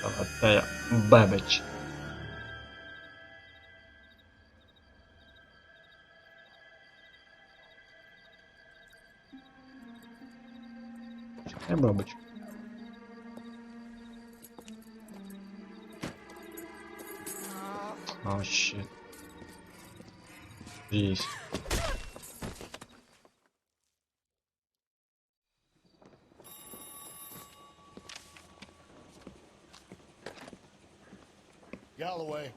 Золотая бабочка. Золотая бабочка. Oh shit. Здесь. Galloway.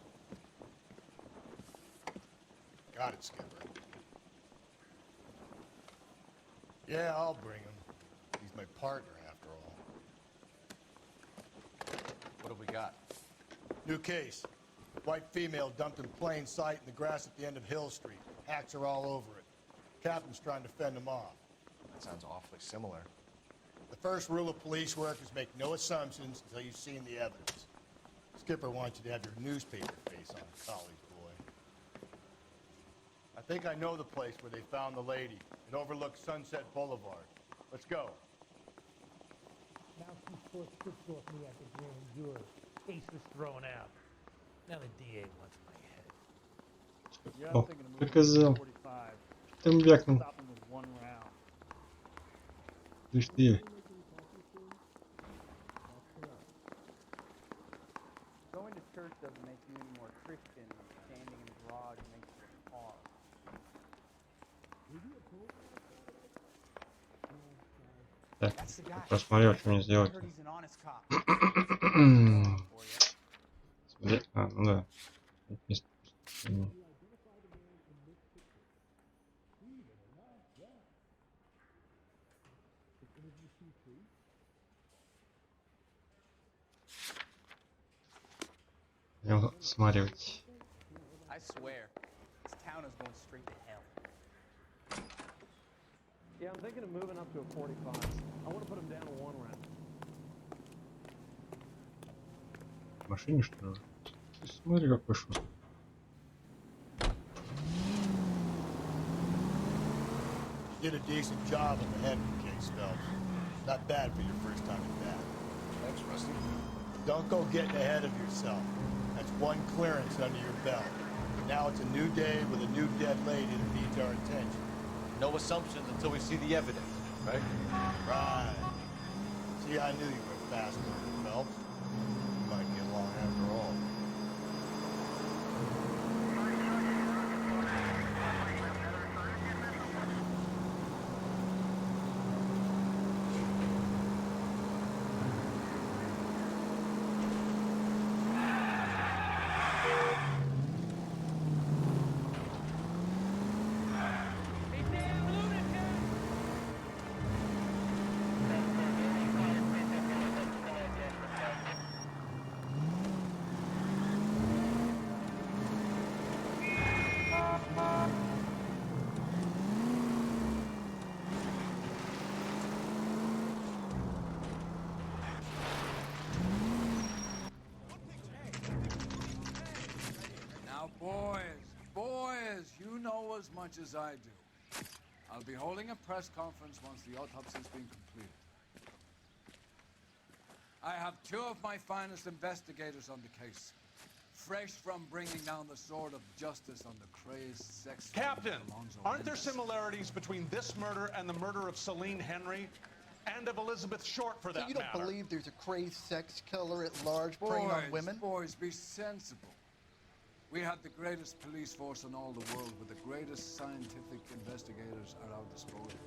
Got it, Skipper. Yeah, I'll bring him. He's my partner, after all. What have we got? New case. White female dumped in plain sight in the grass at the end of Hill Street. Hats are all over it. Captain's trying to fend them off. That sounds awfully similar. The first rule of police work is make no assumptions until you've seen the evidence. Skipper wants you to have your newspaper face on, college boy. I think I know the place where they found the lady. It overlooks Sunset Boulevard. Let's go. Now two short strips off me at the grand jury. Case was thrown out. Now the DA wants my head. О, приказал. Там вякнул. Слышь ты. Going to church doesn't make you any more Christian than standing in the garage makes you a car. Так, посмотрел, что мне сделать. Смотри, ну да. Его смаривать. I swear, this town is going straight to hell. Yeah, I'm thinking of moving up to a 45. I want to put him down to one round. В машине что ли? Смотри, как пошел. You did a decent job on the Henry case, Phelps. Not bad for your first time at that. Thanks, Rusty. Don't go getting ahead of yourself. That's one clearance under your belt. Now it's a new day with a new dead lady that needs our attention. No assumptions until we see the evidence, right? Right. See, I knew you were a fast learner, Phelps. You might get along after all. Boys, you know as much as I do. I'll be holding a press conference once the autopsy's been completed. I have two of my finest investigators on the case, fresh from bringing down the sword of justice on the crazed sex... Captain, aren't there similarities between this murder and the murder of Celine Henry and of Elizabeth Short, for that So you don't matter? believe there's a crazed sex killer at large preying on women? Boys, be sensible. We had the greatest police force in all the world, with the greatest scientific investigators at our disposal.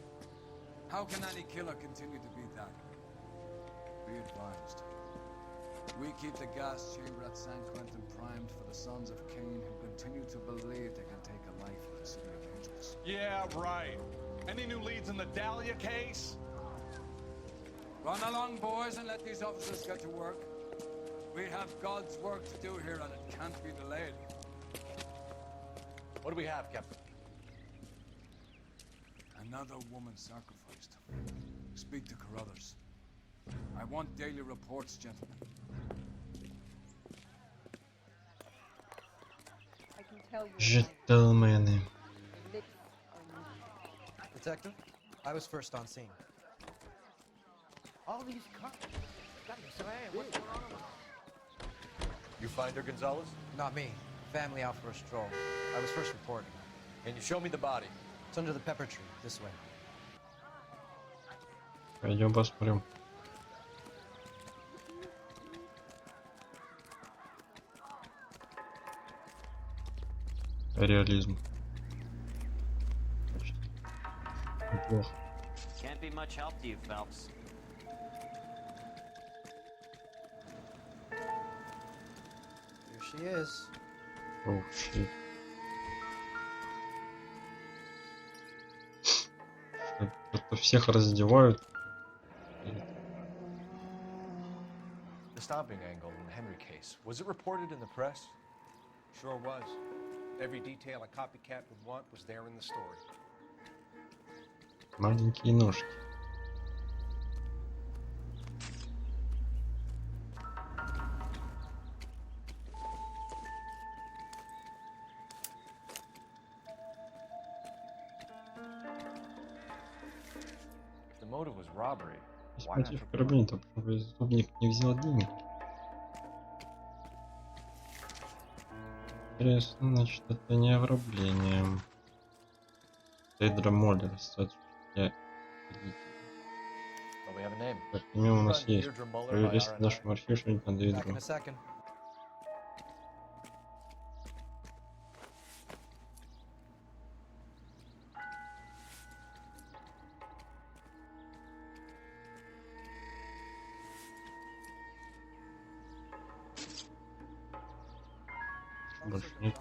How can any killer continue to be that? Be advised. We keep the gas chamber at San Quentin primed for the sons of Cain who continue to believe they can take a life in the city of angels. Yeah, right. Any new leads in the Dahlia case? Run along, boys, and let these officers get to work. We have God's work to do here, and it can't be delayed. What do we have, Captain? Another woman sacrificed. Speak to Carruthers. I want daily reports, gentlemen. I can tell you. Gentlemen. Detective, I was first on scene. All these cops. Got me saying, what's going on? You find her, Gonzalez? Not me. Family out for a stroll. I was first reported. Can you show me the body? It's under the pepper tree, this way. Пойдем посмотрим. Реализм. Почти. Неплохо. Can't be much help to you, Phelps. Here she is. Оу, щит. Это всех раздевают. The stomping angle in the Henry case. Was it reported in the press? Sure was. Every detail a copycat would want was there in the story. Маленькие ножки. If the motive was robbery, Есть why not мотив for преступления, почему преступник не взял денег? Интересно, значит, это не ограбление. Тейдра Моллер, кстати, я... Well, we have a name. Так, имя у нас есть. Deirdre Muller by Проверь, если в RNI. нашем архиве что-нибудь на Back in Дейдру. a second. Больше нет.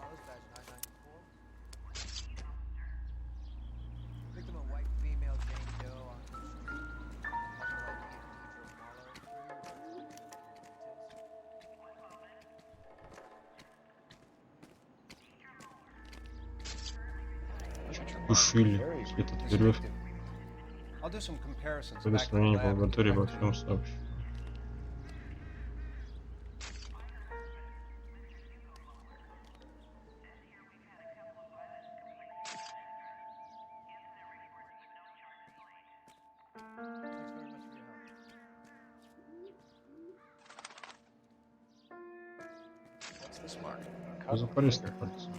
Victim a white female Jane Doe on the street. Couple ID Душили, где-то вперед. I'll do some comparisons При back to the сравнении по lab and лаборатории во detective. всем сообществе. What's this mark? Что за палец на пальце?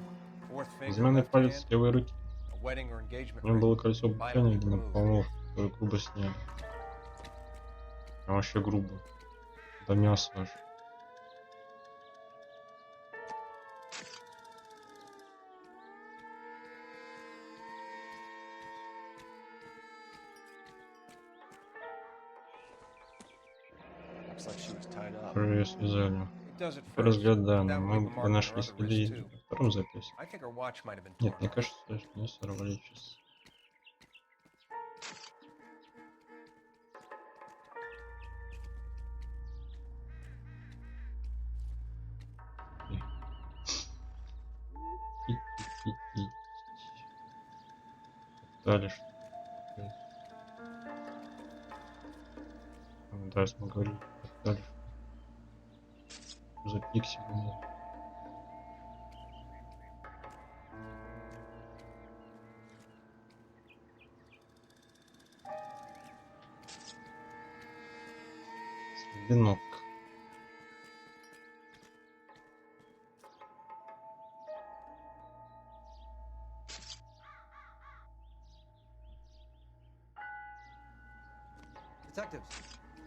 Fourth finger, Безымянный left палец hand, левой руки. a wedding or engagement В нем ring. было кольцо обручения Violently для removed. помолвки, которое грубо сняли. Прям вообще грубо. Это мясо аж. Looks like she was tied up. Уже ее связали. It does at Первый first. взгляд, да, That но would мы leave a бы mark on нашли her other следы wrist, и too. на втором записи. I think her watch might have been Нет, torn мне off. кажется, что не сорвали часы. Дальше. Да, я смогу говорить. Дальше. За пиксель. Следы ног. Detectives,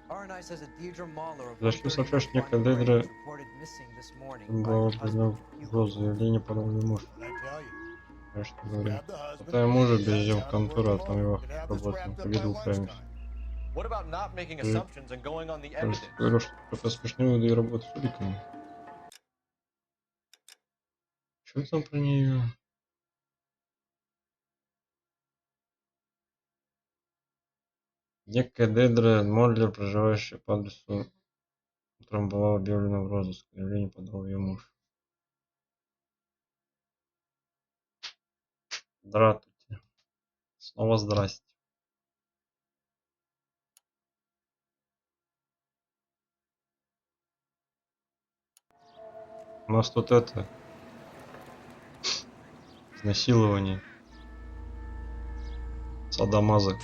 RNI says that Deirdre Muller of Зашли 130 сообщаешь, что некая Noire Дейдра was reported missing this morning by была her обвинена husband, в Hugo угрозу. Muller. Заявление подал ее муж. What I tell you? Конечно, говорю. Grab the husband, Потом мужа head привезем в down to контору, а work там его alone, and have this работаем. wrapped up Победу by упрямимся. lunchtime. What about not making assumptions and going on the Я evidence? говорю, что это смешные выводы и работа с уликами. Что там про нее? Некая Дейдра Моллер, проживающая по адресу, которым была объявлена в розыск. Заявление подал ее муж. Здравствуйте. Снова здрасте. У нас тут это... Изнасилование. Садомаза.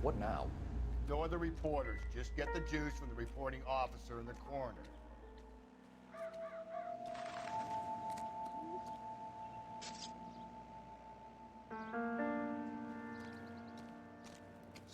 What now? No other Just get the juice from the reporting officer and the coroner.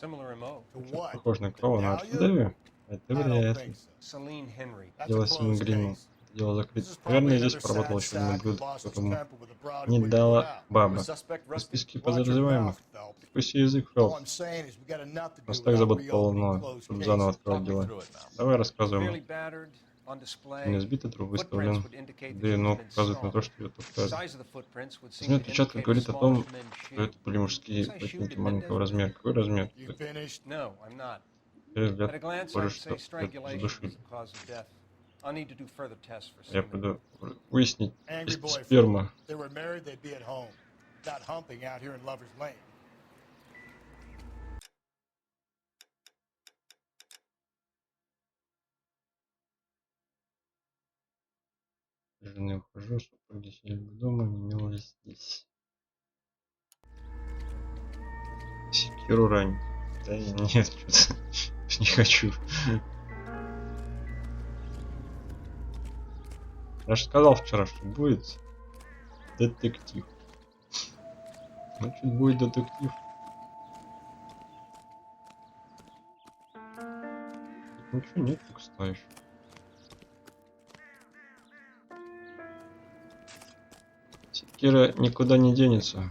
Similar MO. To what? Похож на кого? На Архидеве? Это I don't вряд ли. think so. Celine Henry. That's a Дело с closed гримом. case. Это дело This закрыто. is Наверное, probably здесь another поработал sad еще один sack who ублюдок, lost his которому temper with a broad не who wouldn't дала put out. баба. The suspect В rusted. списке Watch your подозреваемых. mouth, Phelps. Прикуси язык, All Фелпс. I'm saying is we got enough to do Просто так without заботало, reopening но closed чтобы заново cases. открывать Talk me дела. through it, Mouse. Давай рассказывай Severely мне. battered, on display. Не сбитый труп Footprints выставлен. would indicate that Да и she was ног been указывает на то, strong. что ее тут The кажется. size of the footprints would seem Размер to отпечатков indicate a говорит о smallish том, men's что shoe. это были мужские Size shoe ботинки didn't маленького measure. размера. Какой размер? You finished? No, I'm not. Через At взгляд a glance, похоже, I'd что say это strangulation was задушили. the cause of death. I'll need to do further tests for Я semen. пойду выяснить, Angry есть ли boyfriend. сперма. If they were married, they'd be at home. Not humping out here in Lover's Lane. Жены ухожу, супруги сидели бы дома, не милась здесь. Секиру ранить. Да нет, что-то не хочу. Я же сказал вчера, что будет детектив. Значит, будет детектив. Тут ничего нет, только ставишь. Секира никуда не денется.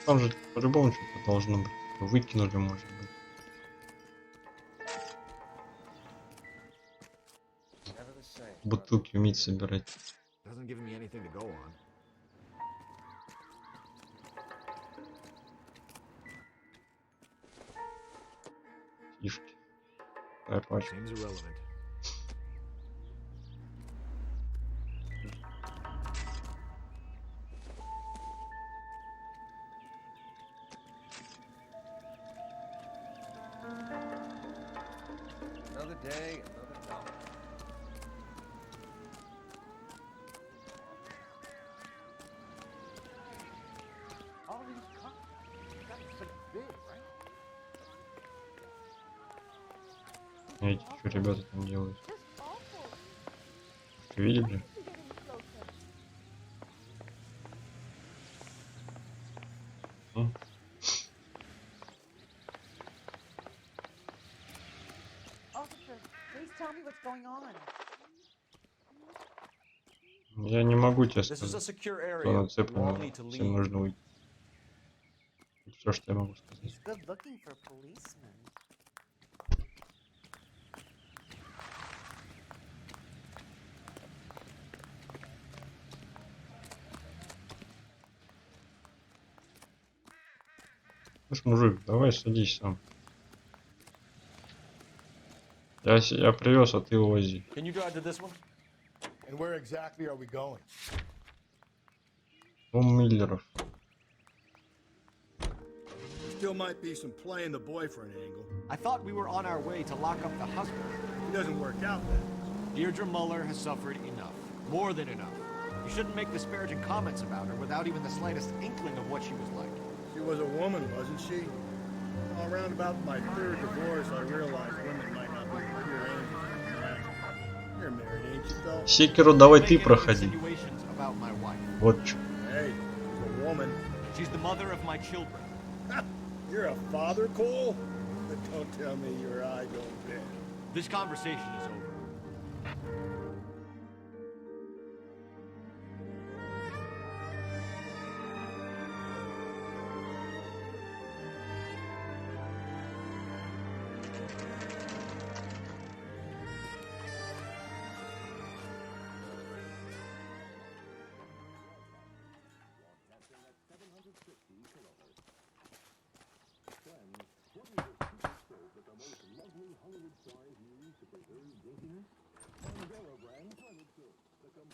Там же по-любому что-то должно быть. Выкинули, может быть. Never the same. Бутылки уметь собирать. Doesn't give me anything to go on. Фишки. Дай пачку. Seems irrelevant. Another day, another dollar. All these cops. That's like big, right? Эти что ребята там делают? Что видели? Officer, please tell me what's going on. Я не могу тебе This is a сказать, secure кто area. You all нацеплен. need to Всем leave. нужно уйти. Все, что я могу сказать. He's good looking for a policeman. Слушай, мужик, давай садись сам. Я привез, а ты увози. Can you drive to this one? And where exactly are we going? Дом Миллеров. Still might be some playing the boyfriend angle. I thought we were on our way to lock up the husband. It doesn't work out then. Deirdre Muller has suffered enough. More than enough. You shouldn't make disparaging comments about her without even the slightest inkling of what she was like. She was a woman, wasn't she? Around about my third divorce, I realized women might not be pure angels. You're married, ain't you, though? Секиру давай ты проходи. Insinuations about my wife. Вот чё. Hey, she's a woman. She's the mother of my children. You're a father, Cole? But don't tell me your eye don't bend. This conversation is over.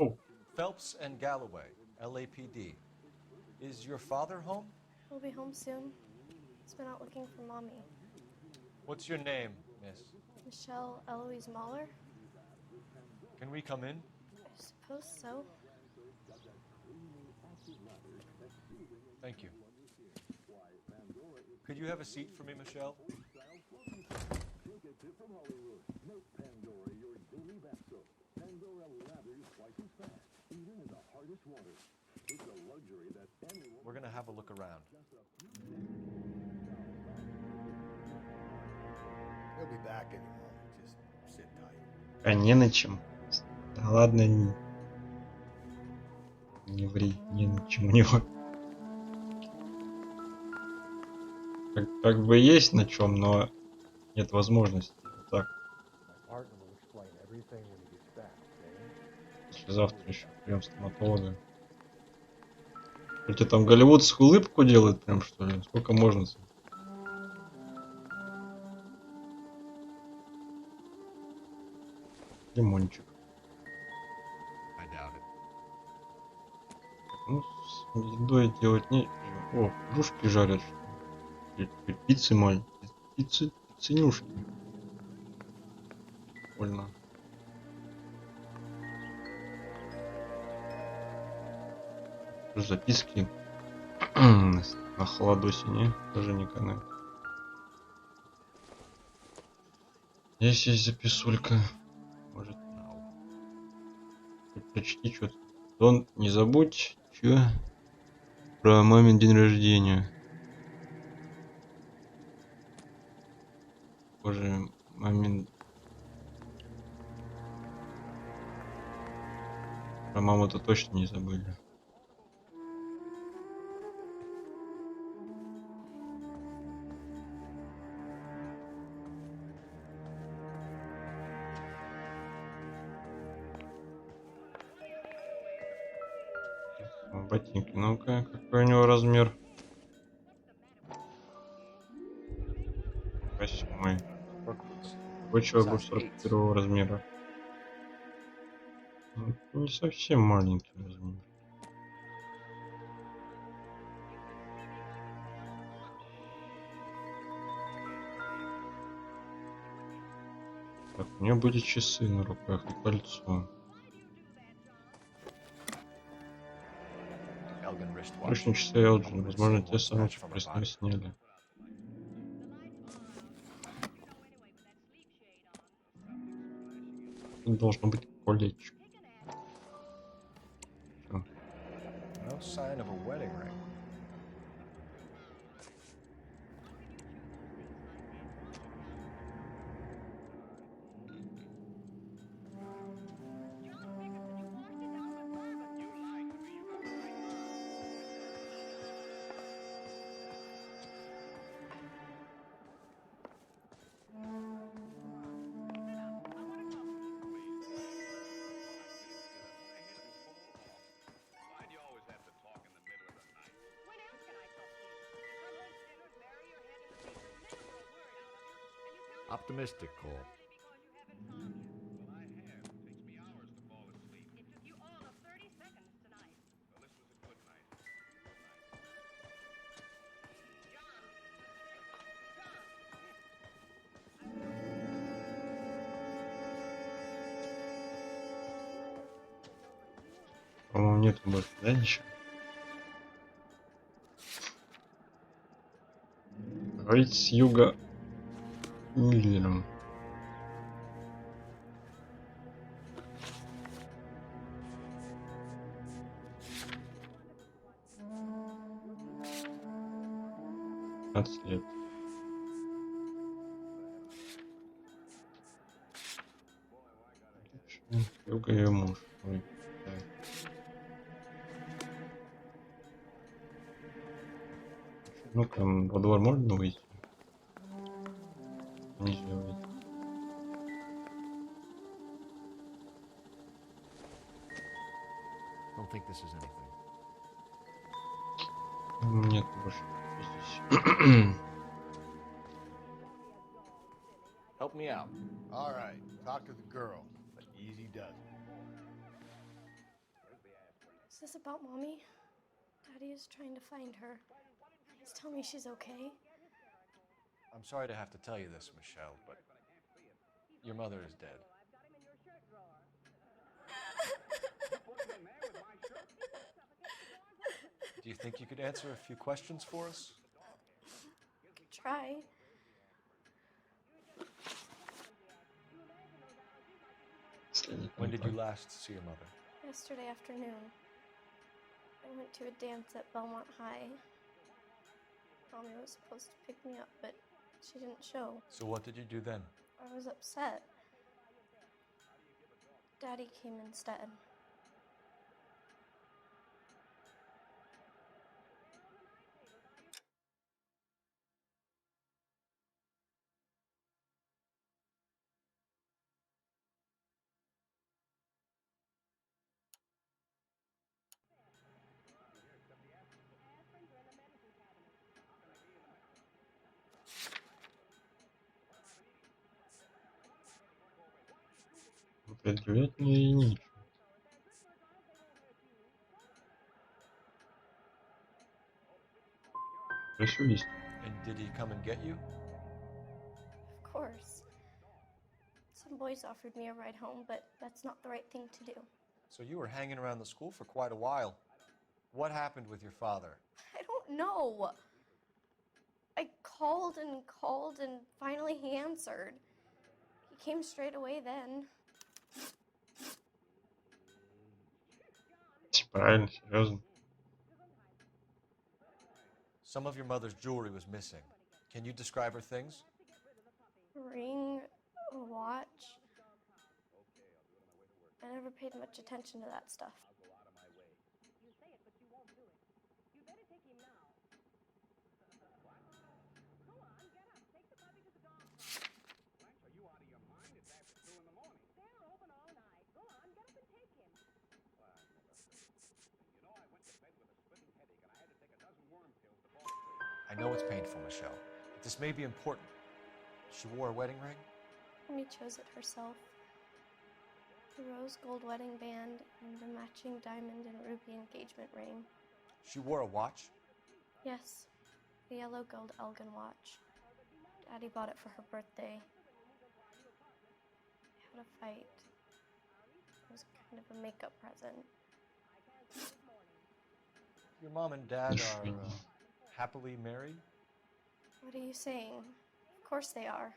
Oh. Phelps and Galloway, LAPD. Is your father home? He'll be home soon. He's been out looking for Mommy. What's your name, Yes. Michelle Eloise Mahler? Can we come in? I suppose so. Thank you. Could you have a seat for me, Michelle? We're gonna have a look around. He'll be back any moment. Just sit tight. А не на чем. Да ладно, не ври, не на чем у него. Как бы есть на чем, но нет возможности. Вот так. Завтра еще прием стоматолога. Что там голливудскую улыбку делают прям, что ли? Сколько можно? Лимончик. Ну, с едой делать не... О, кружки жарят. Пиццы маленькие. Пицценюшки. Прикольно. Записки на холодосине тоже не канает. Здесь есть записулька. Может, прочти что-то. Дон, не забудь, что про мамин день рождения. Боже, мамин... Про маму-то точно не забыли. Ботинки. Ну-ка, какой у него размер? 8. Какой человек был 41 размера? Ну, не совсем маленький размер. Так, у меня были часы на руках и кольцо. Точно часы Элджин. Возможно, те самые, что при сне сняли. Тут должно быть колечко. No sign of a wedding ring. Optimistic, Cole. По-моему, нет больше, да, ничего? Говорить с юга Миллером. Лет. Юга ее муж. Ой, да. Ну-ка, во двор можно выйти? Нельзя выйти. Don't think this is anything. Нет больше здесь. Help me out. All right, talk to the girl, but easy does it. Is this about Mommy? Daddy is trying to find her. Please tell me she's okay. I'm sorry to have to tell you this, Michelle, but Your mother is dead. Do you think you could answer a few questions for us? Try. When did you last see your mother? Yesterday afternoon. I went to a dance at Belmont High. Mommy was supposed to pick me up, but she didn't show. So what did you do then? I was upset. Daddy came instead. Предъявлять мне и нечего. Присудись. And did he come and get you? Of course. Some boys offered me a ride home, but that's not the right thing to do. So you were hanging around the school for quite a while. What happened with your father? I don't know. I called and finally he answered. He came straight away then. Правильно, серьезно. Some of your mother's jewelry was missing. Can you describe her things? A ring, a watch. I never paid much attention to that stuff. I know it's painful, Michelle, but this may be important. She wore a wedding ring? Mommy chose it herself. A rose gold wedding band and a matching diamond and ruby engagement ring. She wore a watch? Yes, a yellow gold Elgin watch. Daddy bought it for her birthday. We had a fight. It was kind of a makeup present. Your mom and dad are happily married? What are you saying? Of course they are.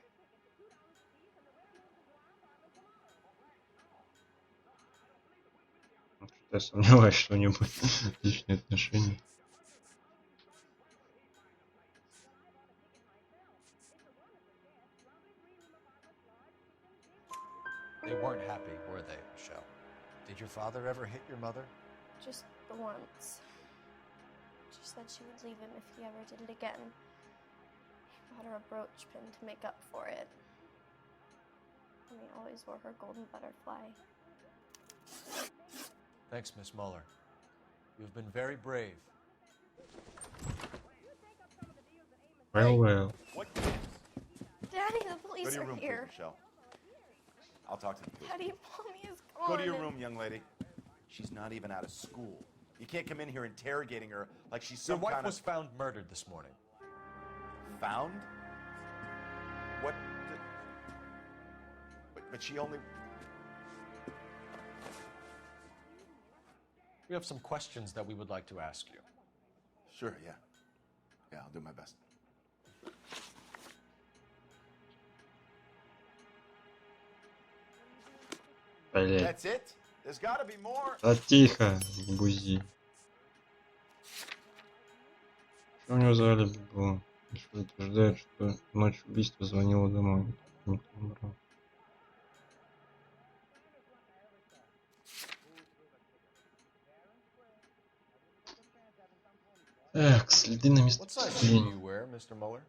Я сомневаюсь, что у них будут личные отношения. They weren't happy, were they, Michelle? Did your father ever hit your mother? Just the once. She said she would leave him if he ever did it again. He bought her a brooch pin to make up for it. And he always wore her golden butterfly. Thanks, Miss Muller. You've been very brave. Well. Daddy, the police Go to your are room, here. please, Michelle. I'll talk to the police. Daddy, Mommy is gone. Go to your room, young lady. She's not even out of school. You can't come in here interrogating her like she's some Your wife kind was found murdered this morning. Found? What? But she only... We have some questions that we would like to ask you. Sure, yeah. Yeah, I'll do my best. Блять. That's it? There's gotta be more. Да тихо, не бузи. Что у него за алиби было? Еще утверждает, что в ночь убийства звонила домой. Никто не брал. Так, следы на What size shoe do местоположении. you wear, Mr. Muller?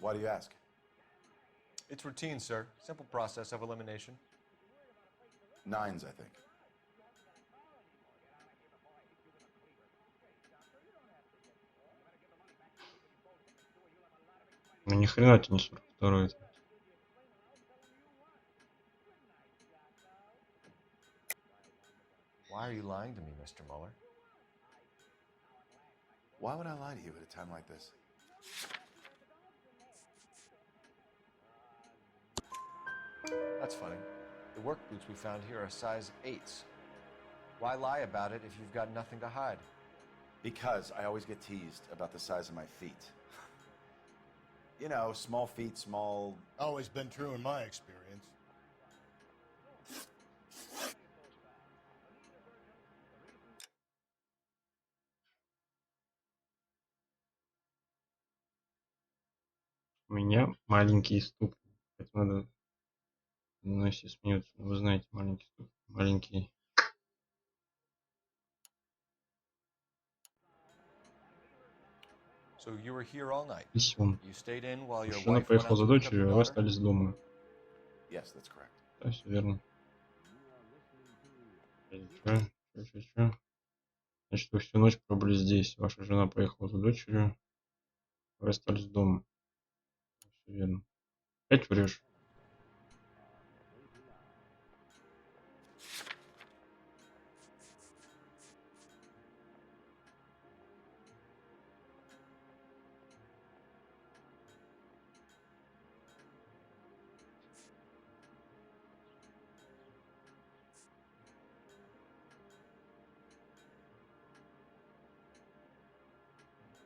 Why do you ask? It's routine, sir. Simple process of elimination. 9s, I think. Ну ни хрена ты не 42-й. Why are you lying to me, Mr. Muller? Why would I lie to you at a time like this? That's funny. The work boots we found here are size 8s. Why lie about it if you've got nothing to hide? Because I always get teased about the size of my feet. You know, small feet, small... Always been true in my experience. У меня маленькие ступни. Это надо... Ну, все смеются. Вы знаете, маленькие ступни. Маленькие. So you were here all night. Писем. You stayed in while your Жена wife went поехала out за to pick up your дочерью, а вы daughter? остались дома. Yes, that's correct. Да, все верно. Чё? Значит, вы всю ночь пробыли здесь. Ваша жена поехала за дочерью, а вы остались дома. Все верно. Опять врешь?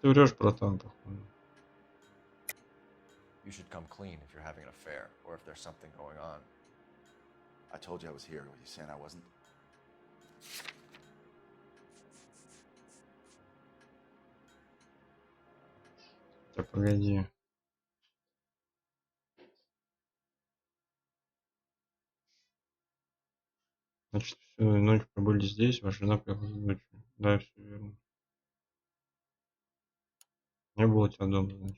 Ты врешь, братан, походу. You should come clean if you're having an affair or if there's something going on. I told you I was here. Were you saying I wasn't? Да погоди. Значит, всю ночь пробыли здесь, ваша жена поехала за дочерью. Да, все верно. Не было тебя дома, значит.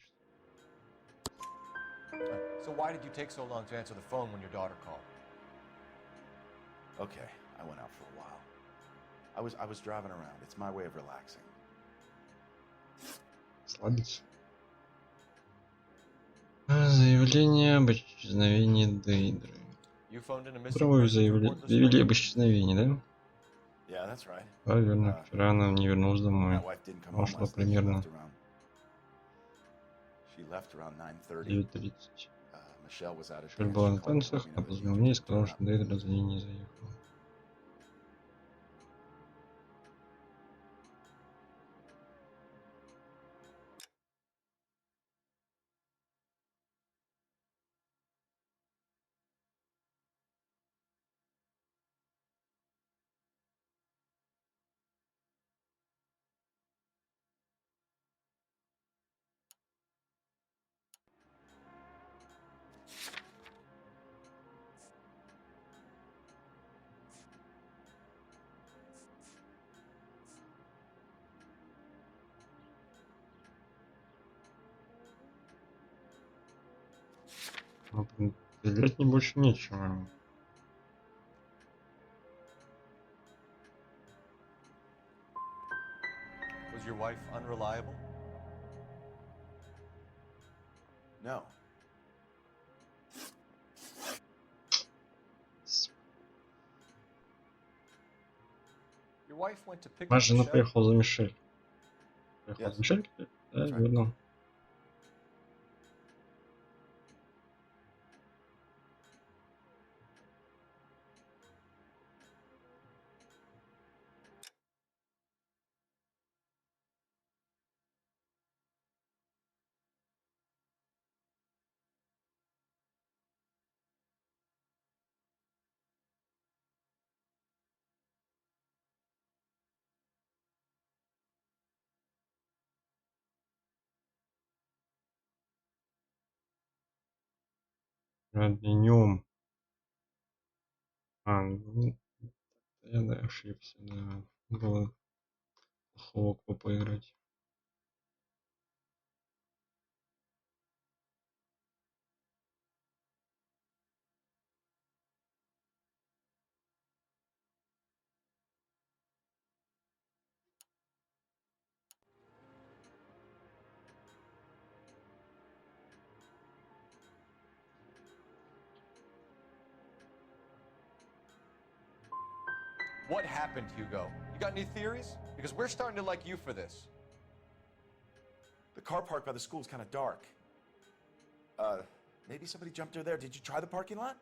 So why did you take so long to answer the phone when your daughter called? Okay, I went out for a while. I was driving around. It's my way of relaxing. Слабится. Заявление об исчезновении Дейдры. Утром заявили об исчезновении, да? Yeah, that's right. Да, верно. Вчера она не вернулась домой. Она ушла примерно She left around 9:30. 9:30. Michelle was out at Мишель была на танцах, она позвонила мне и сказала, что Дейдра за ней не заехала. Ну, стрелять мне больше нечего. Was your wife unreliable? No. Your wife went to pick up Ваша жена Michelle? поехала за Мишель. Поехала за Мишель? Да, верно. Днем. Ну, я да, ошибся, да. Было плохого кто поиграть. What happened, Hugo? You got any theories? Because we're starting to like you for this. The car parked by the school is kind of dark. Maybe somebody jumped her there. Did you try the parking lot?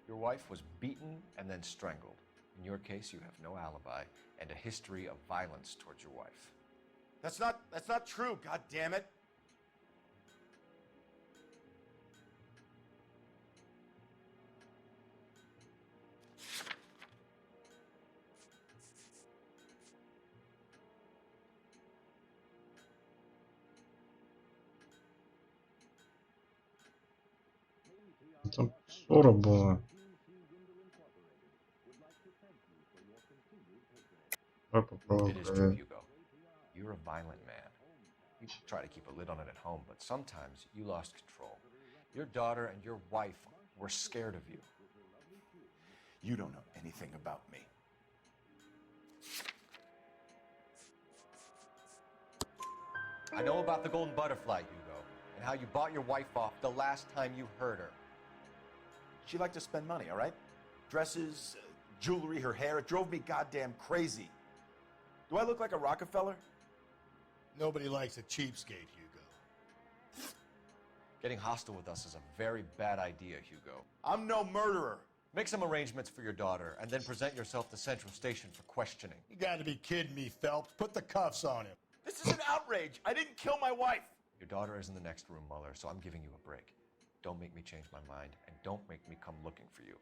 Your wife was beaten and then strangled. In your case, you have no alibi and a history of violence towards your wife. That's not true, god damn it. Там ссора была. Давай попробуем It is true, проверить. Hugo. You're a violent man. You try to keep a lid on it at home, but sometimes you lost control. Your daughter and your wife were scared of you. You don't know anything about me. I know about the golden butterfly, Hugo, and how you bought your wife off the last time you heard her. She liked to spend money, all right? Dresses, jewelry, her hair. It drove me goddamn crazy. Do I look like a Rockefeller? Nobody likes a cheapskate, Hugo. Getting hostile with us is a very bad idea, Hugo. I'm no murderer. Make some arrangements for your daughter, and then present yourself to Central Station for questioning. You gotta be kidding me, Phelps. Put the cuffs on him. This is an outrage. I didn't kill my wife. Your daughter is in the next room, Mueller, so I'm giving you a break. Don't make me change my mind, and don't make me come looking for you.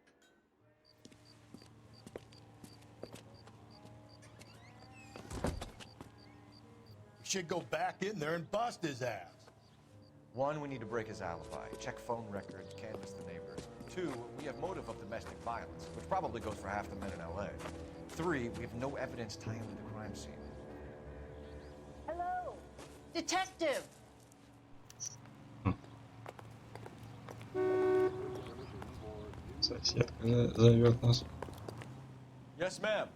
We should go back in there and bust his ass. One, we need to break his alibi, check phone records, canvass the neighbors. Two, we have motive of domestic violence, which probably goes for half the men in LA. Three, we have no evidence tying him to the crime scene. Hello, detective. Соседка зовет нас. Yes, ma'am.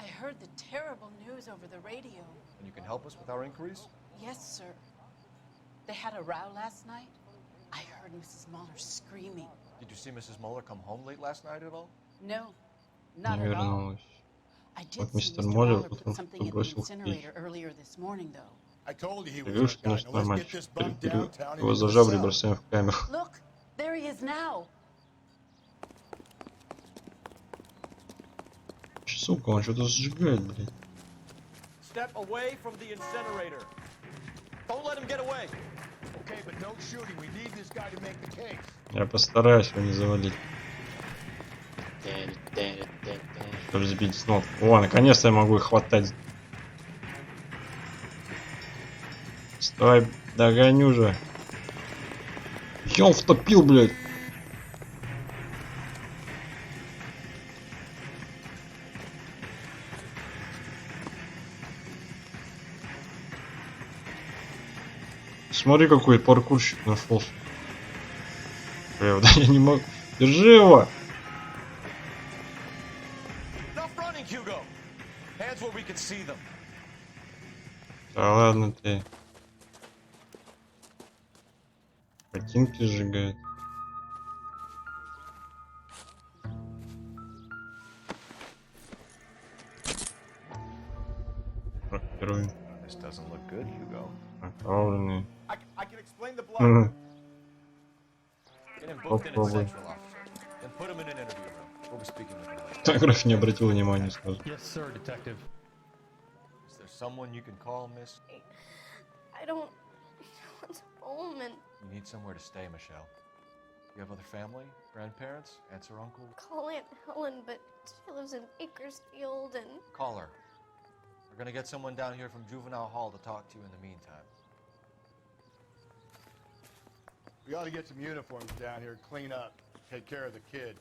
I heard the terrible news over the radio. And you can help us with our inquiries? Yes, sir. They had a row last night. I heard Mrs. Mueller screaming. Did you see Mrs. Mueller come home late last night at all? No, not Не at all. вернулась. I did Вот see мистер Mr. Моллер, Mueller put потому something что in the бросил в печь. incinerator earlier this morning, though. I told you he was Ты видишь, our guy. конечно, Now let's нормально. get this bum downtown Его and за into жабры the cell. бросаем в камеру. Look, there he is now. Сука, он что-то сжигает, блядь. Step away from the incinerator. Don't let him get away. Okay, but no shooting. We need this guy to make the case. Я постараюсь его не завалить. Чтобы сбить с ног. О, наконец-то я могу их хватать. Стой, догоню же. Я втопил, блядь. Смотри, какой паркурщик нашелся. Правда, я не могу. Держи его! Enough running, Hugo. Hands where we can see them. Да ладно ты. Ботинки сжигает. Рокируем. This doesn't look good, Hugo. Окровавленные. I can explain the blood. Get him booked in at Попробуй. Central, officer. Then put him in an interview room. We'll be speaking with him later. Фотограф не обратил внимания сразу. Yes, sir, detective. Is there someone you can call, miss? I don't want home and You need somewhere to stay, Michelle. You have other family? Grandparents? Aunts or uncle? call Aunt Helen, but she lives in Bakersfield and Call her. We're gonna get someone down here from Juvenile Hall to talk to you in the meantime. We ought to get some uniforms down here, clean up, take care of the kid.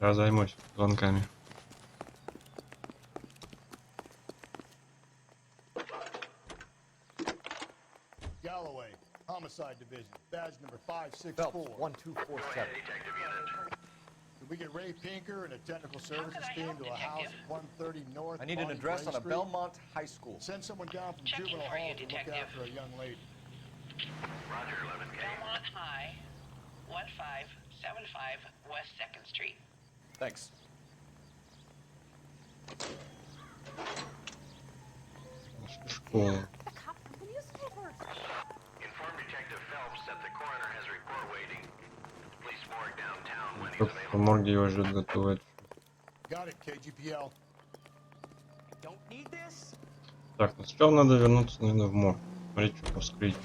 Я займусь звонками. Galloway, Homicide Division, badge number 564. Phelps, 1247. Did we get Ray Pinker and a technical services team to a house at 130 North? I need an Bonnie address Gray on a Street? Belmont High School. Send someone down from Juvenile Hall to look after a young lady. Belmont High, 1575 West 2nd Street. Thanks. Школа. Как в морге его ждет готовый отчет. Got it, KGPL. Так, ну сначала надо вернуться, наверное, в морг. Смотреть, что там вскрыть.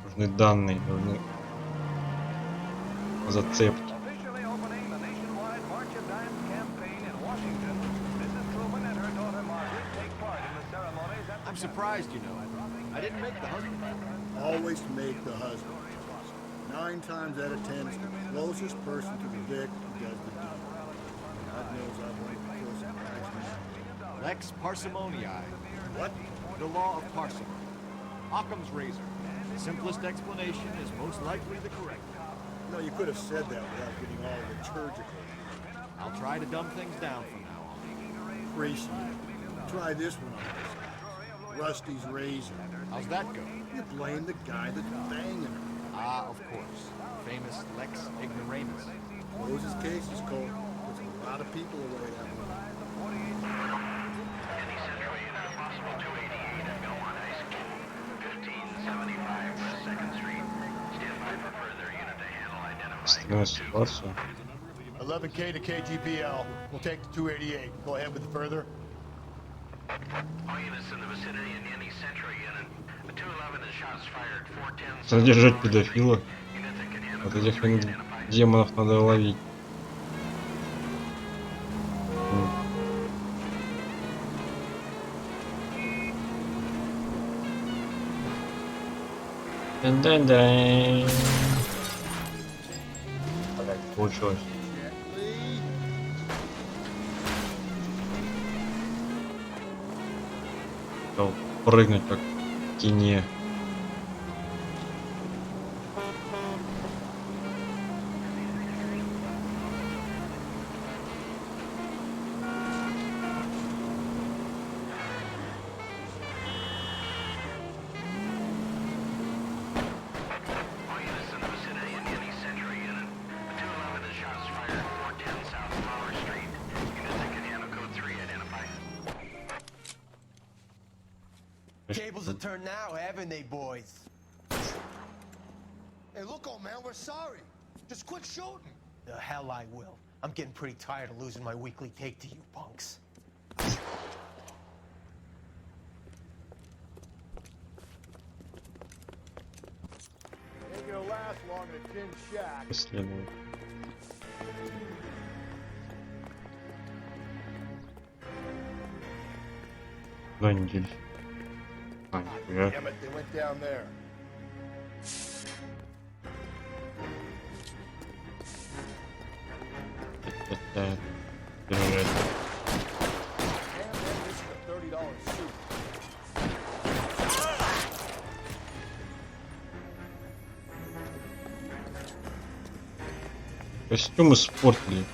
Нужны данные, нужны зацепки. I'm surprised, you know. I didn't make the husband. Always make the husband. 9 times out of 10, it's the closest person to the victim who does the deed. God knows I've wanted to kill some guys now. Lex parsimoniae. What? The law of parsimony. Occam's razor. The simplest explanation is most likely the correct one. No, you could have said that without getting all liturgical. I'll try to dumb things down from now on. Appreciate it. Try this one on this guy. Rusty's razor. How's that go? You blame the guy that's banging her. Ah, of course. Famous Lex ignoramus. Closes cases, Cole. Puts a lot of people away that way. Остальная ситуация. 11K to KGPL. We'll take the 288. Go ahead with the further. Задержать педофила. Вот этих демонов надо ловить. Да-да-да. Получилось. Хотел прыгнуть как в кине. Tables have turned now, haven't they, boys? Hey, look, old man, we're sorry. Just quit shooting. The hell I will. I'm getting pretty tired of losing my weekly take to you punks. Ain't gonna last long in a tin shack. Исследовать. Куда они делись? А, нихуя. Damn it, they went down there. Это держать. Костюм испортили.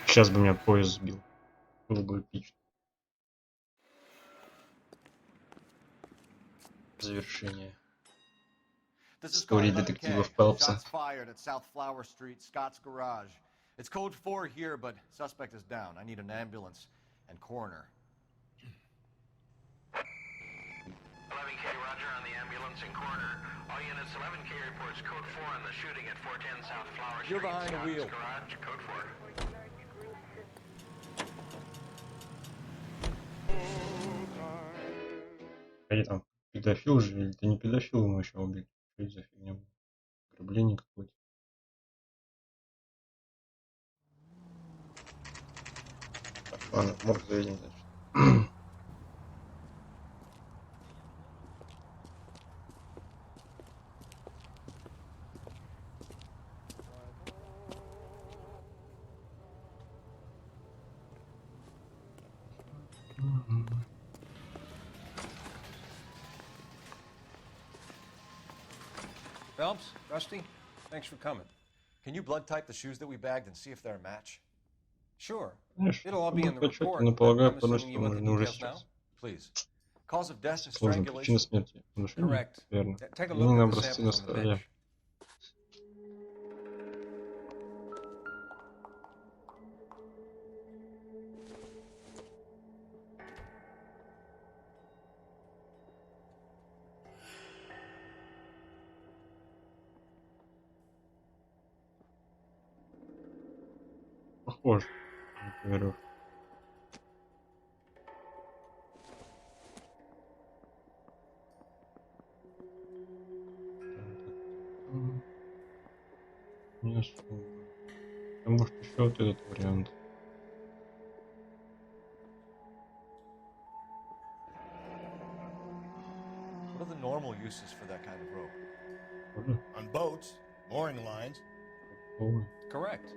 Сейчас бы меня поезд сбил. Было бы эпично. Завершение. Истории детективов Пелпса. Shots fired at South Flower Street, Scott's garage. It's code 4 here, but suspect is down. I need an ambulance and coroner. 11K, roger on the ambulance and coroner. All units, 11K reports code 4 on the shooting at 410 South Flower Street. You're behind the wheel. Garage, code 4. Они там педофил же, или ты не педофил, ему еще убить? Что это за фигня? Ограбление какое-то. Так, ладно, морг заведем дальше. Phelps, Rusty, thanks for coming. Can you blood type the shoes that we bagged and see if they're a match? Sure. Конечно, It'll all be in the будет report, но but полагаю, I'm полностью assuming you want the можно уже details now? сейчас. Please. Cause of death is Сложно. Причина strangulation. смерти. Удушение? Correct. Верно. Take a look Глиняные at the образцы на samples on the столе. bench. Похоже. Не говорю. Не особо. А может еще вот этот вариант. What are the normal uses for that kind of rope? On boats, mooring lines. Correct.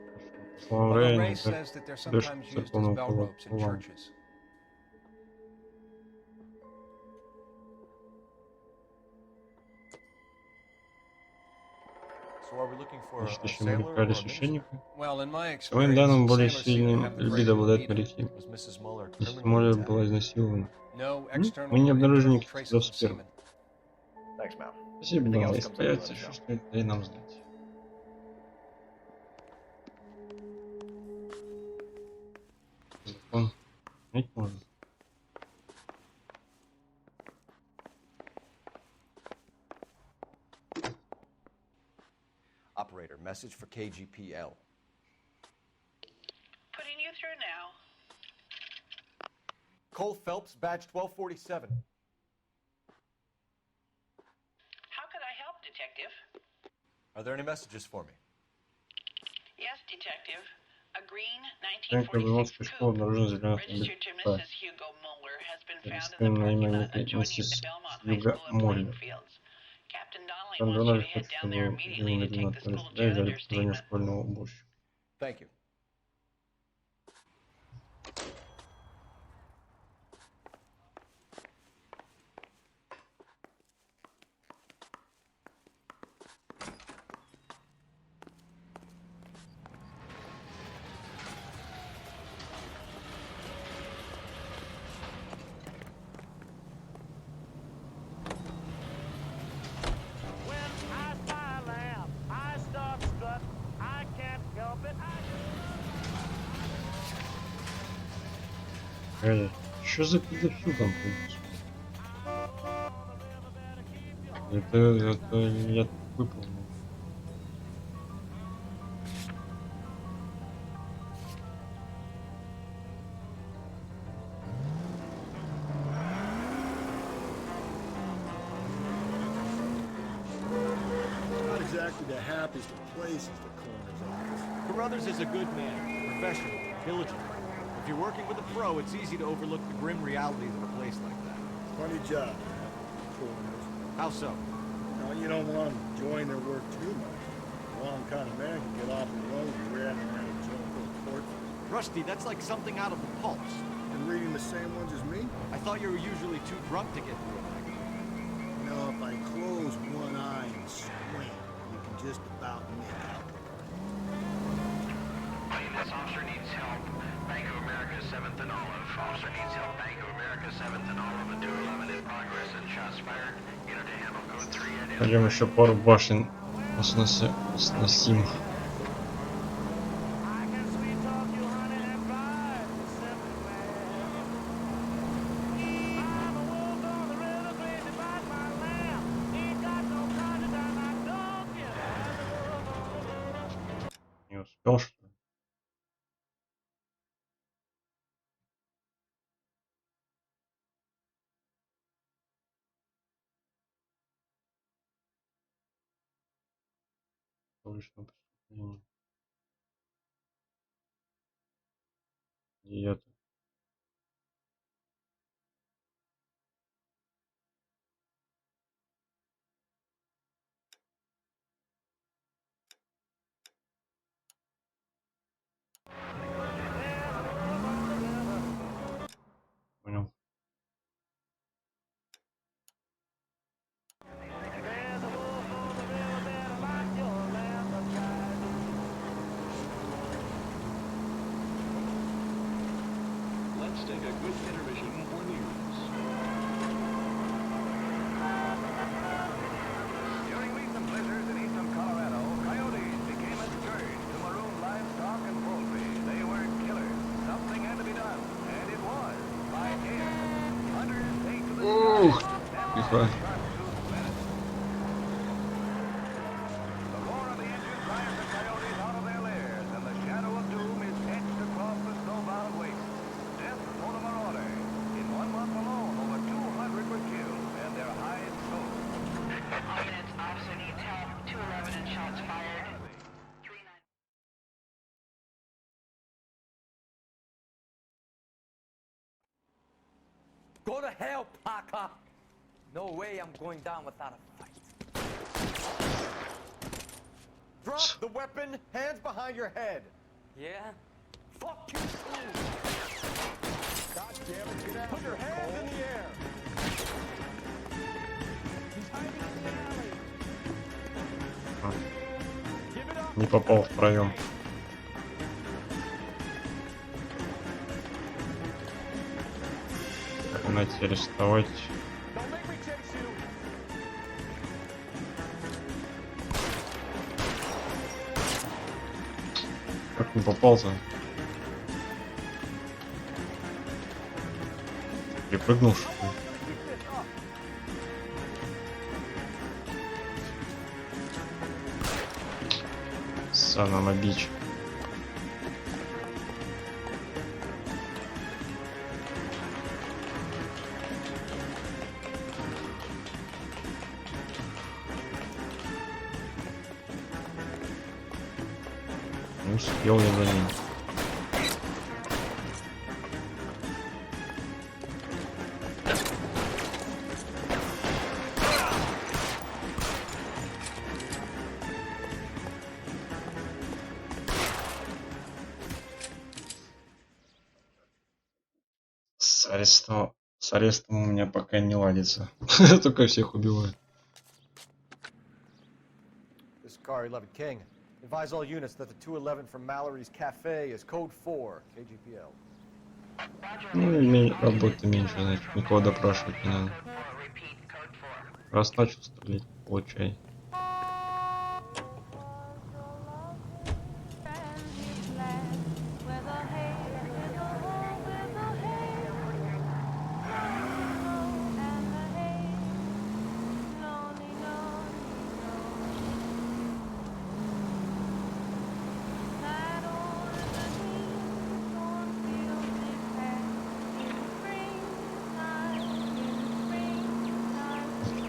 Слава Although Рейну, Ray так, says that they're дышит sometimes used as церковным bell ropes in кулаком. churches. So are we looking for Значит, a еще sailor мы or a искали minister? священника. Well, in my По моим experience, данным, более sailors seem to сильным have the люди greater обладают libido. моряки. Was Mrs. Muller Миссис criminally Моллер attacked? была изнасилована. No Мы external не or обнаружили internal никаких traces следов of спермы. semen. Thanks, Mal. Спасибо, Anything да. else Если comes up, появится let us еще know. что-нибудь, дай нам знать. Телефон. Снять можно. Operator, message for KGPL. Putting you through now. Cole Phelps, badge 1247. How could I help, Detective? Are there any messages for me? Yes, Detective. A green Маленькая 1946 бревонская школа coupe, обнаружена зеленых registered to автомобилей. Mrs. Hugo Muller, has been found in the Регистрировано на parking имя lot adjoining миссис the Belmont High Хьюга School in Моллер. Plainfield. Captain Donnelly Там wants you to Дональд head хочет, down there чтобы immediately to немедленно take the отправились school туда и взяли janitor's показания statement. школьного уборщика. Thank you. When I smile laugh, I start strut. I can't help it. Что за педофил там ходит? Это я выполнил. Not exactly the happiest of places, the coroner's office. Carruthers is a good man, professional, diligent. If you're working with a pro, it's easy to overlook the grim realities of a place like that. Funny job, man. Coroners. How so? Now, you don't want them enjoying their work too much. The wrong kind of man can get off the road and ratting around a joint full of corpses. Rusty, that's like something out of the Pulse. And reading the same ones as me? I thought you were usually too drunk to get through a magazine. You know, if I close one eye and squint, you can just about make out. This officer needs help. Bank of America 7th and Olive. Officer needs help. Bank of America 7th and Olive and 211 in progress and shots fired. Unit to handle code 3 Пойдем еще пару башен сносим. Не успел, что ли? Повышенное преступление. И это. Понял. Let's take a quick intermission for news. During recent blizzards in eastern Colorado, coyotes became a scourge to maroon livestock and poultry. They were killers. Something had to be done, and it was by air. Hunters take to the Тихо. The roar of the engine drives the coyotes out of their lairs, and the shadow of doom is etched across the snowbound waste. Death for the marauder. In 1 month alone, over 200 were killed, and their hides sold. Evidence officer needs help. 211 and shots fired. Go to hell, Parker! No way I'm going down without a fight. Drop the weapon, hands behind your head. Yeah? Fuck you too! God damn it, get out. Put your hands in the air! He's hiding in the alley. Give it up! Не попал в проем. Начать арестовать. Как не попал-то? Припрыгнул, что ли? Санама бич. Не успел я за ним. С арестом у меня пока не ладится. Только всех убивают. This is Car 11 King. Advise all units that the 211 from Mallory's Cafe is code 4, KGPL. Ну, работы меньше, значит, никого допрашивать не надо. Раз начал стрелять, получай.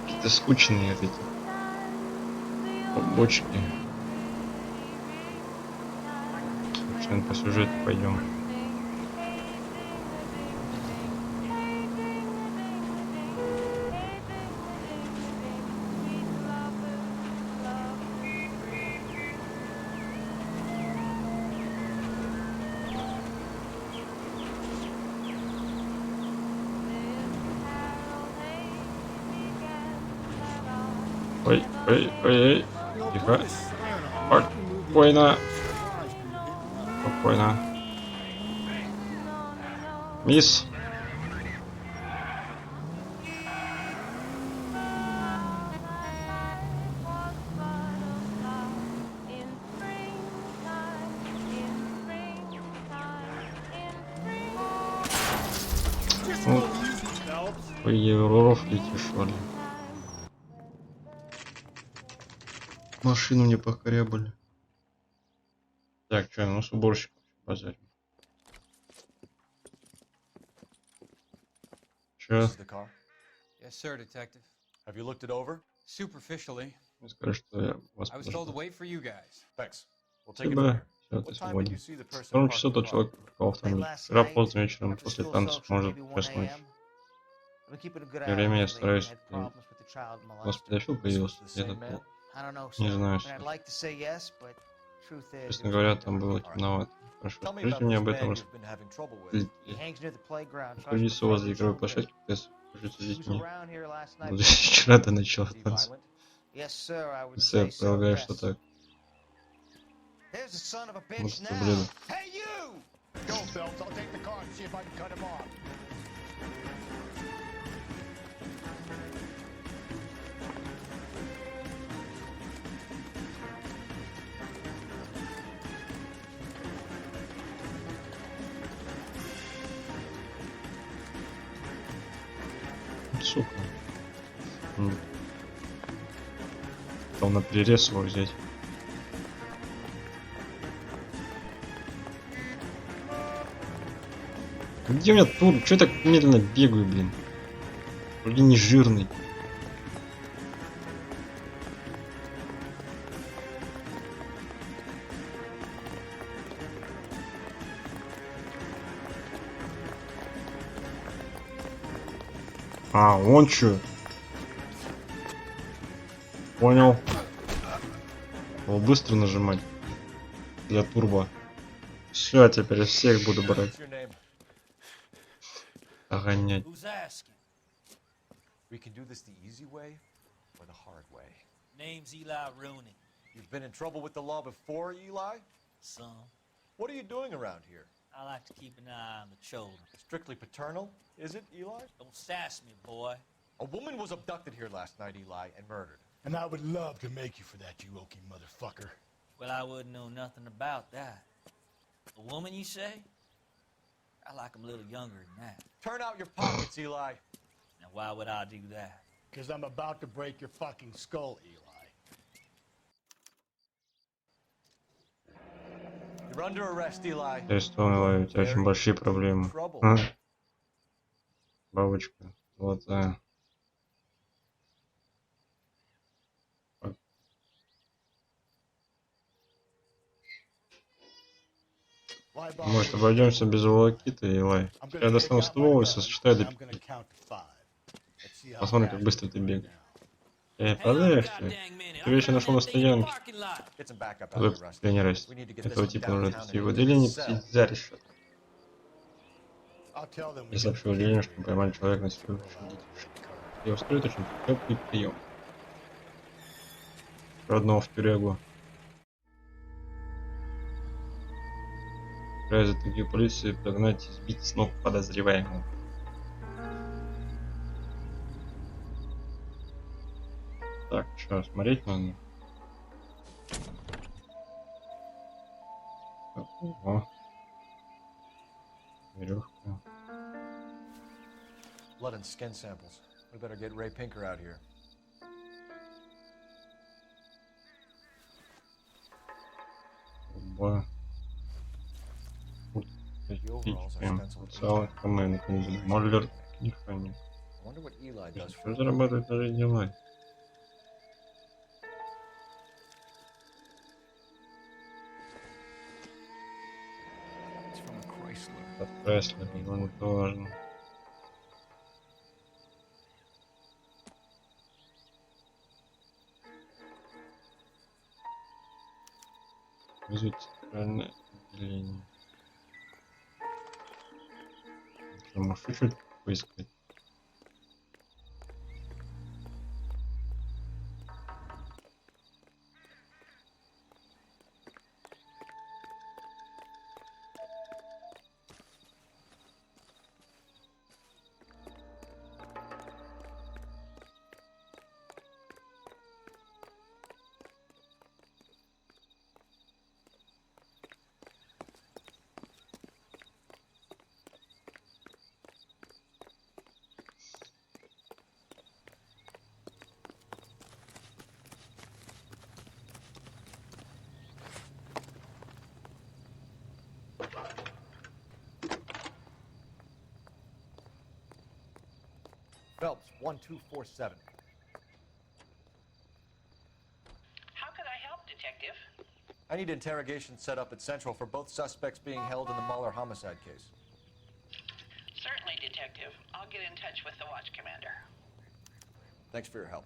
Какие-то скучные эти побочки. Лучше по сюжету пойдем. Ой, ой, ой, ой. Тихо. Спокойно. Спокойно. Мисс. Ну, по Европе летишь, что ли? Машину не покорябали. Так, что, ну с уборщиком базарим. Че? Yes, sir, detective. Have you looked it over? Superficially. Скажи, что я вас I was told to подожду. wait for you guys. Thanks. We'll take it from Спасибо. here. Все, ты What time did you свободен. see the person В 2 parked часу the тот car? человек парковал автомобиль. Вчера поздно вечером после танцев может проснуть. В время я стараюсь... У вас педофил появился? Где-то был. Не знаю, что. Честно говоря, там было темновато. Хорошо, скажите мне об этом раз. Находится у вас за игровой площадкой, пытается покажиться с детьми. Буду вчера до начала танца. Сэр, полагаю, что так. Вот это блин. Go, Phelps. I'll take the car and see if I can cut him off. Сука. Хотел на перерез его взять. Где у меня тур? Чё я так медленно бегаю, блин? Вроде не жирный. А, он чё? Понял. Надо быстро нажимать. Для турбо. Все, теперь всех буду брать. Огонять. We can do this the easy way or the hard way. Name's Eli Rooney. You've been in trouble with the law before, Eli? Some. What are you doing around here? I like to keep an eye on the children. Strictly paternal, is it, Eli? Don't sass me, boy. A woman was abducted here last night, Eli, and murdered. And I would love to make you for that, you oaky motherfucker. Well, I wouldn't know nothing about that. A woman, you say? I like 'em a little younger than that. Turn out your pockets, Eli. Now, why would I do that? Because I'm about to break your fucking skull, Eli. You're under arrest, Eli. То есть, у тебя очень большие проблемы. А? Бабочка. Золотая. Может, обойдемся без волокиты, Илай? Я достану ствол и сосчитаю до 5. Посмотрим, как быстро ты бегаешь. Подожди. Ты вещи нашел на стоянке. Тренировать. Этого типа нужно отвезти в отделение, посетить за решетку. Я сообщил отделению, что поймали человека, насилующего детишек. И устроит очень теплый прием. Родного в тюрягу. Собираюсь детектив полиции прогнать и сбить с ног подозреваемого. Так, что, смотреть надо? О. Веревка. Blood and skin samples. We better get Ray Pinker out here. Оба. Целый команд. Моллер не хранит. Что зарабатывает на жизнь дела? От Крайслера, но не то важно. Вызвать центральное отделение. Что, может, чуть-чуть поискать? Phelps, 1247. How could I help, Detective? I need interrogation set up at Central for both suspects being held in the Muller homicide case. Certainly, Detective. I'll get in touch with the watch commander. Thanks for your help.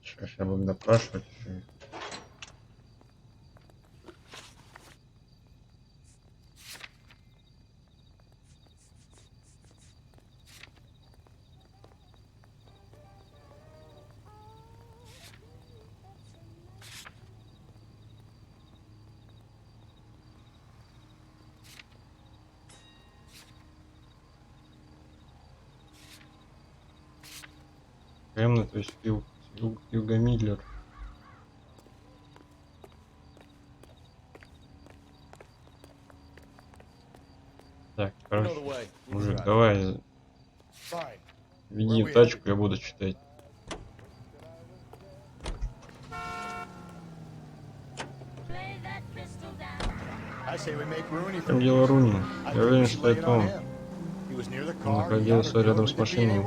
Сейчас я буду допрашивать еще. Эмна, то есть Хьюго Миллер. Так, короче, мужик, давай, веди тачку, я буду читать. В чем дело Руни? Я уверен, что это он. Он находился рядом с машиной.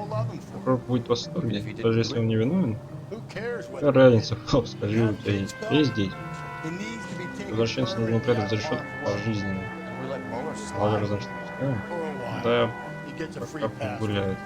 Прокурор будет в восторге, даже если он не виновен. Какая разница, Флоп, скажи, у тебя есть дети? Возвращенца нужно прятать за решетку пожизненно. Лавер, значит, пускаем? Да, пока пусть гуляет.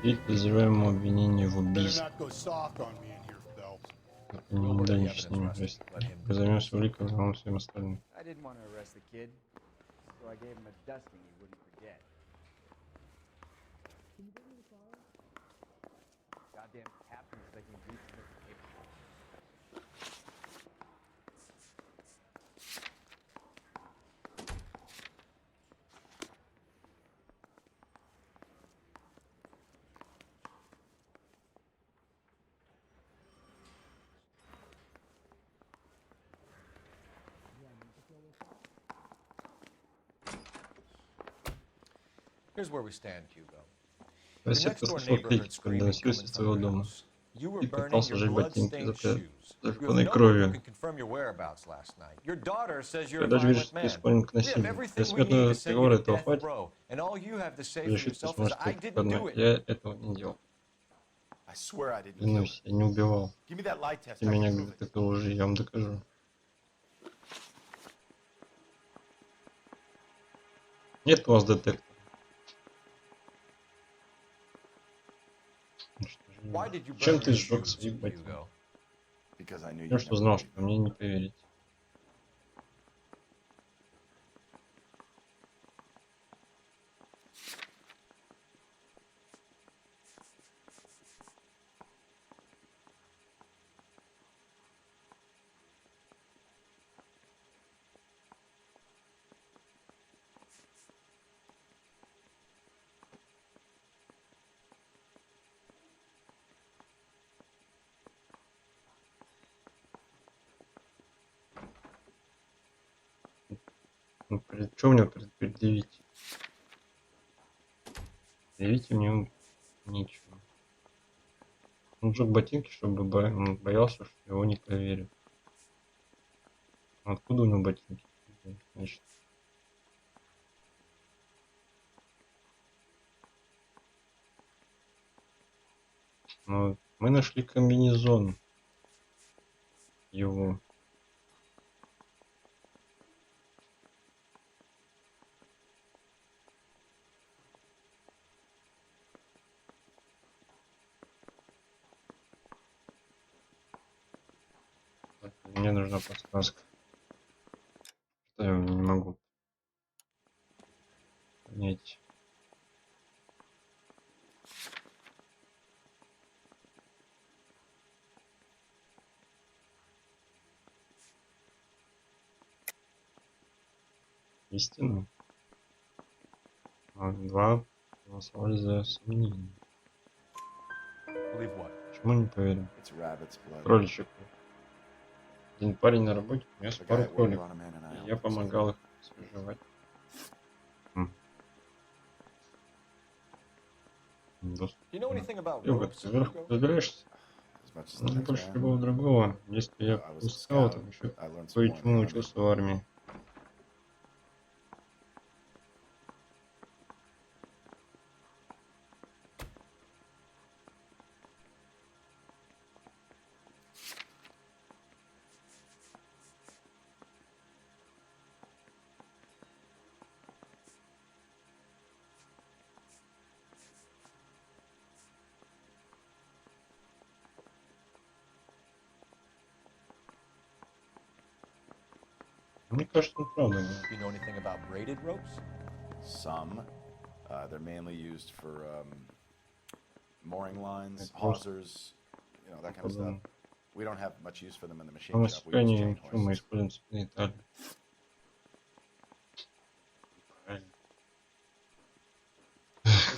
Ведь подозреваемому обвинение в убийстве. Не дальше с ним. Мы займемся уликами, а он всем остальным. I didn't want to arrest the kid, so I gave him a dusting he wouldn't forget. Goddamn captain's making beats in the paper. Here's where we stand, Hugo. Соседка слышала крики, когда носилась из своего дома. И пытался сжечь ботинки, запятнанной кровью. Я даже вижу, что ты склонен к насилию. Для смертного приговора этого хватит. Решить ты сможешь только к одной. Я этого не делал. Клянусь, я не убивал. Ты меня к детектору лжи, я вам докажу. Нет у вас детектора. Чем ты сжег свои ботинки? Я что знал, что мне не поверить. Что мне предъявить? Предъявите мне ничего. Он сжег ботинки, чтобы он боялся, что его не проверят. Откуда у него ботинки? Значит. Но мы нашли комбинезон его. Мне нужна подсказка. Что я не могу понять. Истину. Два голосовали за сомнение. Почему не поверим? Кроличек. Один парень на работе принес пару кроликов, и я помогал их свежевать. Юга, ты вверх забираешься? Ну, больше любого другого. Если я был скаутом, еще кое-чему научился в армии. Мне кажется, он правда. Do you know anything about braided ropes? Some. They're mainly used for mooring lines, Просто hawsers, you know, that kind of stuff. подумал. We don't have much use for them in the machine А на shop. We use chain сохранение, что мы hoists. используем цветные детали. Правильно.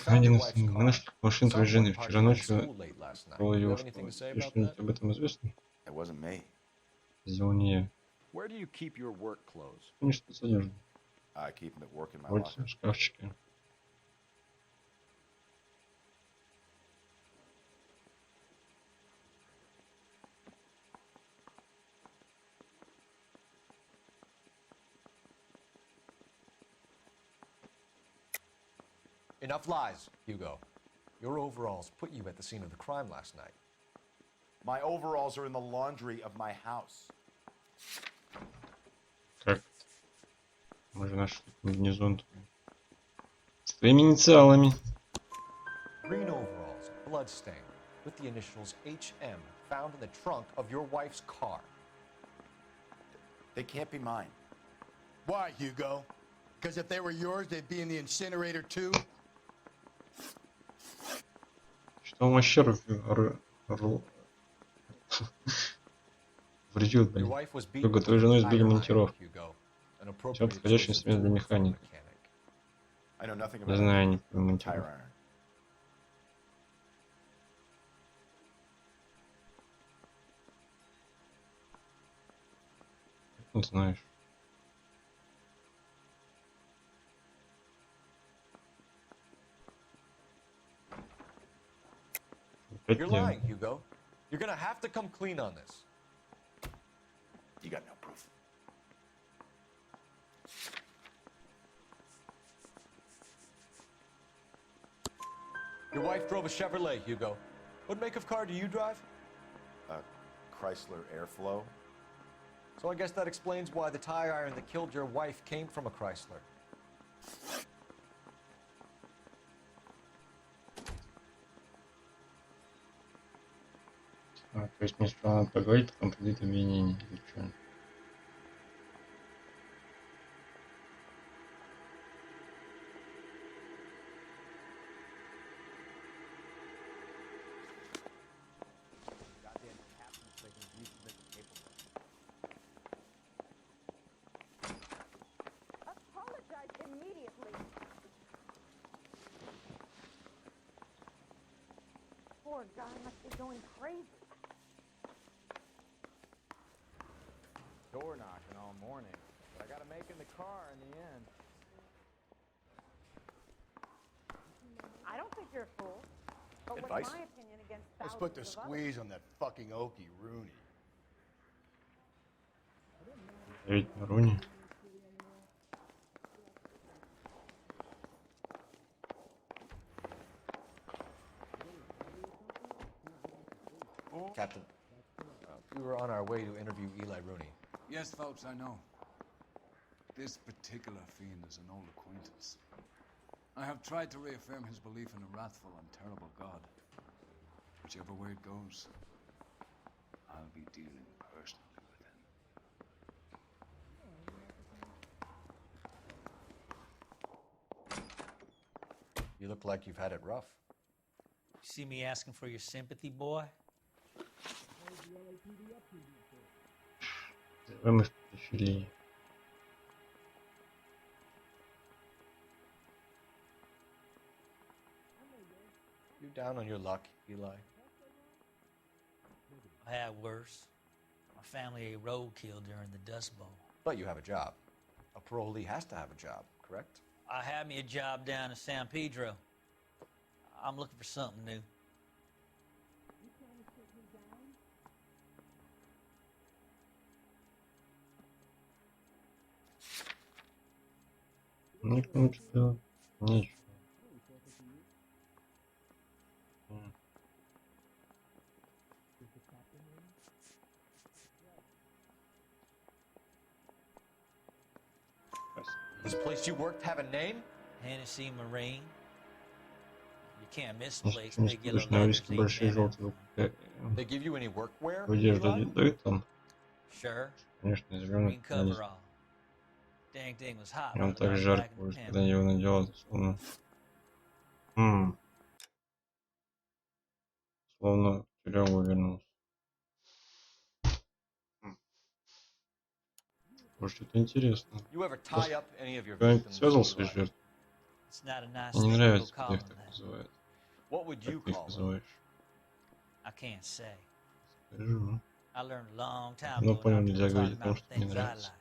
Один из... Мы нашли машину твоей жены вчера ночью. Было ее ушло. Тебе что-нибудь об этом известно? It wasn't me. Сделал не я. Where do you keep your work clothes? Конечно, содержу. I keep them at work in my Вот locker. в шкафчике. Enough lies, Hugo. Your overalls put you at the scene of the crime last night. My overalls are in the laundry of my house. Как? Мы же нашли комбинезон с твоими инициалами. Green overalls, bloodstained, with the initials HM found in the trunk of your wife's car. They can't be mine. Why, Hugo? Because if they were yours, they'd be in the incinerator too? Что он вообще вредит, блин. Только твою жену избили монтировки. Все подходящий инструмент для механика. Не знаю, не про монтировку. Не знаешь. You're lying, Hugo. You're gonna have to come clean on this. You got no proof. Your wife drove a Chevrolet, Hugo. What make of car do you drive? Chrysler Airflow. So I guess that explains why the tire iron that killed your wife came from a Chrysler. То есть мне сперва надо поговорить, потом придет обвинение. Или что? Apologize immediately. Poor guy must be going crazy. Door knocking all morning, but I gotta make in the car in the end. I don't think you're a fool. But Advice? what's my opinion against Let's thousands put the of squeeze on that fucking Okie Rooney. Ведь на Руни. Captain, we were on our way to interview Eli Rooney. Yes, Phelps, I know. This particular fiend is an old acquaintance. I have tried to reaffirm his belief in a wrathful and terrible God. Whichever way it goes, I'll be dealing personally with him. You look like you've had it rough. See me asking for your sympathy, boy? Мы включили. You down on your luck, Eli? I had worse. My family ate roadkill during the Dust Bowl. But you have a job. A parolee has to have a job, correct? I had me a job down in San Pedro. I'm looking for something new. Никому что нечего. This place you worked have a name? Hennessy Marine. You can't miss the place. Не Big yellow скучно, letters. виски большие желтые. They give you any workwear? Одежду Eli? дают там? Sure. Конечно, Green зеленый. coverall. Dang thing was hot И он from the так guys жарко back in the будет, pen. когда я его надел, словно в тюрягу вернулся. Может, это интересно. You ever tie up any of your Кто-нибудь victims, связал свои Eli? жертвы? It's not a nice Мне не thing to go нравится, когда их calling так that. называют. What would you Как ты их call them? называешь? I can't say. Скажу. I learned a long time Давно ago понял, not to нельзя go говорить talking о том, about что мне things I нравится. like.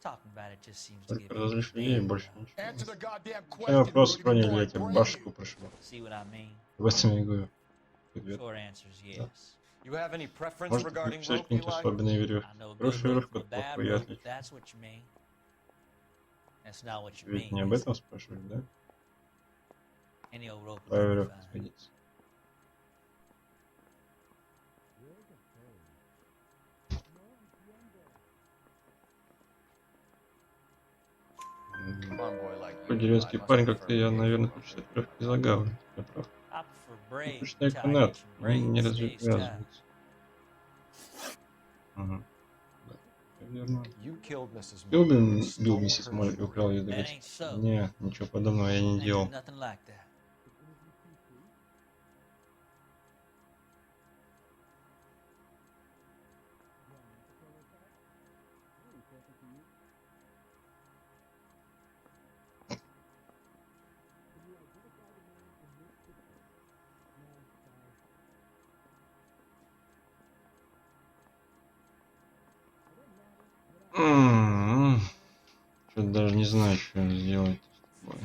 Talking about it just seems to Только give people разозлишь a людей, name. больше ничего. Answer the goddamn Твой question, вопрос, Rudy, Ронни, before я I тебе brain башку you. прошибал. See what I mean? В этом я и говорю. Привет. Short answer is Да. yes. You have any preference Может, ты regarding предпочитаешь rope, какие-нибудь Eli? особенные веревки? I know a good Хорошая rope веревка from a от bad плохой, я rope, if отличу. that's what you mean. That's not what you Ведь mean, не об is этом it? спрашивали, да? Any old rope will Твоя do me веревка fine. сгодится. Come on, boy, like Такой you, деревенский Eli, must парень, как prefer ты, я, mediation наверное, rope. предпочитаю легкий загавы. Я прав. I prefer Я braid предпочитаю until I канат. get your Они не braid stays tight. развязываются. Ага. Да, это верно. You killed Mrs. Ты Muller and бил stole миссис her Молли и украл ее That драгоценности? ain't so. Не, ничего подобного я не I ain't do делал. nothing like that. Что-то даже не знаю, что сделать с тобой.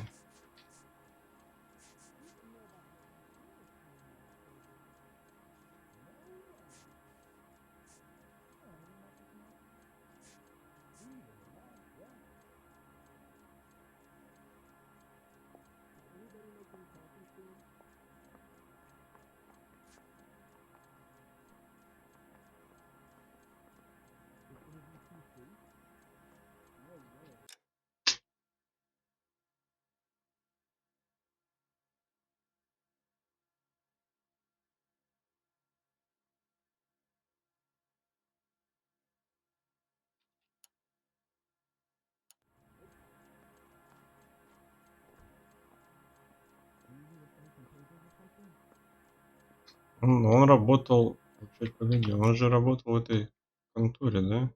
Он работал... Чуть погоди, он же работал в этой конторе, да?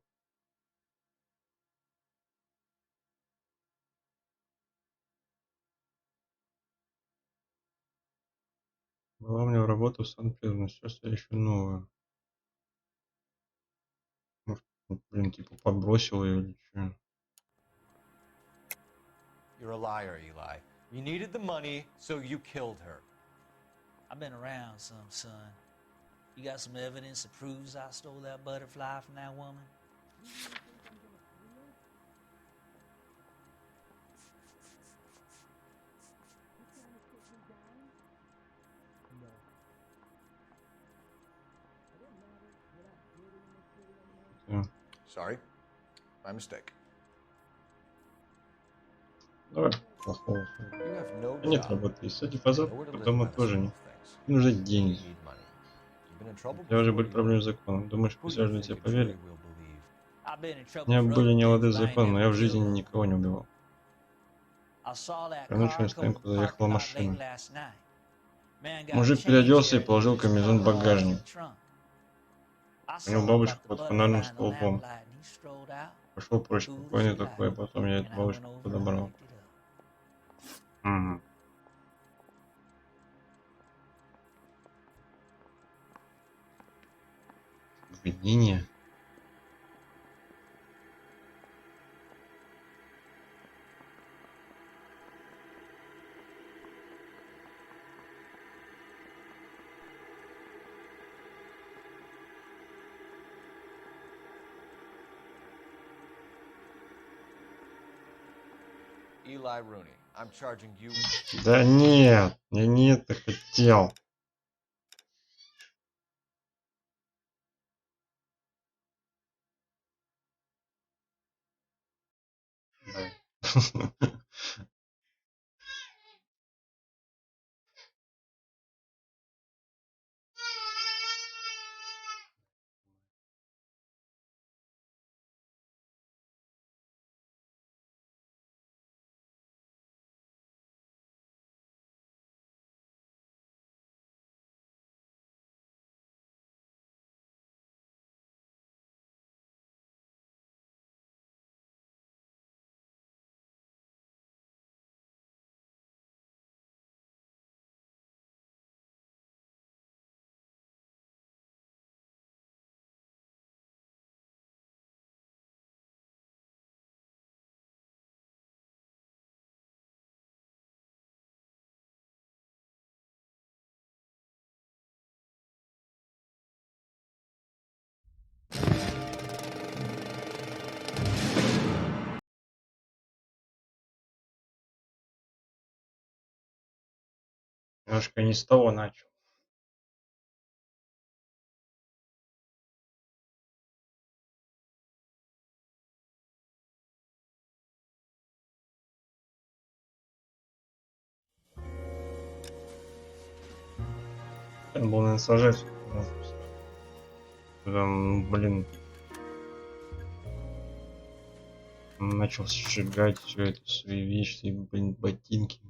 Была у него работа в Сан-Педро, сейчас я ищу новую. Может, блин, типа подбросил ее или что? You're a liar, Eli. You needed the money, so you killed her. I've been around some, son. You got some evidence that proves I stole that butterfly from that woman? Sorry. My mistake. Давай, плохого. You have no Нет job. работы. И садик фазад, Nowhere to live дома by the тоже small не. things. Мне нужны You деньги. need money. You've been in trouble У тебя уже были before, проблемы Eli. с законом. Думаешь, Who do you присяжные think тебе a поверят? jury will believe? I've been in У trouble меня for были other не лады things, с but I ain't законом, но я never в жизни killed no никого не one. убивал. I saw that Вчера ночью car на come стоянку up the заехала parking lot late машина. last night. Man got Мужик change переоделся и there in положил his комбинезон в coveralls in багажник. the trunk. I У него saw him бабушка cut the под butter фонарным fly in the столбом. lamplight, and he strolled out, Пошел прочь cool as спокойный he такой, а liked, потом я эту and I went бабушку over and подобрал. picked it up. Угу. Обвинение? Eli Rooney, I'm charging you. Да нет, я не это хотел. Да. Немножко не с того начал. Надо было, наверное, сажать. Прям, блин. Начал сжигать все это, свои вещи, блин, ботинки.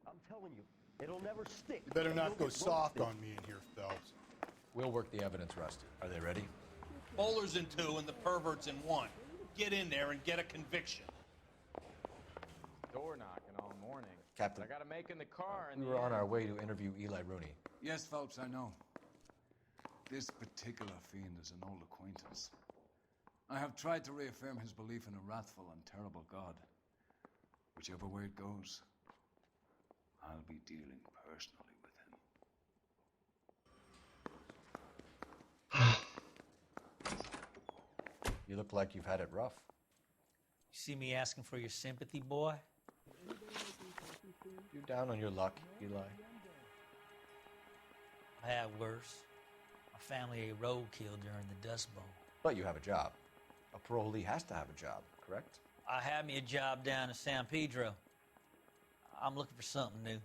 I'm telling you, it'll never stick. You better not go soft on me in here, Phelps. We'll work the evidence, Rusty. Are they ready? Bowler's in 2 and the pervert's in 1. Get in there and get a conviction. Door knocking all morning. Captain. I gotta make in the car and We were on our way to interview Eli Rooney. Yes, Phelps, I know. This particular fiend is an old acquaintance. I have tried to reaffirm his belief in a wrathful and terrible God. Whichever way it goes, I'll be dealing personally with him. You look like you've had it rough. You see me asking for your sympathy, boy? You down on your luck, Eli? I had worse. My family a roadkill during the Dust Bowl. But you have a job. A parolee has to have a job, correct? I had me a job down in San Pedro. I'm looking for something new.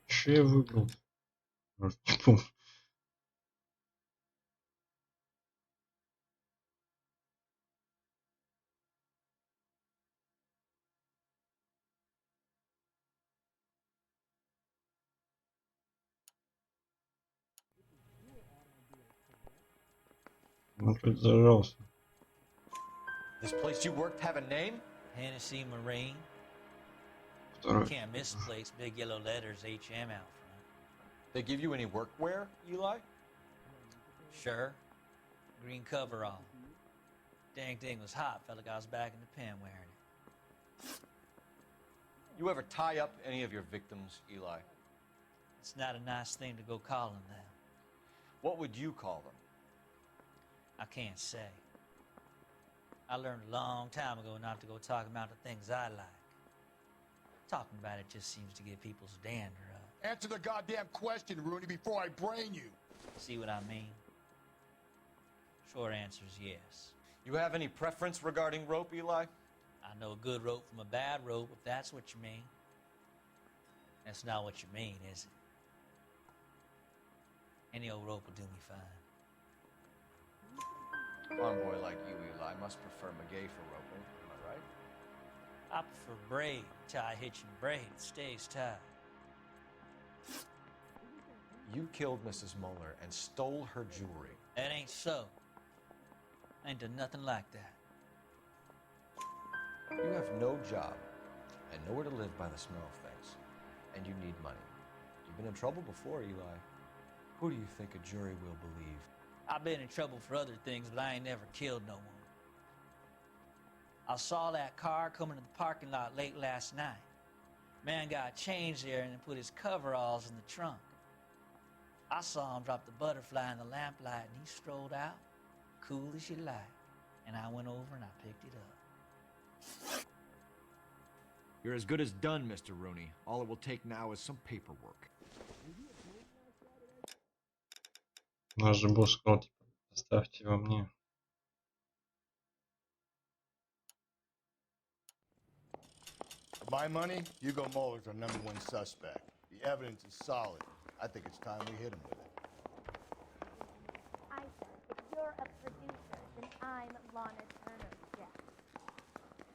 Что я выбрал? Может, не помню. Ну, хоть зажался. This place you worked have a name? Hennessy Marine. Второй. Can't miss the place. Big yellow letters, HM out front. They give you any workwear, Eli? Sure. Green coverall. Dang thing was hot. Felt like I was back in the pen wearing it. You ever tie up any of your victims, Eli? It's not a nice thing to go calling them. What would you call them? I can't say. I learned a long time ago not to go talking about the things I like. Talking about it just seems to get people's dander up. Answer the goddamn question, Rooney, before I brain you. See what I mean? Short answer is yes. You have any preference regarding rope, Eli? I know a good rope from a bad rope, if that's what you mean. That's not what you mean, is it? Any old rope will do me fine. A farm boy like you, Eli, must prefer Magay for roping. Am I right? I prefer braid, tie, hitch, and braid. It stays tied. You killed Mrs. Moeller and stole her jewelry. That ain't so. I ain't done nothing like that. You have no job and nowhere to live by the smell of things. And you need money. You've been in trouble before, Eli. Who do you think a jury will believe? I've been in trouble for other things, but I ain't never killed no one. I saw that car coming to the parking lot late last night. Man got changed there and then put his coveralls in the trunk. I saw him drop the butterfly in the lamplight and he strolled out, cool as you like. And I went over and I picked it up. You're as good as done, Mr. Rooney. All it will take now is some paperwork. Наш же босс сказал, типа, оставьте его мне. For my money, Hugo Muller's our #1 suspect. The evidence is solid. I think it's time we hit him with it. I said, if you're a producer, then I'm Lana Turner's Jack.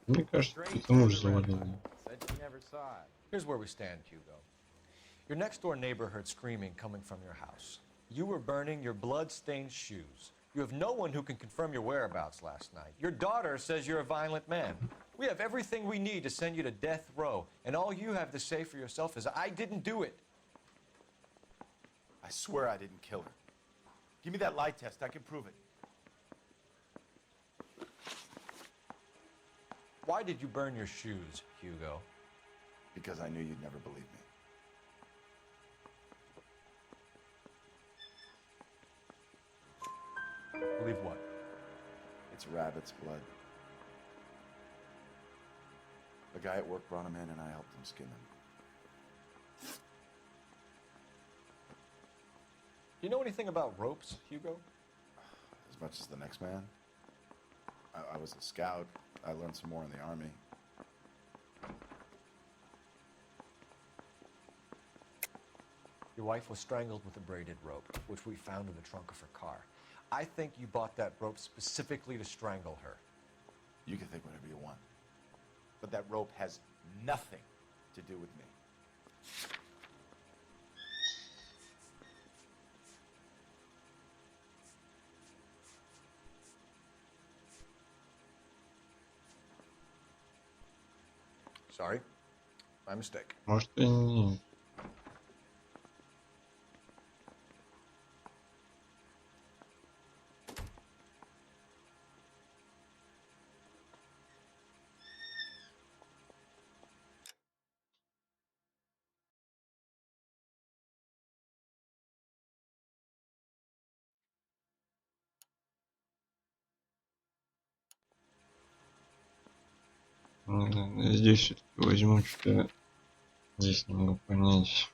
Мне кажется, это муж завалил. Said she never saw it. Here's where we stand, Hugo. Your next-door neighbor heard screaming coming from your house. You were burning your blood-stained shoes. You have no one who can confirm your whereabouts last night. Your daughter says you're a violent man. We have everything we need to send you to death row, and all you have to say for yourself is, I didn't do it. I swear I didn't kill her. Give me that lie test. I can prove it. Why did you burn your shoes, Hugo? Because I knew you'd never believe me. Believe what? It's rabbit's blood. The guy at work brought him in and I helped him skin them. You know anything about ropes, Hugo? As much as the next man. I was a scout. I learned some more in the army. Your wife was strangled with a braided rope, which we found in the trunk of her car. I think you bought that rope specifically to strangle her. You can think whatever you want. But that rope has nothing to do with me. Sorry. My mistake. Может и нет. Здесь все-таки возьму, что здесь не могу понять.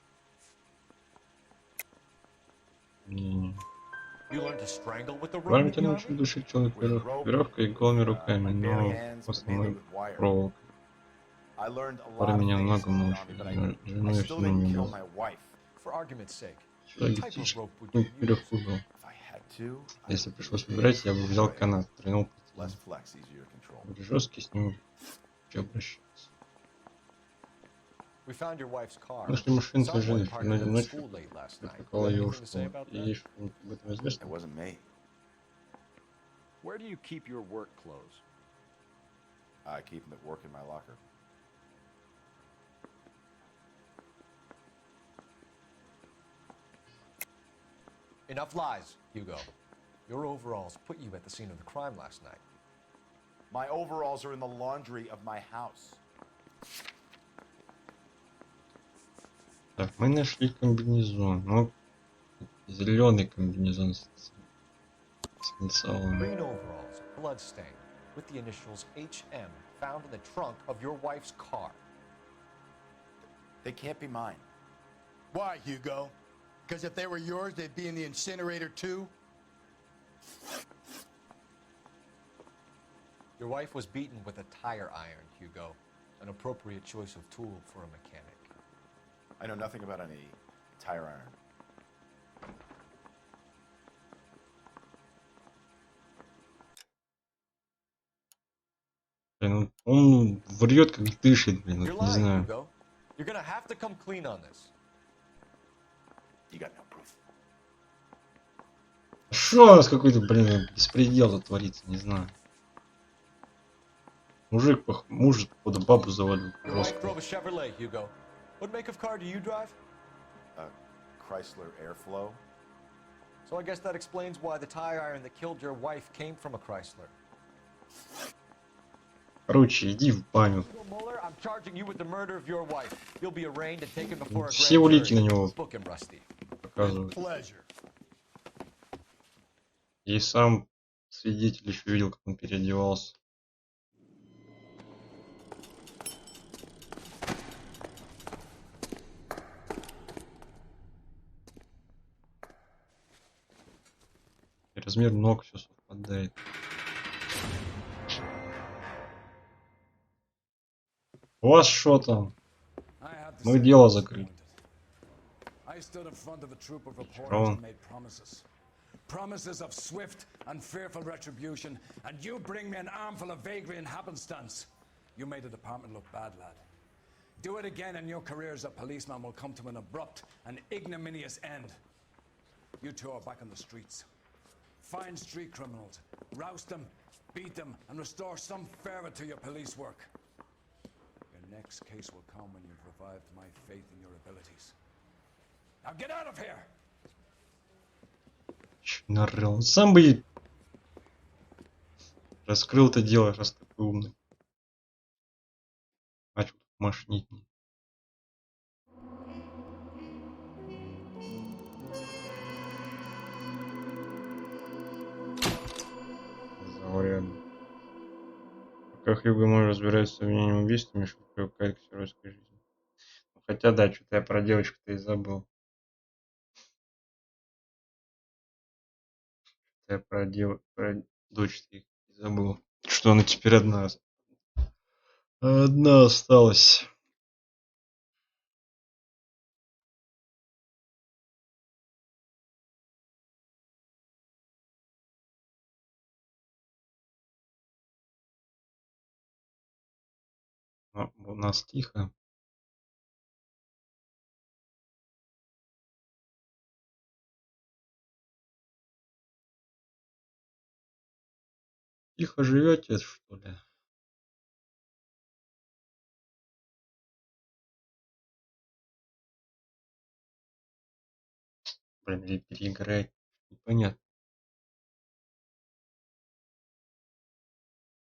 Правильно тебя научил душить человека веревкой и голыми руками, но в основном проволокой. Пара меня многому научил, жену я всему не был. Логистически перепутал. Если пришлось выбирать, я бы взял канат, тренул будет жесткий, с ним обращаться. Нашли машину твоей жены вчера ночью, припекала ее в школу. И ей что-нибудь об этом известно? Where do you keep your work clothes? I keep them at work in my locker. Enough lies, Hugo. Your overalls put you at the scene of the crime last night. My overalls are in the laundry of my house. Так, мы нашли комбинезон. Ну, зеленый комбинезон с инициалами. Green overalls, bloodstained, with the initials HM, found in the trunk of your wife's car. They can't be mine. Why, Hugo? Because if they were yours, they'd be in the incinerator too? Your wife was beaten with a tire iron, Hugo. An appropriate choice of tool for a mechanic. I know nothing about any tire iron. Блин, он врет, как дышит, блин, вот, не знаю. You're gonna have to come clean on this. You got no proof. Что у нас какой-то, блин, беспредел тут творится, не знаю. Мужик, муж, походу, бабу завалил. Drove a Chevrolet, Hugo. What make of car do you drive? A Chrysler Airflow. So I guess that explains why the tire iron that killed your wife came from a Chrysler. Короче, иди в баню. I'm charging you with the murder of your wife. You'll be arraigned and taken before a Все grand улики на jury. него Book him, Rusty. показывают. И сам свидетель еще видел, как он переодевался. И размер ног все совпадает. У вас что там? Мы дело закрыли. I stood in front of a troop of reporters Wrong. and made promises. Promises of swift and fearful retribution, and you bring me an armful of vagary and happenstance. You made the department look bad, lad. Do it again and your career as a policeman will come to an abrupt and ignominious end. You two are back on the streets. Find street criminals, roust them, beat them, and restore some fervor to your police work. Your next case will come when you've revived my faith in your abilities. Now get out of here! Нарыл. Сам бы раскрыл это дело, раз такой умный. Мошнить. Заурядно. Пока Хьюго Мой разбирается с обвинением в убийстве, Мишель привыкает к сиротской жизни. Хотя да, что-то я про девочку-то и забыл. Я про дочь и забыл. Что она теперь одна. Одна осталась. У нас тихо. Тихо живете, что ли? Блин, или переиграть. Непонятно.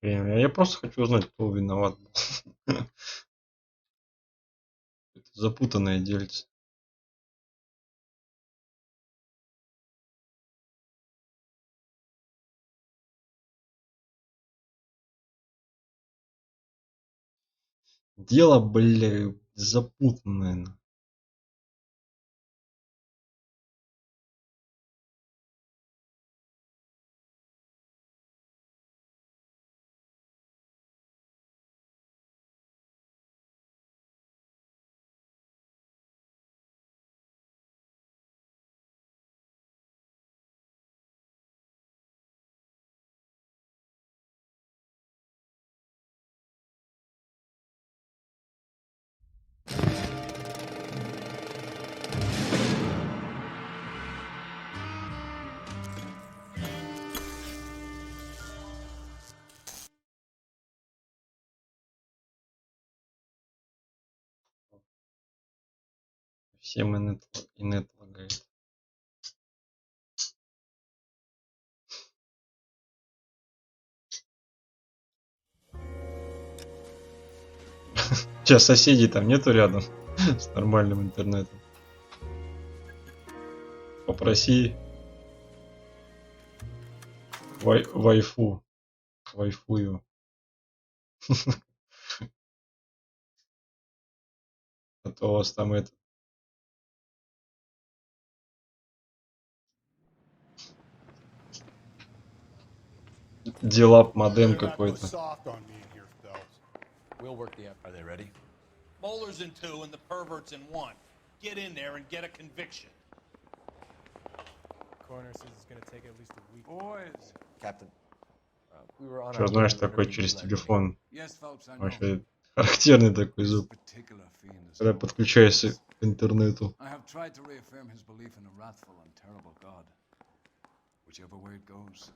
Блин, я просто хочу узнать, кто виноват был. Это запутанное дельце. Дело, бля, запутанное. Всем инет лагает. Сейчас соседей там нету рядом с нормальным интернетом. Попроси вайфую. А то у вас там это... Дилап модем какой-то. We'll work the up. Are they ready? Moeller's in 2 and the pervert's in 1. Get in there and get a conviction. Coroner says it's going to take at least a week. Boys. Captain, we were on Что our знаешь, way to такой interview через Eli. телефон. Yes, Phelps, I know. Вообще характерный такой звук. Когда подключаешься к интернету. I have tried to reaffirm his belief in a wrathful and terrible God. Whichever way it goes,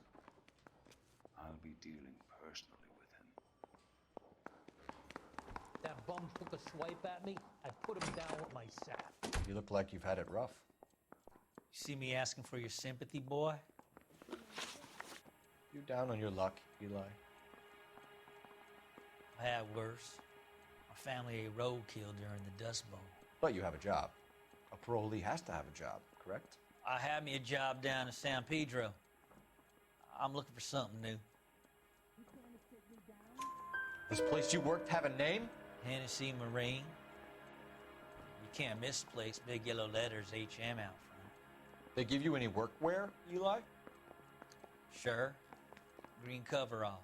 I'll be dealing personally with him. That bum took a swipe at me. I put him down with my sack. You look like you've had it rough. You see me asking for your sympathy, boy? You down on your luck, Eli? I had worse. My family a roadkill during the Dust Bowl. But you have a job. A parolee has to have a job, correct? I had me a job down in San Pedro. I'm looking for something new. This place you worked have a name? Hennessy Marine. You can't miss the place. Big yellow letters, HM out front. They give you any workwear, Eli? Sure. Green coverall.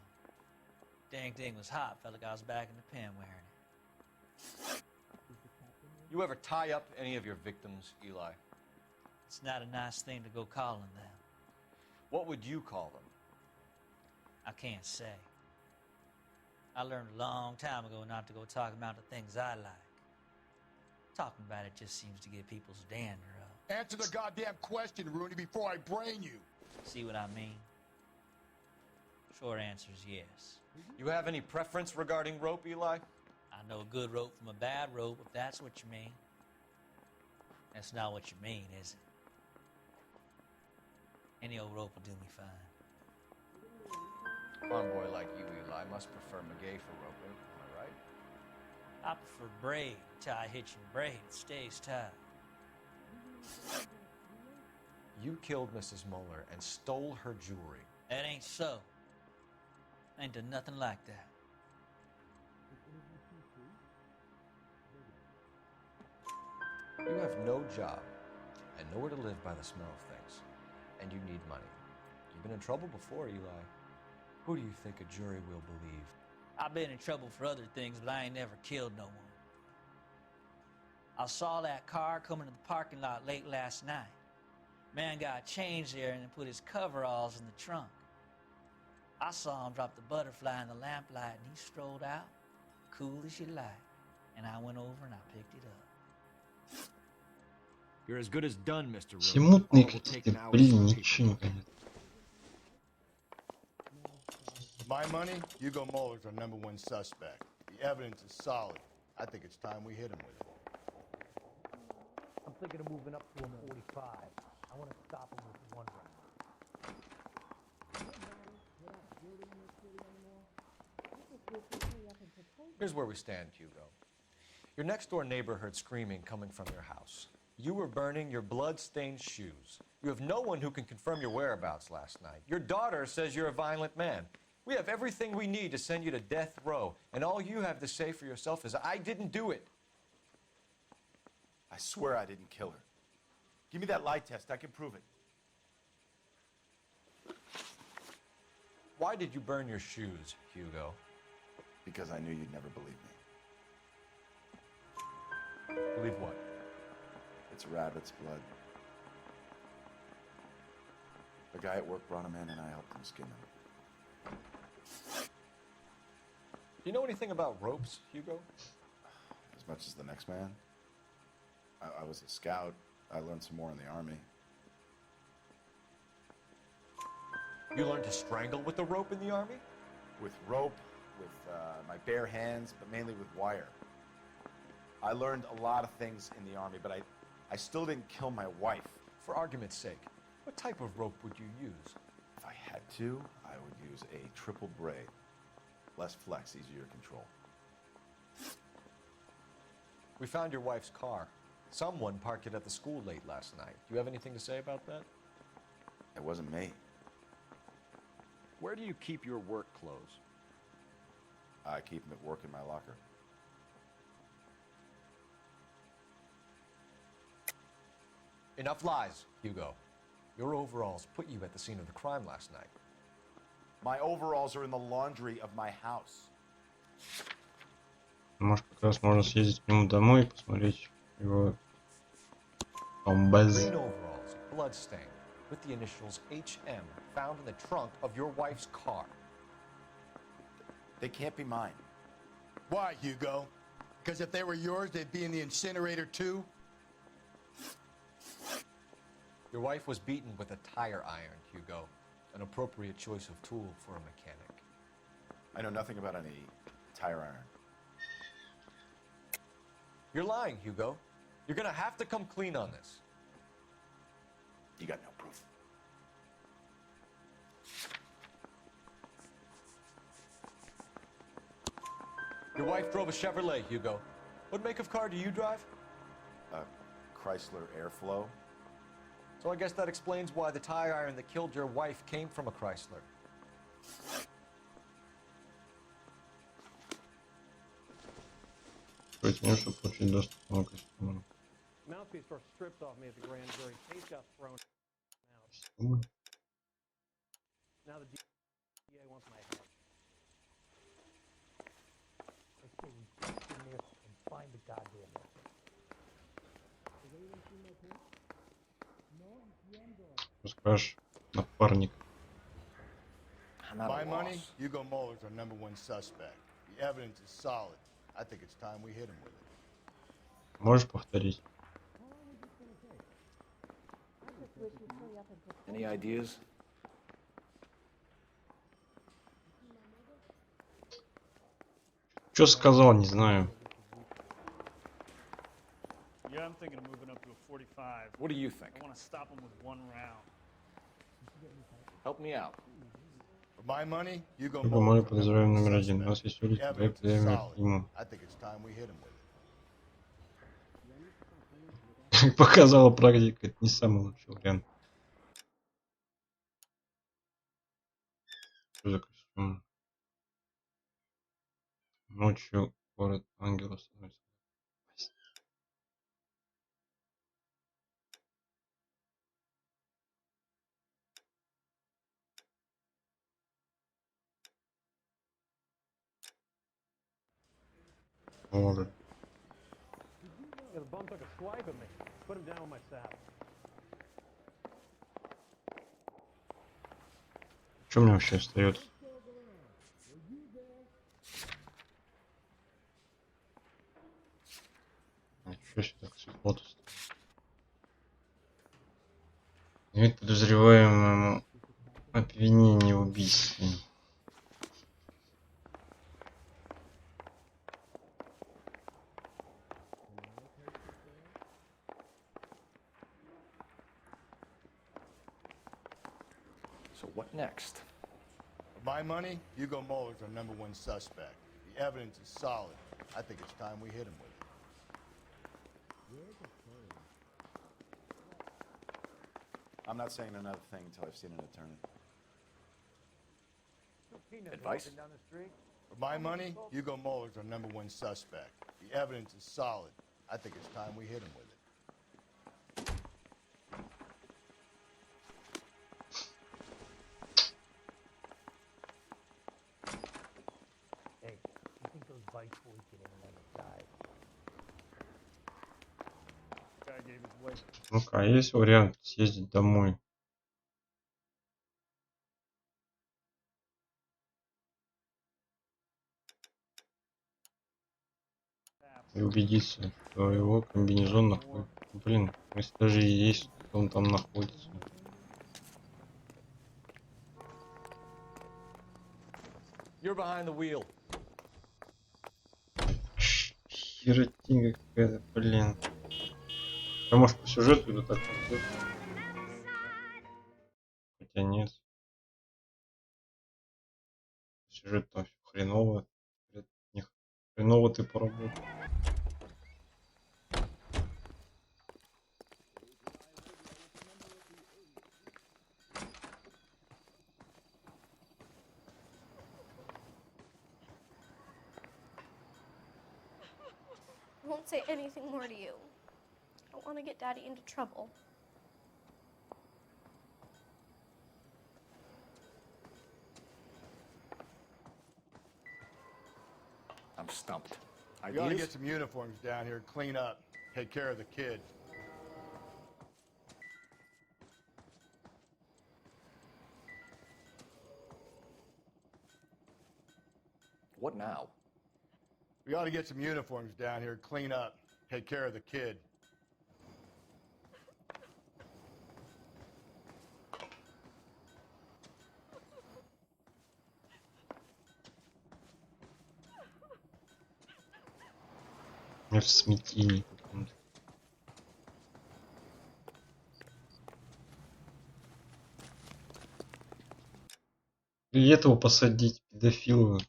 Dang thing was hot. Felt like I was back in the pen wearing it. You ever tie up any of your victims, Eli? It's not a nice thing to go calling them. What would you call them? I can't say. I learned a long time ago not to go talking about the things I like. Talking about it just seems to get people's dander up. Answer the goddamn question, Rooney, before I brain you. See what I mean? Short answer is yes. You have any preference regarding rope, Eli? I know a good rope from a bad rope, if that's what you mean. That's not what you mean, is it? Any old rope will do me fine. A farm boy like you, Eli, must prefer McGay for roping, am I right? I prefer braid. Tie hitching braid. It stays tied. You killed Mrs. Muller and stole her jewelry. That ain't so. I ain't done nothing like that. You have no job and nowhere to live by the smell of things. And you need money. You've been in trouble before, Eli. Who do you think a jury will believe? I've been in trouble for other things, but I ain't never killed no one. I saw that car coming to the parking lot late last night. Man got changed there and put his coveralls in the trunk. I saw him drop the butterfly in the lamplight and he strolled out, cool as you like. And I went over and I picked it up. You're as good as done, Mr. Все Rowe. мутные All will take какие-то, an hour's блин, sleep. ничего не понятно. My money, Hugo Muller's our #1 suspect. The evidence is solid. I think it's time we hit him with it. I'm thinking of moving up to a 45. I want to stop him with one round. Here's where we stand, Hugo. Your next-door neighbor heard screaming coming from your house. You were burning your blood-stained shoes. You have no one who can confirm your whereabouts last night. Your daughter says you're a violent man. We have everything we need to send you to death row, and all you have to say for yourself is, I didn't do it. I swear I didn't kill her. Give me that lie test. I can prove it. Why did you burn your shoes, Hugo? Because I knew you'd never believe me. Believe what? It's rabbit's blood. A guy at work brought him in and I helped him skin him. Do you know anything about ropes, Hugo? As much as the next man. I was a scout. I learned some more in the army. You learned to strangle with the rope in the army? With rope, with my bare hands, but mainly with wire. I learned a lot of things in the army, but I still didn't kill my wife. For argument's sake, what type of rope would you use? If I had to, I would use a triple braid. Less flex, easier to control. We found your wife's car. Someone parked it at the school late last night. Do you have anything to say about that? It wasn't me. Where do you keep your work clothes? I keep them at work in my locker. Enough lies, Hugo. Your overalls put you at the scene of the crime last night. My overalls are in the laundry of my house. Может, как раз можно съездить к нему домой и посмотреть его комбез. Green overalls, bloodstained, with the initials HM found in the trunk of your wife's car. They can't be mine. Why, Hugo? Because if they were yours, they'd be in the incinerator too? Your wife was beaten with a tire iron, Hugo. An appropriate choice of tool for a mechanic. I know nothing about any tire iron. You're lying, Hugo. You're gonna have to come clean on this. You got no proof. Your wife drove a Chevrolet, Hugo. What make of car do you drive? A Chrysler Airflow. So I guess that explains why the tire iron that killed your wife came from a Chrysler. Чтобы получить доступ к моему костюму. Mouthpiece were stripped off me at the grand jury. Case got thrown out. Now the DA wants my head. I say we get in there and find the goddamn weapon. Скажешь, напарник. My money, Hugo Muller's our #1 suspect. The evidence is solid. I think it's time we hit him with it. Можешь повторить? Any ideas? Что сказал, не знаю. Yeah, I'm thinking of moving up to a 45. What do you think? I want to stop him with one round. Help me out. For my money, you go Либо мы Mueller's our number подозреваем one номер один. У suspect. нас есть The улики, evidence проект is время solid. ему. I think it's time we hit him with it. Как показала практика, это не самый лучший вариант. Что за костюм? Ночью город ангелов становится. Может. Yeah, the bum took a swipe at me. Put him down with my saddle. Что мне вообще остается? Ничего себе, так светло. Вид подозреваемому обвинение в убийстве. So what next? For my money, Hugo Mueller's our number one suspect. The evidence is solid. I think it's time we hit him with it. I'm not saying another thing until I've seen an attorney. Advice? For my money, Hugo Mueller's our number one suspect. The evidence is solid. I think it's time we hit him with it. Hey, you think those bikes will get in on the side? Guy gave his way. Ну-ка, а есть вариант съездить домой? И убедиться, что его комбинезон находится. Блин, если даже и есть, то он там находится. You're behind the wheel. Херотинга какая-то, блин. А может по сюжету это так идет? Хотя нет. Сюжет там все хреново. Не хреново ты поработал. I won't say anything more to you. I don't want to get Daddy into trouble. I'm stumped. We ought to Ideas? get some uniforms down here, clean up, take care of the kid. What now? We ought to get some uniforms down here, clean up, take care of the kid. Я в смятении каком-то. И этого посадить, педофила,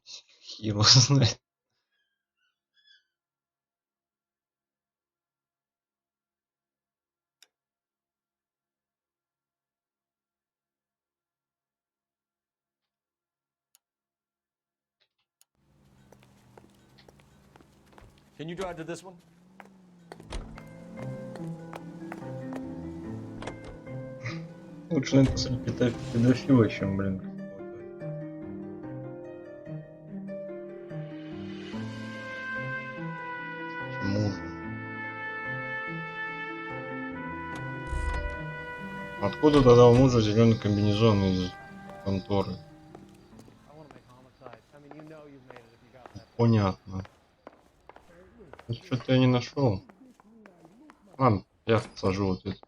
хер его знает. Can you drive to this one? Лучше, наверное, посадить педофила, чем, блин. Мужа. Откуда тогда у мужа зеленый комбинезон из конторы? Понятно. Что-то я не нашел. Ладно, я сажу вот это.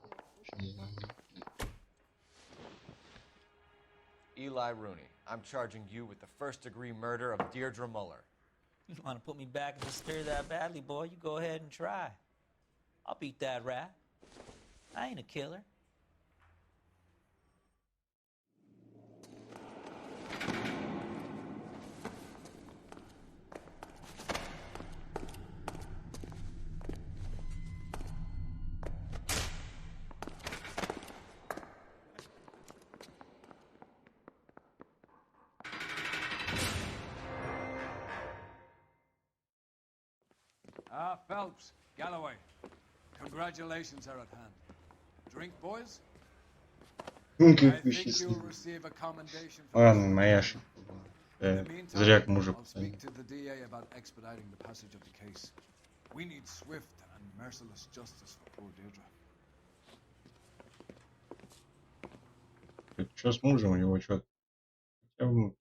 Eli Rooney, I'm charging you with the first-degree murder of Deirdre Muller. You want to put me back in the spirit that badly, boy? You go ahead and try. I'll beat that rap. I ain't a killer. Ah, Phelps, Galloway. Congratulations are at hand. Drink, boys? I Как вы think you'll счастливы. receive a commendation for Ладно, this моя one. ошибка была. In the meantime, Зря к мужу I'll посадил. speak to the DA about expediting the passage of the case. We need swift and merciless justice for poor Deirdre. Что с мужем у него, что? Хотя бы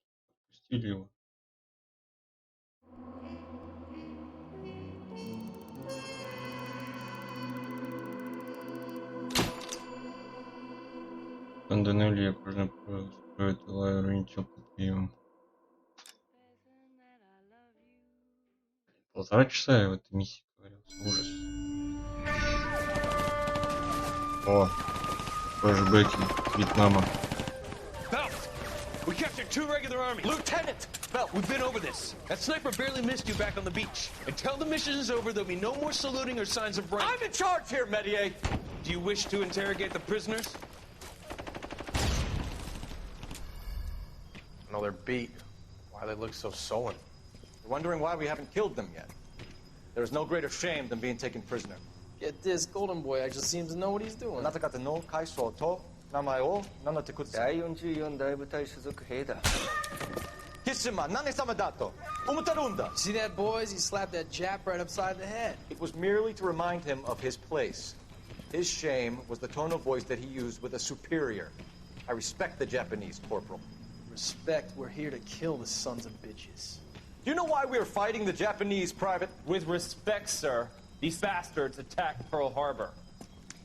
отпустили его. Панденелли окружной строит Лайренчо под прием. 1,5 часа я в этой миссии ковырялся. Ужас. О, флешбеки Вьетнама. Phelps, we captured 2 regular armies. Lieutenant! Phelps, we've been over this. That sniper barely missed you back on the beach. Until the mission is over, there'll be no more saluting or signs of rank. I'm in charge here, Medier! Do you wish to interrogate the prisoners? No, they're beat. Why they look so sullen? You're wondering why we haven't killed them yet. There is no greater shame than being taken prisoner. Get this, Golden Boy actually seems to know what he's doing. See that, boys? He slapped that Jap right upside the head. It was merely to remind him of his place. His shame was the tone of voice that he used with a superior. I respect the Japanese, Corporal. Respect, we're here to kill the sons of bitches. Do you know why we are fighting the Japanese, Private? With respect, sir, these bastards attacked Pearl Harbor.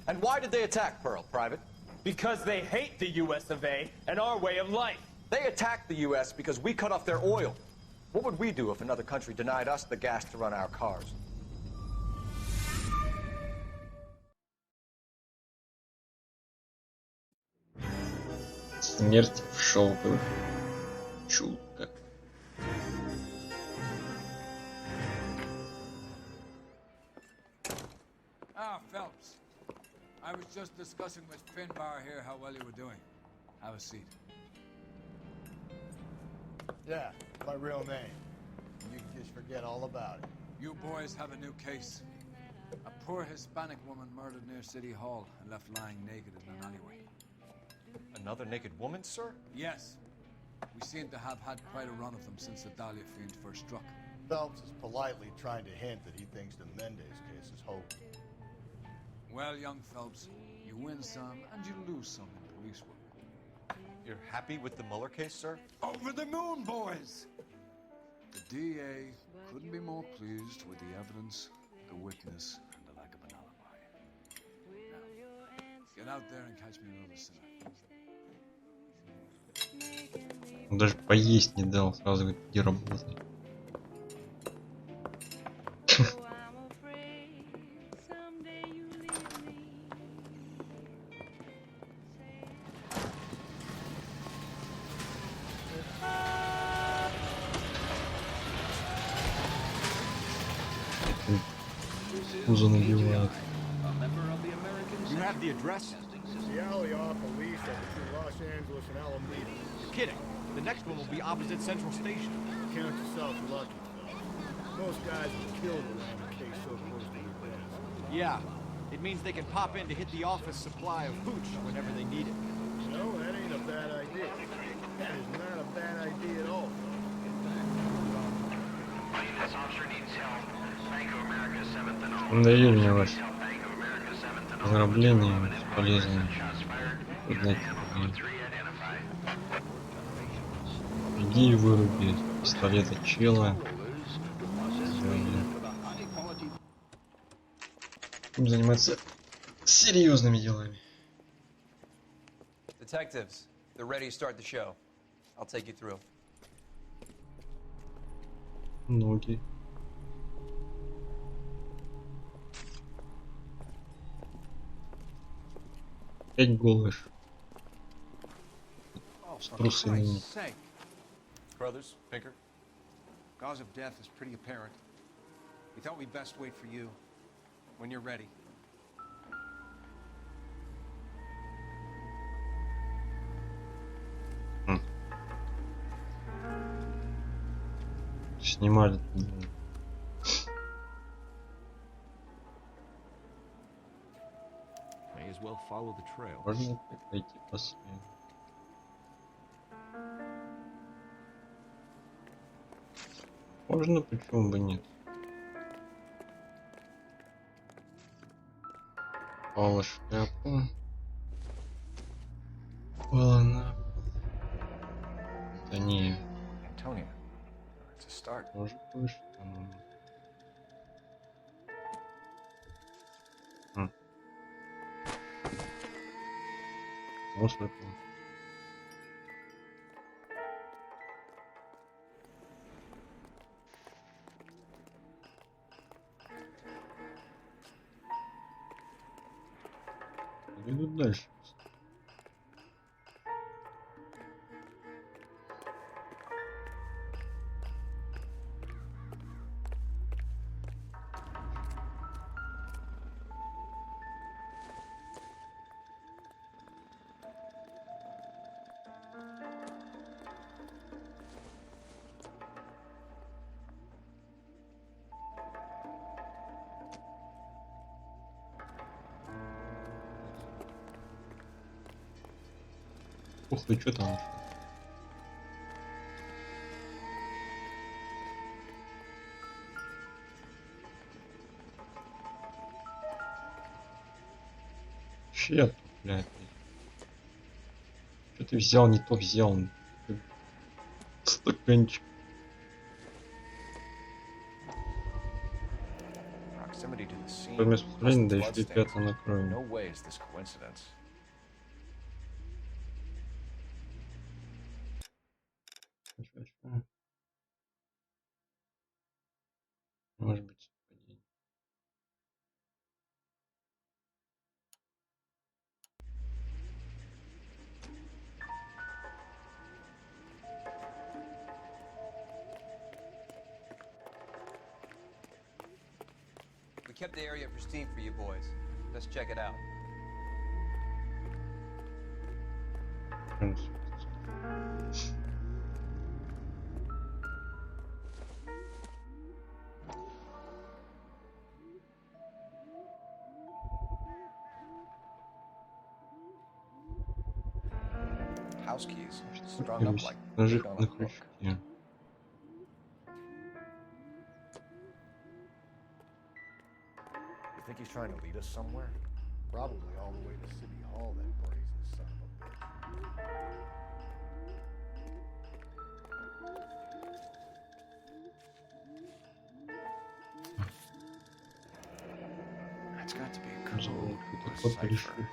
And why did they attack Pearl, Private? Because they hate the US of A and our way of life. They attacked the US because we cut off their oil. What would we do if another country denied us the gas to run our cars? Смерть в шелковых чулках. Ah, Phelps. I was just discussing with Finbar here how well you were doing. Have a seat. Yeah, my real name. You can just forget all about it. You boys have a new case. A poor Hispanic woman murdered near City Hall and left lying naked in an alleyway. Another naked woman, sir? Yes. We seem to have had quite a run of them since the Dahlia fiend first struck. Phelps is politely trying to hint that he thinks the Mendez case is hope. Well, young Phelps, you win some and you lose some in police work. You're happy with the Mueller case, sir? Over the moon, boys! The DA couldn't be more pleased with the evidence, the witness, and the lack of an alibi. Now, get out there and catch me another sinner. Он даже поесть не дал, сразу говорит, иди работай. Пузо набивает. You have the address? The alley off Police up between Los Angeles and Alameda. You're kidding. The next one will be opposite Central Station. Count yourself lucky, though. Most guys are killed around a case so close to your desk. Yeah. It means they can pop in to hit the office supply of hooch whenever they need it. You know, that ain't a bad idea. That is not a bad idea at all. This officer needs help. Bank of America 7th and all. Надоели мне ваши ограбления бесполезные. Иди и выруби пистолета чела. Будем заниматься серьезными делами. Detectives, they're ready to start the show. I'll take you through. Ну окей. Опять голыш. С трусами. Brothers, Pinker. Cause of death is pretty apparent. We thought we'd best wait for you when you're ready. Снимали. follow the trail. Можно пойти по следу. Можно, почему бы нет? Пала шляпу. Пала на... Да не. Antonia, it's a start. Может быть, что... Вот такое. Идут дальше. Ух ты, что там? Щет, блядь. Что ты взял, не то взял. Стаканчик. Proximity to the scene. Вместо plus времени, the да еще и bloodstains. пятна на крови. No way is this coincidence. Может быть, совпадение. We kept the area pristine for you boys. Let's check it out. House keys strung up like Ножик bait on a на hook. крючке. You think he's trying to lead us somewhere? Probably all the way to City Hall, that brazen son of a bitch. That's got to be a code Забыл, or a какой-то код или cipher. шифр.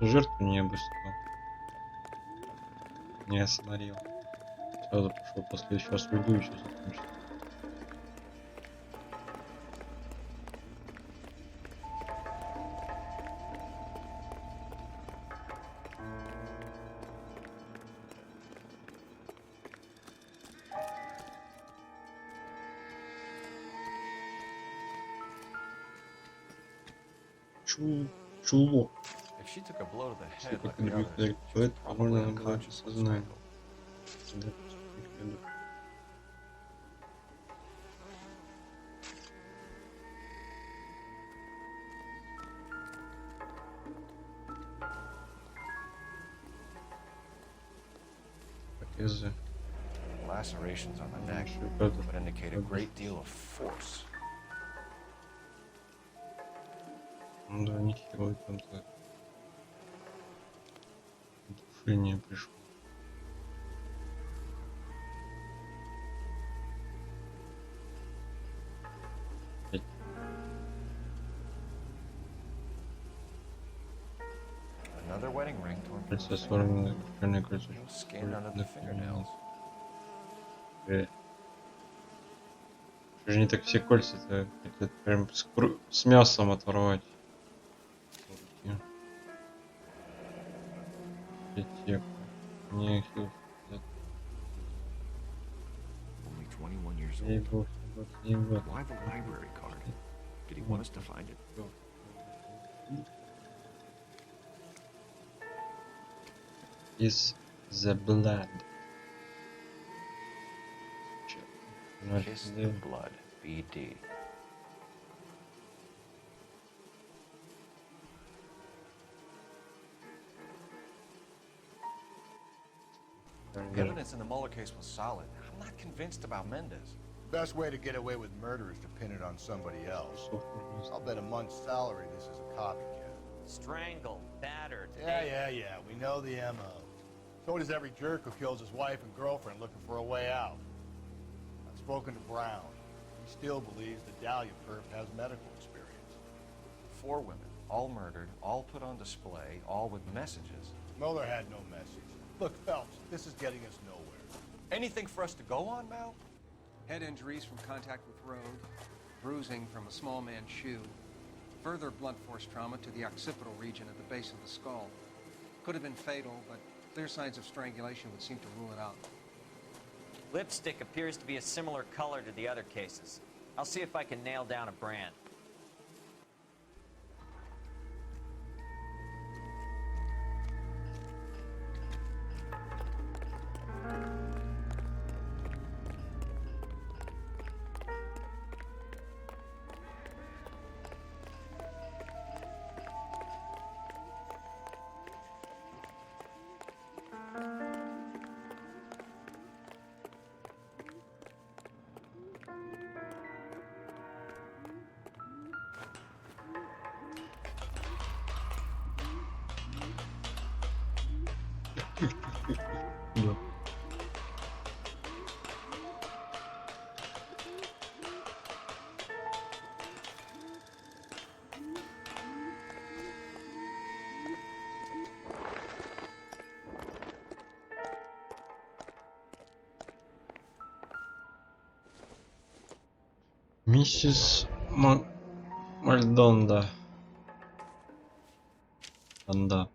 Жертву не обыскал. Не осмотрел. Сразу пошел после. Сейчас уйду и все закончится. Чулок. If she took a blow to the Если head like как the других others, человек she was поэт, probably можно было unconscious when сознание. strangled. Из-за Lacerations on the neck would would indicate a great deal of force. Ну да, нехилый там так. Удушение пришло. Another wedding ring torn from Кольцо the сорвано, черное кольцо. finger. Skinned under the fingernails. Же не так все кольца-то, это прям с мясом оторвать. Аптека. Не хил. years old. Why the library card? Did he want us to find it? Is the blood. Kiss the blood. BD. The evidence in the Mueller case was solid. I'm not convinced about Mendez. Best way to get away with murder is to pin it on somebody else. I'll bet a month's salary this is a copycat. Strangled, battered. Yeah. We know the MO. So does every jerk who kills his wife and girlfriend looking for a way out. I've spoken to Brown. He still believes the Dahlia perp has medical experience. 4 women, all murdered, all put on display, all with messages. Mueller had no message. Look, Phelps, this is getting us nowhere. Anything for us to go on, Mal? Head injuries from contact with road, bruising from a small man's shoe, further blunt force trauma to the occipital region at the base of the skull. Could have been fatal, but clear signs of strangulation would seem to rule it out. Lipstick appears to be a similar color to the other cases. I'll see if I can nail down a brand. Да. Миссис Мальдонда. Анда.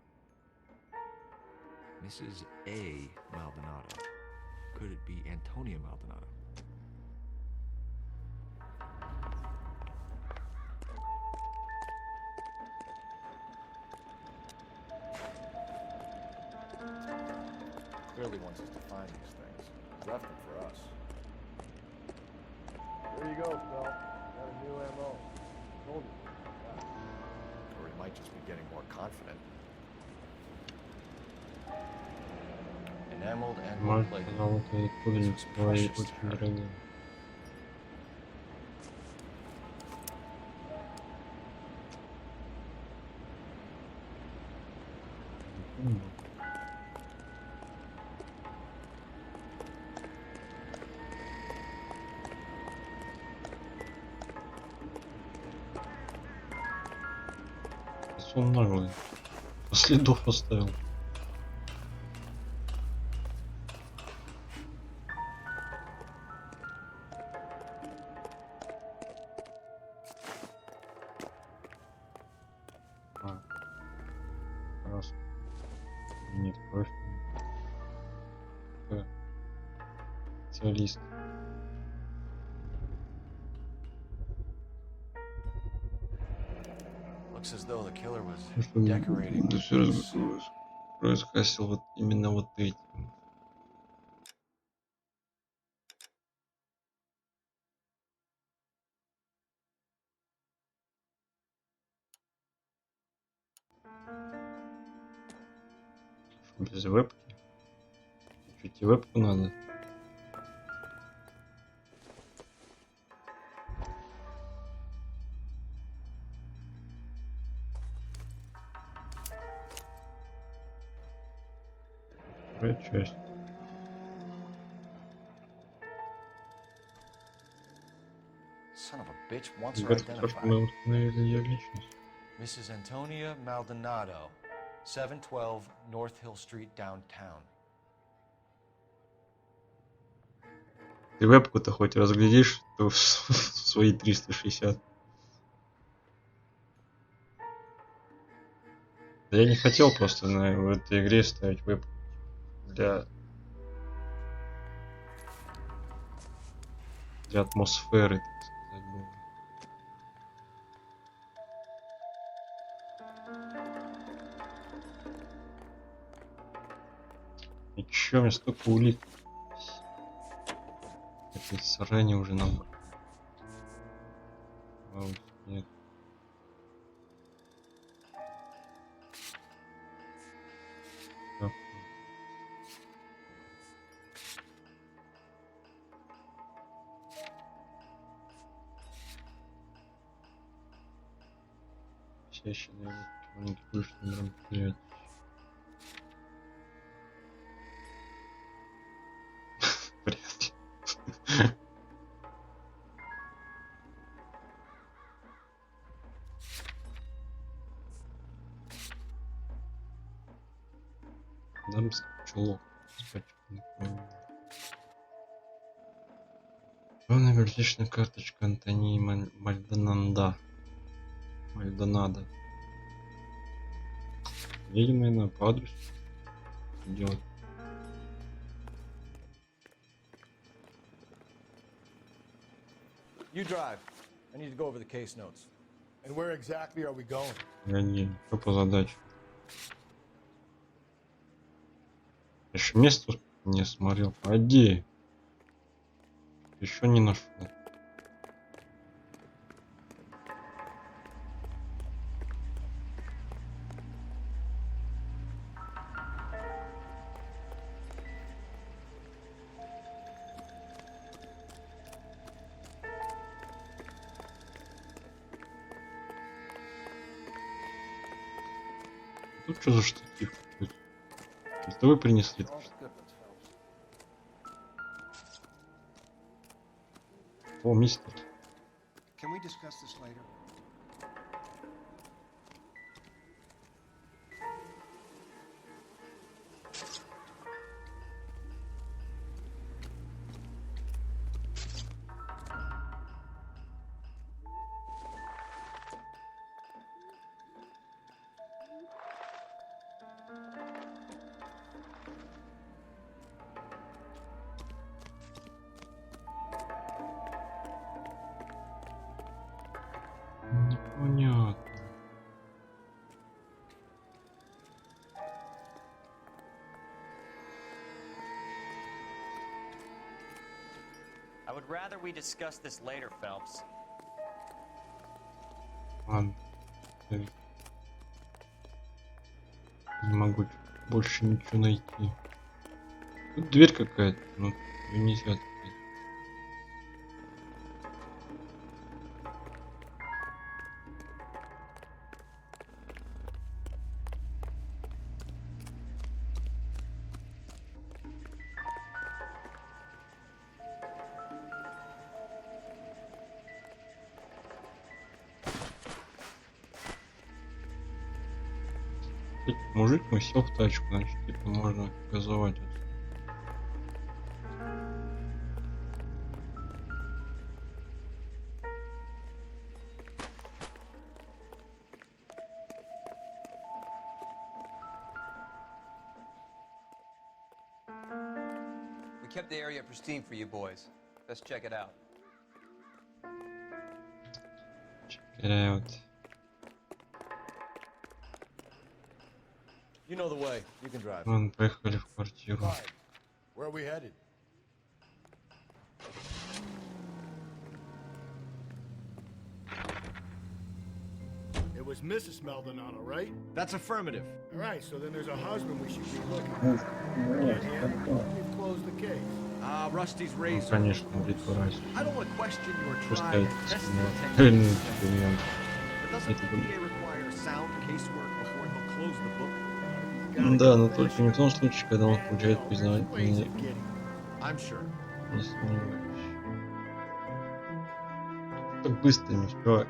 Mrs. A. Maldonado. Could it be Antonia Maldonado? Clearly wants us to find these things. Left them for us. There you go, Phil. Got a new MO. Told you. Or he might just be getting more confident. Enameled and Мальта plated. золотые пудреницы твои очень дорогие. Он наглый. Следов оставил. Раз. Нет, кровь. Специалист. Looks as though the killer was Что decorating. да все раскрасил вот именно вот этим. Без вебки. Чуть и вебку надо. Вторая часть. Son of a bitch wants her Ребята, то, что identified. мы установили ее личность. Mrs. Antonia Maldonado, 712 North Hill Street, downtown. Ты вебку-то хоть разглядишь, то в свои 360. Да я не хотел просто в этой игре ставить вебку для для атмосферы, так сказать, было. И чё, мне столько улик? Этой срани уже набрал. Нет. Так. Все еще не слышно мероприятие. Бред. Дамский чулок. Главная библиотечная карточка Антонии Мальдонада. Едем, наверное, по адресу. Делать. You drive. I need to go over the case notes. And where exactly are we going? Гони. Что по задаче? Еще место не смотрел. Пойди. Еще не нашел. Тут что за штатив какой-то? Это вы принесли? О, мистер. Can we discuss this later? Непонятно. I would rather we discuss this later, Phelps. Ладно. Не могу больше ничего найти. Тут дверь какая-то, но ее нельзя открыть. Мужик мой сел в тачку, значит, типа можно газовать. We kept the area pristine for you boys. Let's check it out. You know the way. You can drive. Ладно, поехали в квартиру. Where are we headed? It was Mrs. Maldonado, right? That's affirmative. All right, so then there's a husband we should be looking for. Get him, we've closed the case. Rusty's Ну, razor. конечно, притворайся. I don't want to question your Пускай tried это and tested снимает. techniques. Документ. But doesn't Это the DA require sound casework before he'll close the book? да, но только не в том случае, когда он получает признательные. I'm sure. Не сомневаюсь. Так быстро не успеваю.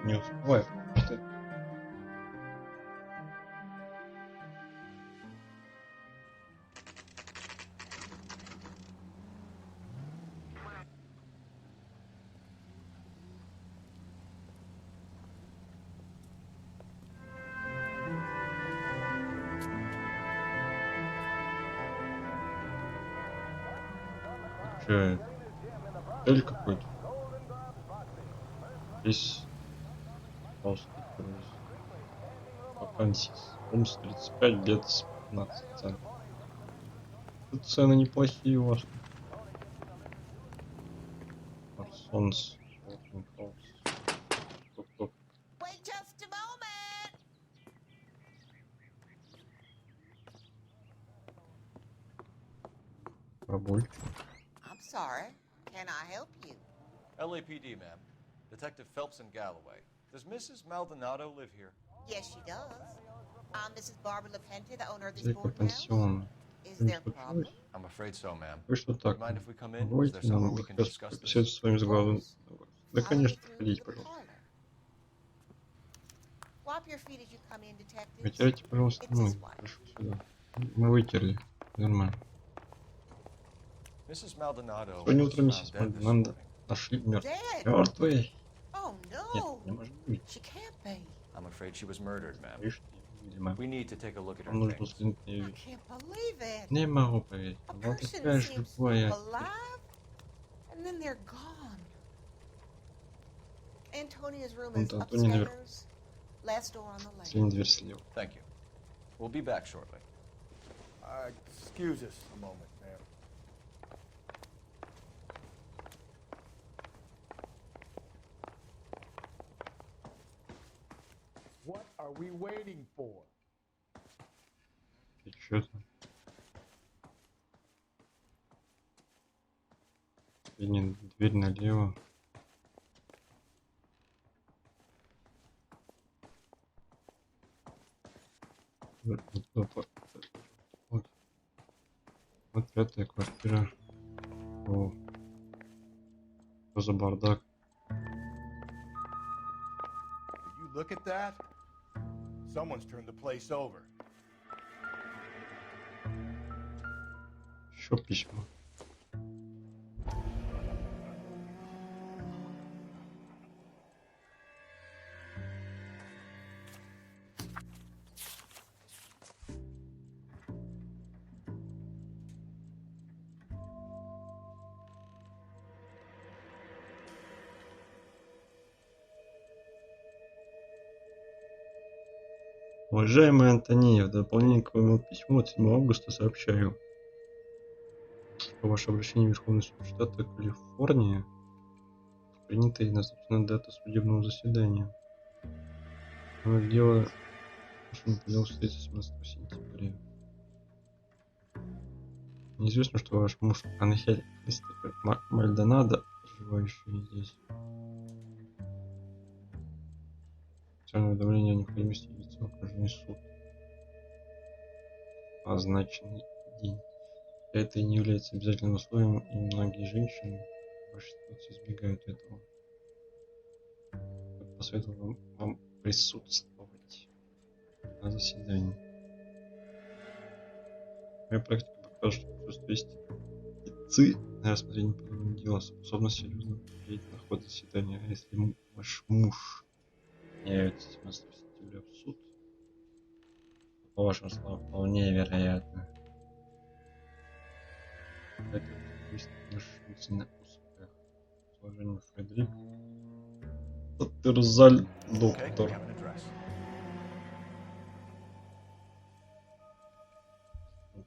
Че? Цель какой-то? Здесь вакансис. Холмс 35 лет с 15 центов. Тут цены неплохие у вас. Парсонс. Тук-тук. Wait just a moment. Рабочий. I'm sorry. Can I help you? LAPD, ma'am. Detective Phelps and Galloway. Does Mrs. Maldonado live here? Yes, she does. I'm Mrs. Barbara LaPenta, the owner of this Хозяйка boarding house. пансиона. Is Что не there a problem? случилось? I'm afraid so, ma'am. Вы что так? Mind if we come in? Is Говорите, there somewhere нам we can хотят discuss this? побеседовать с вами с главным. Да, конечно, проходите, пожалуйста. Wipe your feet as you come in, detectives. Вытирайте, пожалуйста, It's this ноги. way. Прошу сюда. Мы вытерли. Нормально. Mrs. Maldonado Сегодня was утром found миссис dead this Мальдонадо morning. нашли мертвой. Dead? Мертвой? Oh Нет, no. не может быть. She can't be. I'm afraid she was murdered, ma'am. Видишь, видимо. We need to take a look at her Нам нужно things. взглянуть на ее I вещи. can't believe it. Не могу поверить. A Она person такая seems живая. alive, and then they're gone. Antonia's room Вон is там Антония наверху. upstairs. Last door on the left. Последняя дверь слева. Thank you. We'll be back shortly. Excuse us a moment, ma'am. What are we waiting for? И чё там? Последняя дверь налево. Вот пятая квартира. О, что за бардак? Did you look at that? Someone's turned the place over. Еще письма. Уважаемый Антония, в дополнение к моему письму от 7 августа сообщаю, что ваше обращение в Верховный суд штата Калифорния принято и назначена дата судебного заседания. Но дело должно было встретиться 17 сентября. Неизвестно, что ваш муж Анхель Кристофер Мальдонадо, проживающий здесь, специальное уведомление о необходимости явиться в окружной суд в означенный день. Это не является обязательным условием, и многие женщины в вашей ситуации избегают этого. Я посоветовал вам присутствовать на заседании. Моя практика покажет, что присутствие истцы на рассмотрение подобного дела способно серьезно повлиять на ход заседания. А если ваш муж не явится 17 сентября в суд, то, по вашим словам, вполне вероятно, это повысит наши шансы на успех. С уважением, Фредерик. Терзаль, доктор.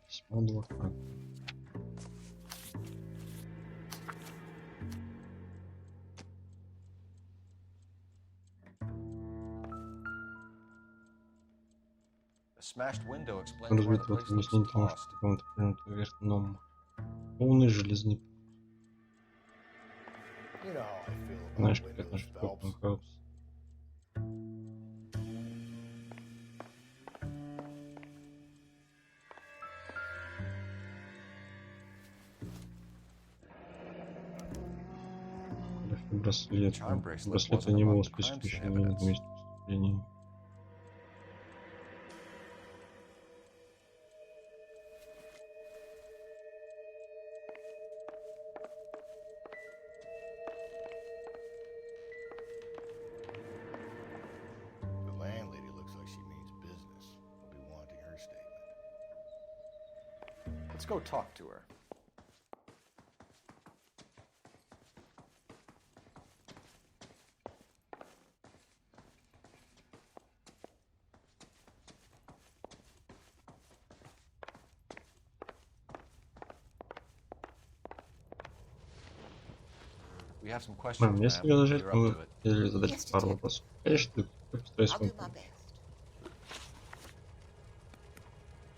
Письмо адвоката. Разбит вот объяснение тому, что комната принята вверх-дном. Полный железный путь. Знаешь, как отношусь к Пелпсу, Пелпс? Браслет. Браслета не было в списке вещей на месте преступления. The landlady looks like she means business. We'll be wanting her statement. Let's go talk to her. We have some questions, Мам, если ma'am. тебя зажать, You're up мы to it. или задать пару вопросов. Конечно, ты постарайся I'll do my помочь. best.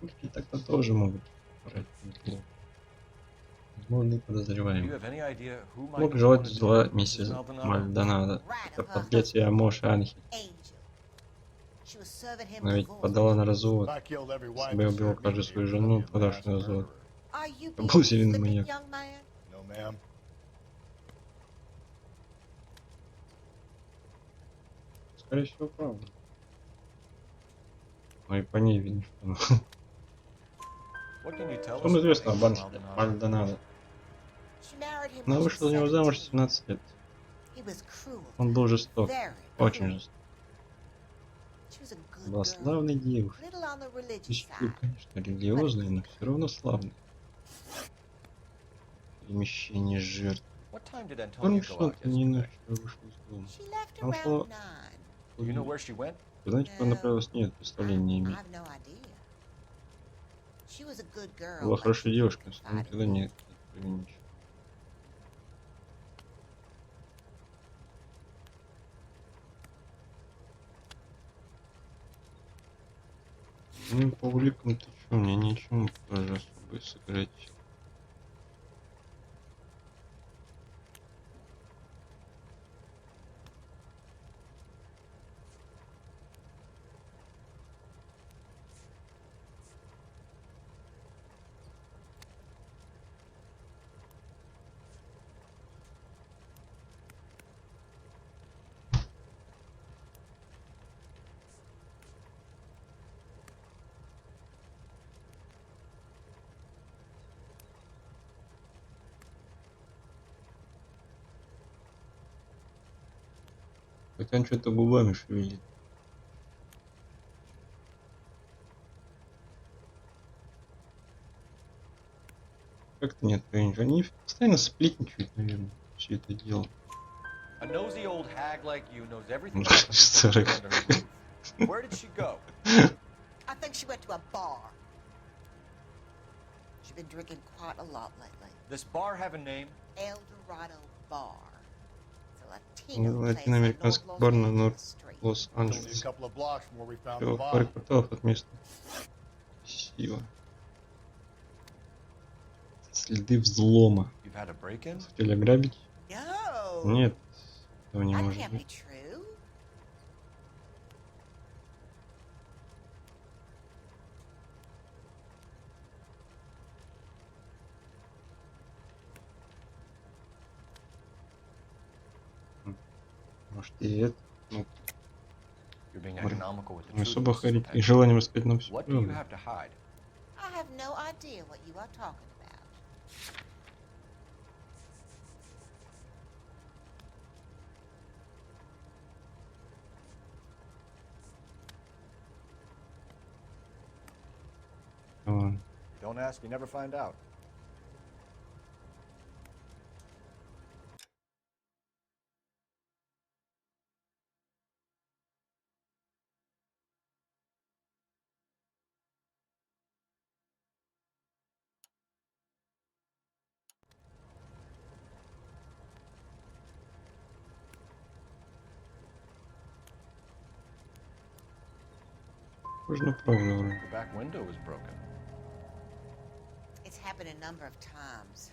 Пушки так-то тоже могут брать неплохо. Возможно, подозреваем. You have any idea who might Мог have желать wanted to зла hurt Mrs. миссис Maldonado? Мальдонадо. Это подлец и Амош Анхель. She was serving him Она ведь divorce. подала на развод. If I killed every Если wife бы я that убил served me, каждую it свою was жену, gonna be the подавшую на mass развод. murderer. Are you Это being был серийный flippant, маньяк. young man? No, ma'am. Скорее всего, правда. Но и по ней видно, что она... What can you tell Что us вам about известно об Mrs. Анхеле Maldonado? Мальдонадо? She married him Она when she вышла was за него замуж в 17. 17 лет. He was cruel. Он был жесток. Very Очень cruel. жесток. She was a good Была girl. славной девушкой. Little on the religious Чуть-чуть, side. конечно, религиозной, но все равно славной. Перемещение жертв. What time did Он Antonia go решил, out не yesterday? ночью вышел из дома. She left Она ушла... around 9. Do you know where she went? Вы знаете, куда направилась? Нет, представления не I имею. have no idea. She was a good girl. Была but хорошей she девушкой, но confided никогда in me. не открыла ничего. Ну, по уликам ты чё, мне нечему тоже особо сыграть. Хотя он что-то губами шевелит. Как-то нет, они постоянно сплетничают, наверное, все это дело. A nosy old hag like you knows everything about the people who live under her roof. Where did she go? I think she went to a bar. She's been drinking quite a lot lately. This bar have a name? El Dorado Bar. It's a Latino place on Латиноамериканский North бар на Los Angeles Street. Only a Лос-Анджелес. couple of blocks from where we found the Всего в паре body. кварталов от места. Красиво. Следы взлома. You've had a break-in? Хотели ограбить? No. Нет, этого не That может can't be быть. true. Может и это. Ну, You're being economical with the не truth, особо Mrs. ходить и Lopez. желанием рассказать нам все What do you правду. have to hide? I have no idea what you are talking about. Ладно. Don't ask, you never find out. Можно правда вроде. The back window is broken. It's happened a number of times.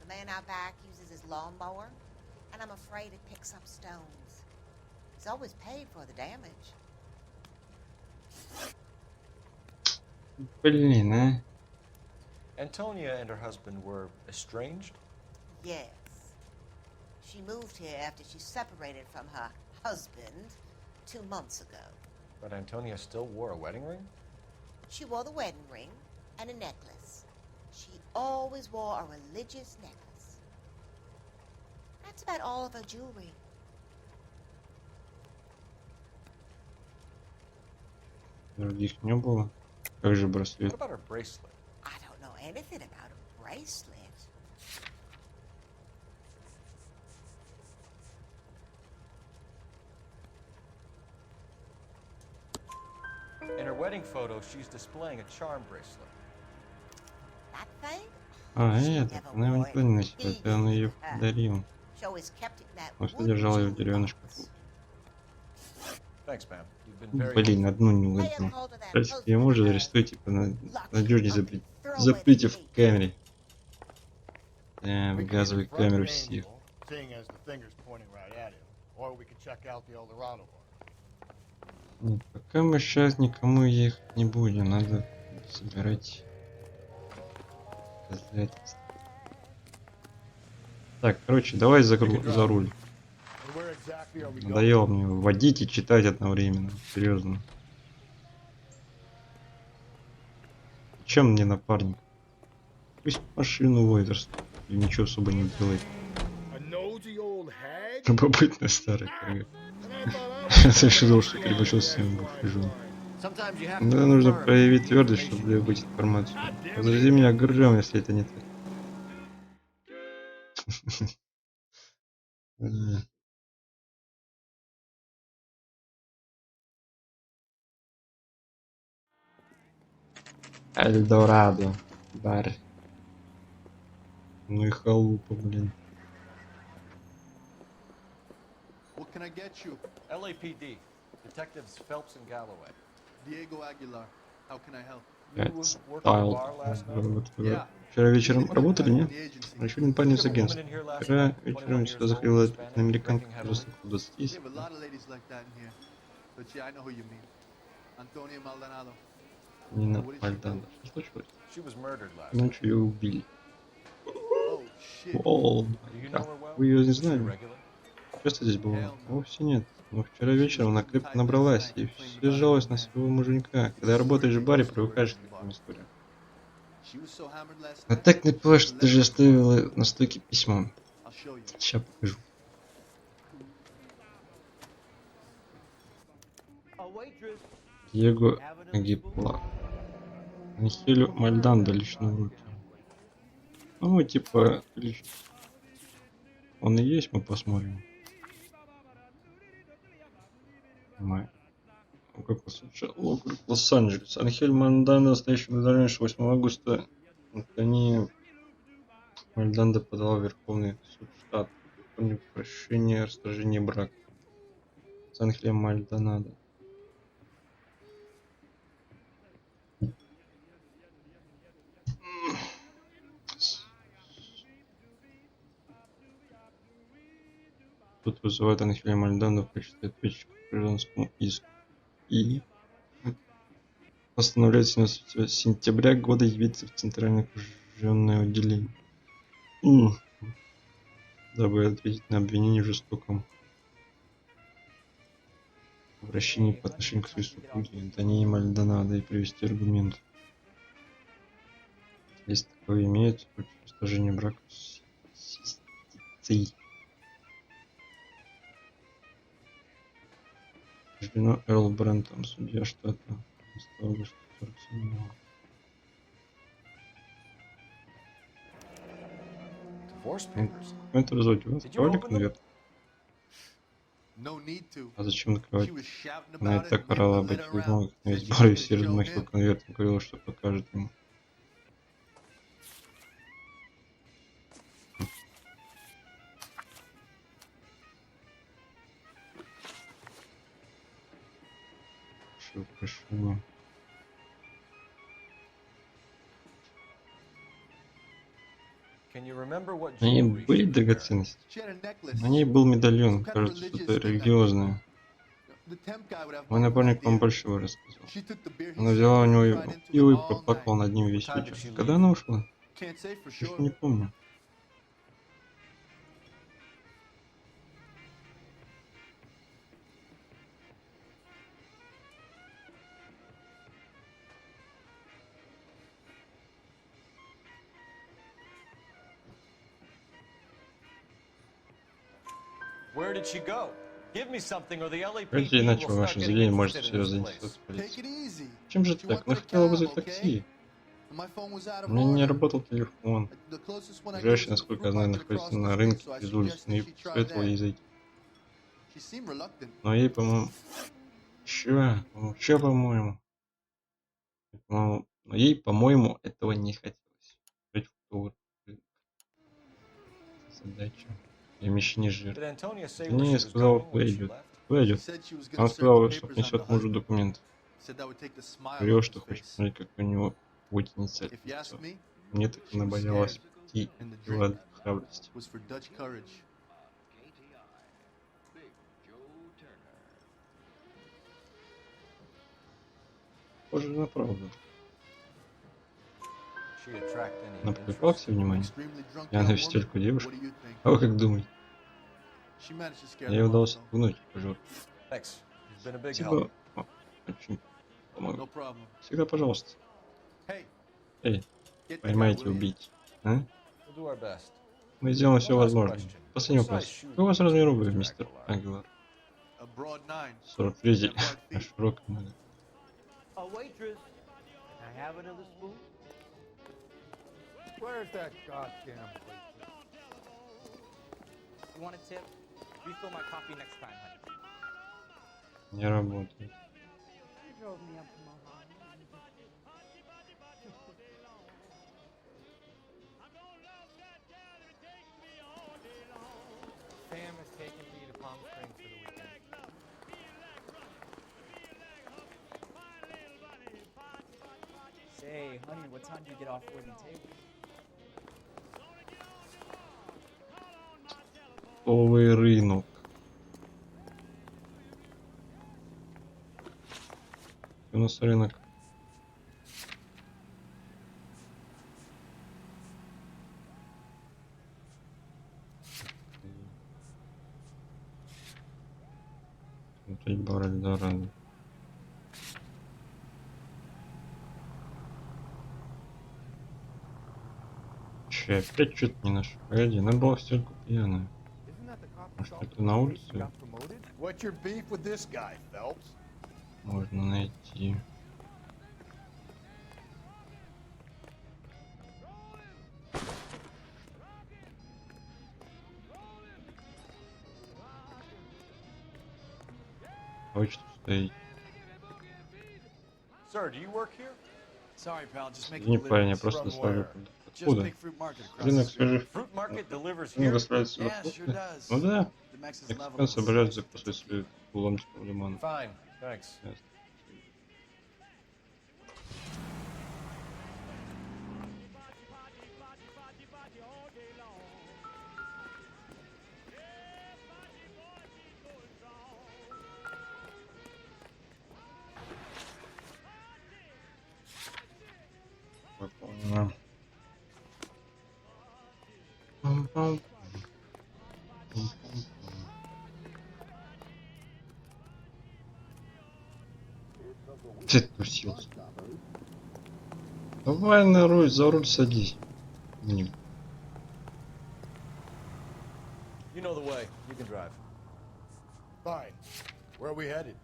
The man out back uses his lawnmower, and I'm afraid it picks up stones. He's always paid for the damage. Блин, а? Antonia and her husband were estranged? Yes. She moved here after she separated from her husband 2 months ago. But Antonia still wore a wedding ring? She wore the wedding ring and a necklace. She always wore a religious necklace. That's about all of her jewelry. Других не было. Как же What браслет? about her bracelet? I don't know anything about a bracelet. In her wedding photo, she's displaying a charm bracelet. That thing? А, это, она его никуда не носила, это он ее подарил. Joe has kept it in that Он что wooden держал ее в jewel деревянной box. шкатулке. Thanks, ma'am. You've been very Блин, одну не Lay a возьму. hold of that Кстати, post ее with можно a арестовать, типа, надежнее lucky запреть. throw it Заприте в at me. камере. Да, We в can either газовой front камеру the всех. angel, seeing as the finger's pointing right at him, or we can check out the Eldorado bar. Нет, пока мы сейчас никому ехать не будем, надо собирать доказательства. Так, короче, давай за руль. And where exactly are we going? Надоело мне водить и читать одновременно. Серьезно. Чем мне напарник? Пусть машину водит, и ничего особо не делает. Любопытная старая корга. Я решил, что перебочил с своим бывшей женой. Да, нужно проявить твердость, чтобы добыть информацию. Возрази меня гром, если это не так. Эльдорадо. Бар. Ну и халупа, блин. What can I get you? LAPD. Detectives Phelps and Galloway. Diego Aguilar. How can I help? Стайл. Вчера вечером работали, нет? Еще один парень из агентства. Вчера вечером сюда заходила американка, которая слуху 20. We have a lot of ladies like that in here. But yeah, I know who you mean. Antonia Maldonado. Нина Мальдана. Что случилось? She was murdered last Ночью ее убили. Oh, shit. О, вы ее не знали? Часто здесь бывало? Вовсе нет. Но вчера вечером она крепко набралась и все жалась на своего муженька. Когда работаешь в баре, привыкаешь к таким историям. А так не поняла, что даже оставила на стойке письмо. Сейчас покажу. Диего Агипла. Анхелю Мальдандо лично в руки. Ну, типа, лично. Он и есть, мы посмотрим. Май. Лос-Анджелес. Анхель Мальдандо, настоящий раньше 8 августа. Антония Мальдандо подала в Верховный суд штата. Помню прощение о расторжении брака. С Анхелем Мальдонадо. Суд вызывает Анхеля Мальдонадо в качестве ответчика по гражданскому иску. И постановляет 17 сентября года явиться в Центральное окруженное отделение. Дабы ответить на обвинение в жестоком обращении по отношению к своей супруге Антонии Мальдонадо и привести аргументы. Если такое имеется, против расторжения брака с юстицией. Жена Эрл Брентон, судья штата 15 августа 47 Это разводить вас? Открывали конверт? А зачем открывать? Она и так орала об этих бумагах, но весь бар и все размахивал конверт и говорил, что покажет ему. Прошу. На ней были драгоценности. На ней был медальон, кажется, что-то религиозное. Мой напарник вам большего рассказал. Она взяла у него пиво и поплакала над ним весь вечер. Когда она ушла? Я же не помню. Where did she go? Give me something, or the Так или иначе, ваше заявление может серьезно заинтересовать полицию. Чем же ты так? Она хотела вызвать такси. У меня не работал телефон. Ближайший, насколько я знаю, находится на рынке без улицы, но я посоветовал ей зайти. Но ей, по-моему... Чё, по-моему? Но ей, по-моему, этого не хотелось. Задача. Им еще не жир. Did Antonia say Ты where не she was сказал, going куда when she идет. left? Куда идет? Она сказала, что несет мужу документ. Говорила, что хочет посмотреть, как у него вытянется это лицо. Мне так она боялась идти и пила храбрость. Похоже на правду. Она привлекла к себе внимание. Я навестил только девушку. А вы как думаете? Ей удалось отпугнуть пожар. Спасибо. Очень помогло. Всегда пожалуйста. Эй, поймайте убийцу. А? Мы сделаем все возможное. Последний вопрос. Какой у вас размер обуви, мистер Агилар? 43. Широкая нога. A waitress. Can I have another spoon? Where's that goddamn waitress? You want a tip? Refill my coffee next time, honey. Не работает. You drove me up from Ohio. Sam is taking me to Palm Springs for the weekend. Say, honey, what time do you get off waiting tables? Новый рынок. У нас рынок. Смотреть Баральдора. Че, опять что-то не нашел. Погоди, она была все только пьяная. Может, это на улице можно найти. Ой, что стоит. Извини, парень, я просто доставлю продукт. Откуда? Рынок свежих фруктов. Рынок доставляет сюда фрукты? Ну да. Мексиканцы собираются закусывать свои ломтиком лимона. Ясно. Прикольно. Ты трусился. Давай на руль, за руль садись. Не. You know the way. You can drive. Fine. Where are we headed?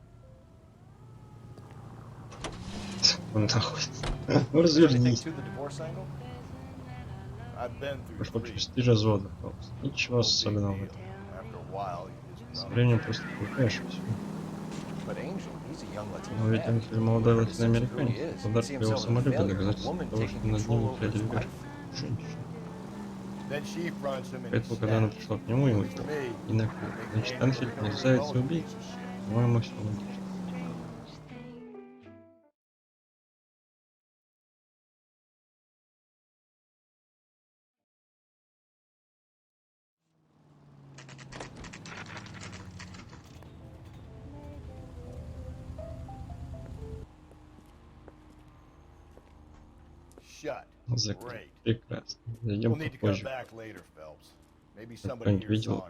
Нахуй. Ну развернись. Прошло через 3 развода. Ничего особенного в этом. Со временем просто привыкаешь и все. Но ведь Энфиль молодой латиноамериканец. Удар по его самолюбию доказательство того, что над ним утратили верх. Женщина. Поэтому, когда она пришла к нему, ему и накрыл. Значит, Энфиль мерзавец и убийца. По-моему, все логично. Закрыть. Прекрасно. Зайдем попозже. Кто-нибудь видел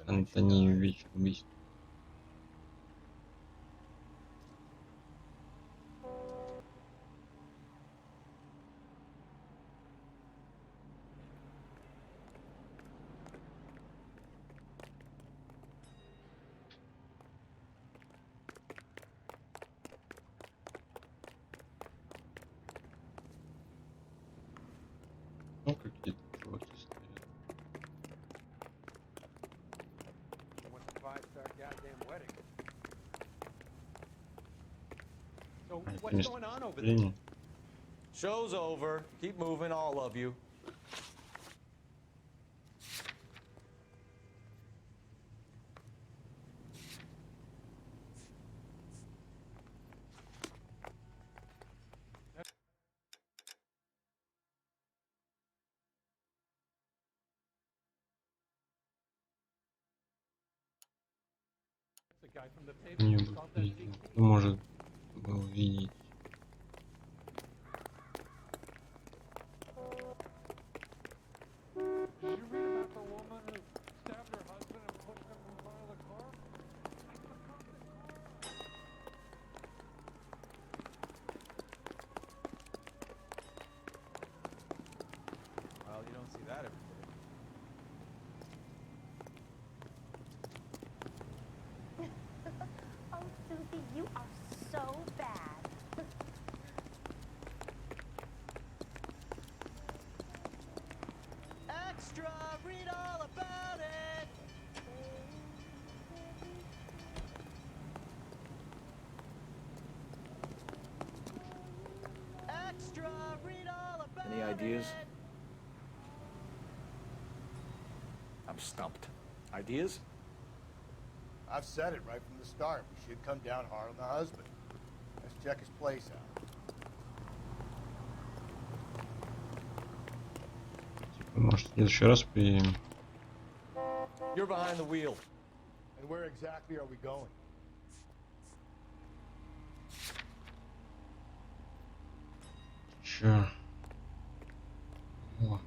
Антонию вечер убийства? Ну, какие-то чуваки стоят. What's going on over there? Show's over. Keep moving, all of you. Не был видел. Ну, может, был видеть. Well, you don't see that every day. Oh, Susie, you are so bad. Extra! Read all about it! Extra! Read all about Any ideas? it! I'm stumped. Ideas? I've said it right from the start. We should come down hard on the husband. Let's check his place out. Может, в следующий раз приедем. You're behind the wheel. And where exactly are we going? Чё? О.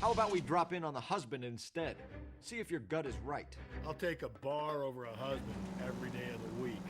How about we drop in on the husband instead? See if your gut is right. I'll take a bar over a husband every day of the week.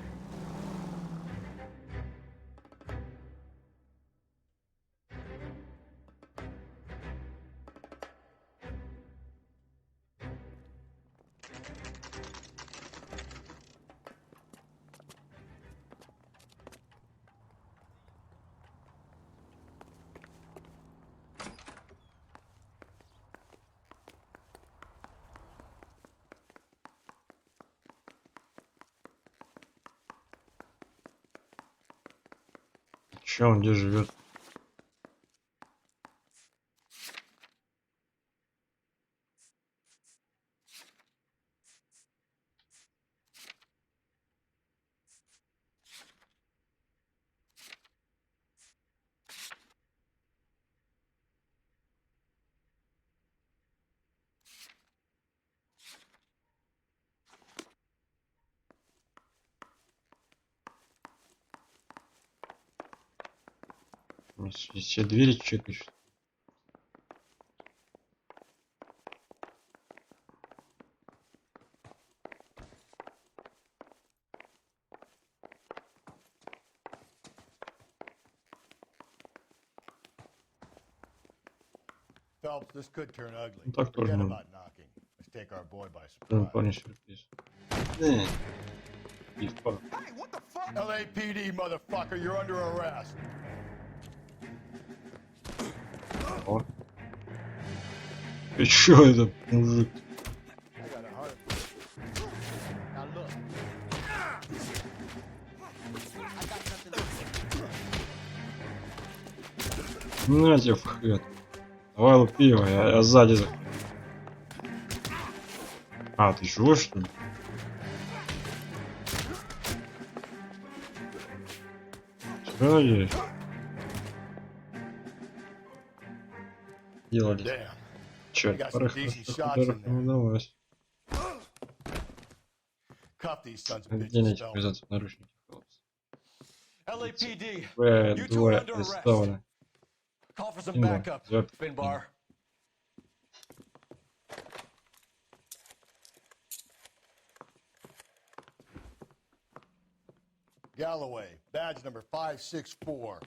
Чё, он где живет? Все двери чекаешь. Phelps, this could turn ugly. Ну так тоже Forget можно. about knocking. Let's take our boy by Ну, surprise. парень сюрприз. И фак. Hey, what the fuck? LAPD, motherfucker, you're under arrest. О. И чё это, мужик? I got a heart. Now look. I got something. На тебе в хэт. Давай лупи его, я сзади захожу. А, ты чего, что ли? Что надеюсь? Делали. Черт, пара хороших не удалось. Cuff these sons of Где bitches, найти Phelps. повязаться в наручники? LAPD, Двое you two are under арестованы. Call for some Финбар, backup, звёртка. Finbar. Galloway, badge number 564.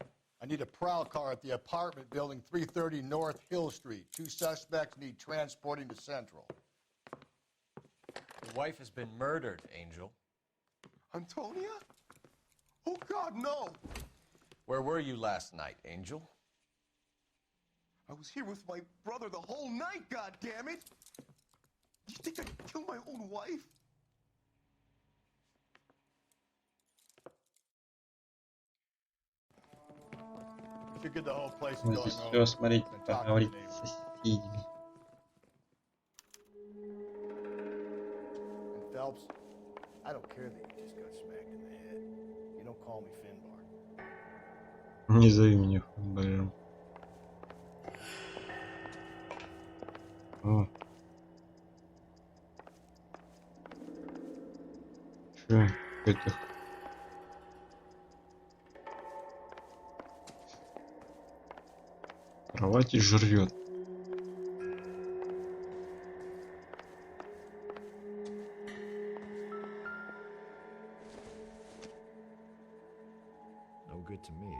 I need a prowl car at the apartment building 330 North Hill Street. 2 suspects need transporting to Central. Your wife has been murdered, Angel. Antonia? Oh, God, no! Where were you last night, Angel? I was here with my brother the whole night, goddammit! You think I'd kill my own wife? Should get the whole place Вот going здесь over. все смотреть, and talk to the поговорить neighbors. с соседями. And Phelps, I don't care that you just got smacked in the head. You don't call me Finbar. Не зови меня Финбаром. О. этих. Кровати жрет. No good to me.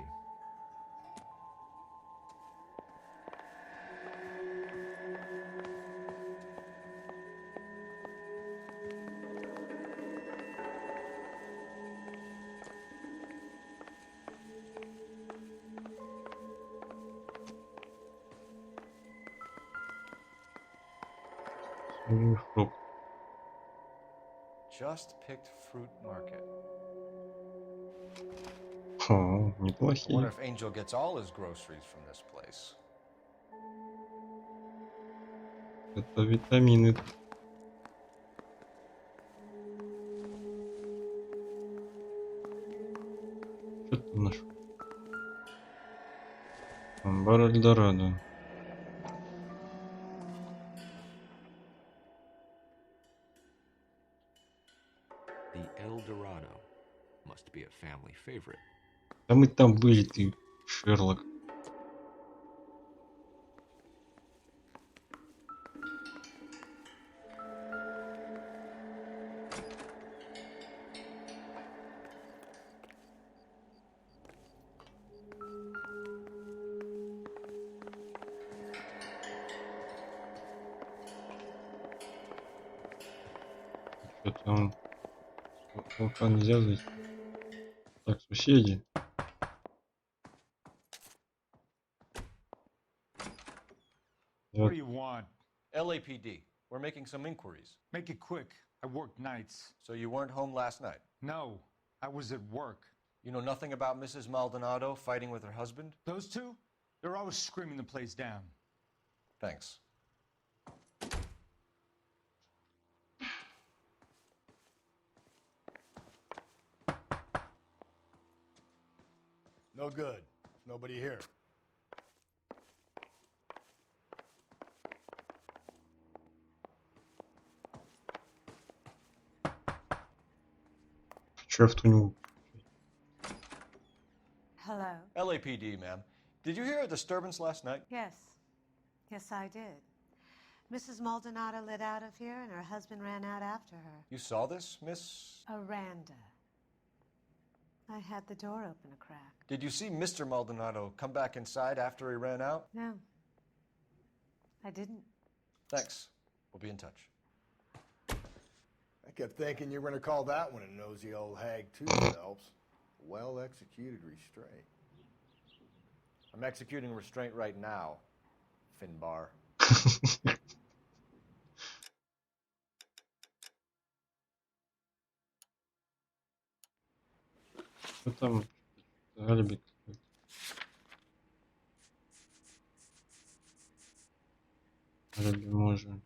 Фрукт. Just picked fruit market. О, I wonder неплохие. if Angel gets all his groceries from this place. Это витамины. Что ты нашел? Амбар Эльдорадо. The El Dorado must be a family favorite. Да мы там были, ты, Шерлок. Что там? Волка нельзя зайти. Так, соседи. What do you want? LAPD. We're making some inquiries. Make it quick. I work nights. So you weren't home last night? No, I was at work. You know nothing about Mrs. Maldonado fighting with her husband? Those two? They're always screaming the place down. Thanks. No good. There's nobody here. Че в ту Hello. LAPD, ma'am. Did you hear a disturbance last night? Yes. Yes, I did. Mrs. Maldonado lit out of here and her husband ran out after her. You saw this, Miss? Aranda. I had the door open a crack. Did you see Mr. Maldonado come back inside after he ran out? No. I didn't. Thanks. We'll be in touch. I kept thinking you were going to call that one a nosy old hag too, Phelps. Well-executed restraint. I'm executing restraint right now, Finbar. Что там? Алиби какой-то. Алиби можно.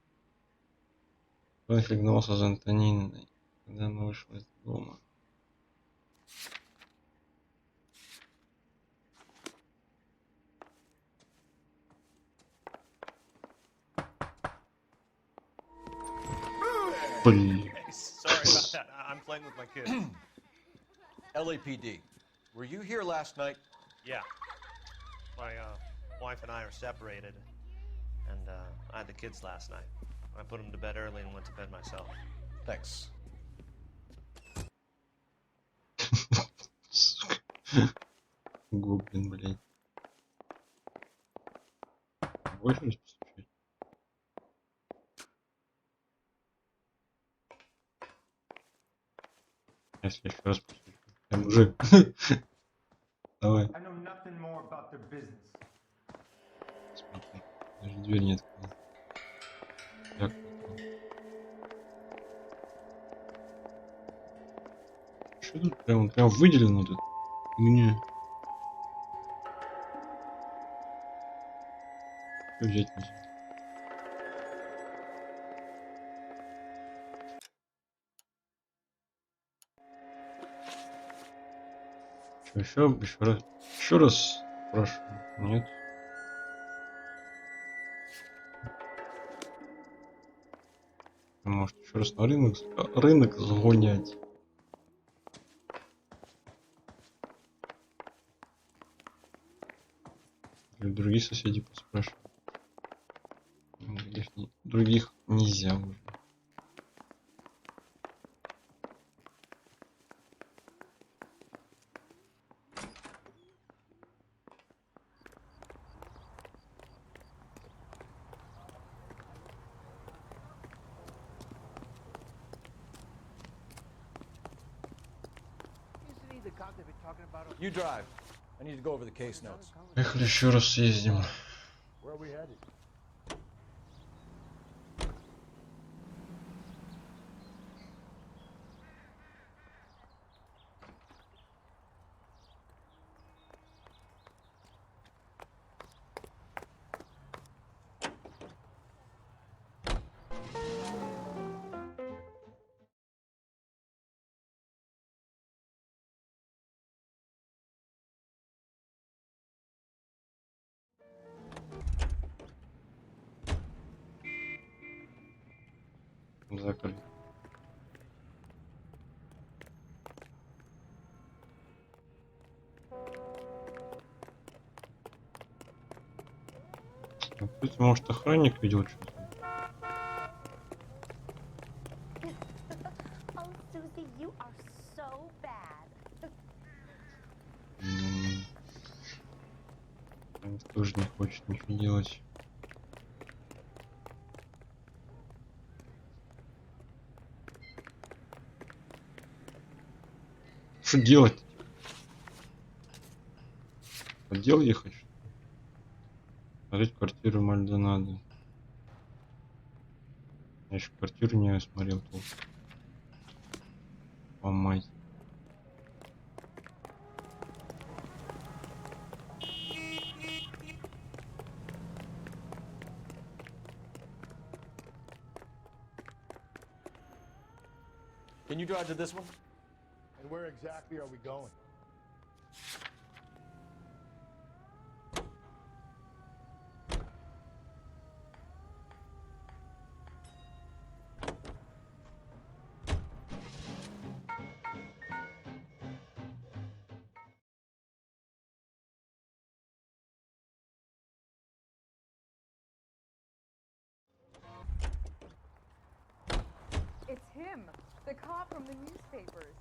Фрэнк гнался за Антониной, когда она вышла из дома. Блин. Sorry about that. I'm playing with my kids. LAPD. Were you here last night? Yeah. My wife and I are separated, and I had the kids last night. I put them to bed early and went to bed myself. Thanks. Гоблин, блядь. Больше раз постучать? Если еще раз постучу. Мужик. Давай. I know nothing more about their business. Смотри. Даже дверь не открыла. Так. Что тут прям выделено тут? Мне. Что взять нельзя? Что, еще раз прошу. Нет. Может еще раз на рынок сгонять. других соседей поспрашивать. Других нельзя уже. You drive. I need to go over the case notes. Поехали еще раз съездим. Where are we headed? Закрыть. Тут, может, охранник видел что-то? Oh, Susie, you are so bad. Он тоже не хочет ничего делать. Что делать? В отдел ехать? Смотреть квартиру Мальдонадо. Я еще квартиру не осмотрел толком. О, мать. Can you drive to this one? And where exactly are we going? It's him, the cop from the newspapers.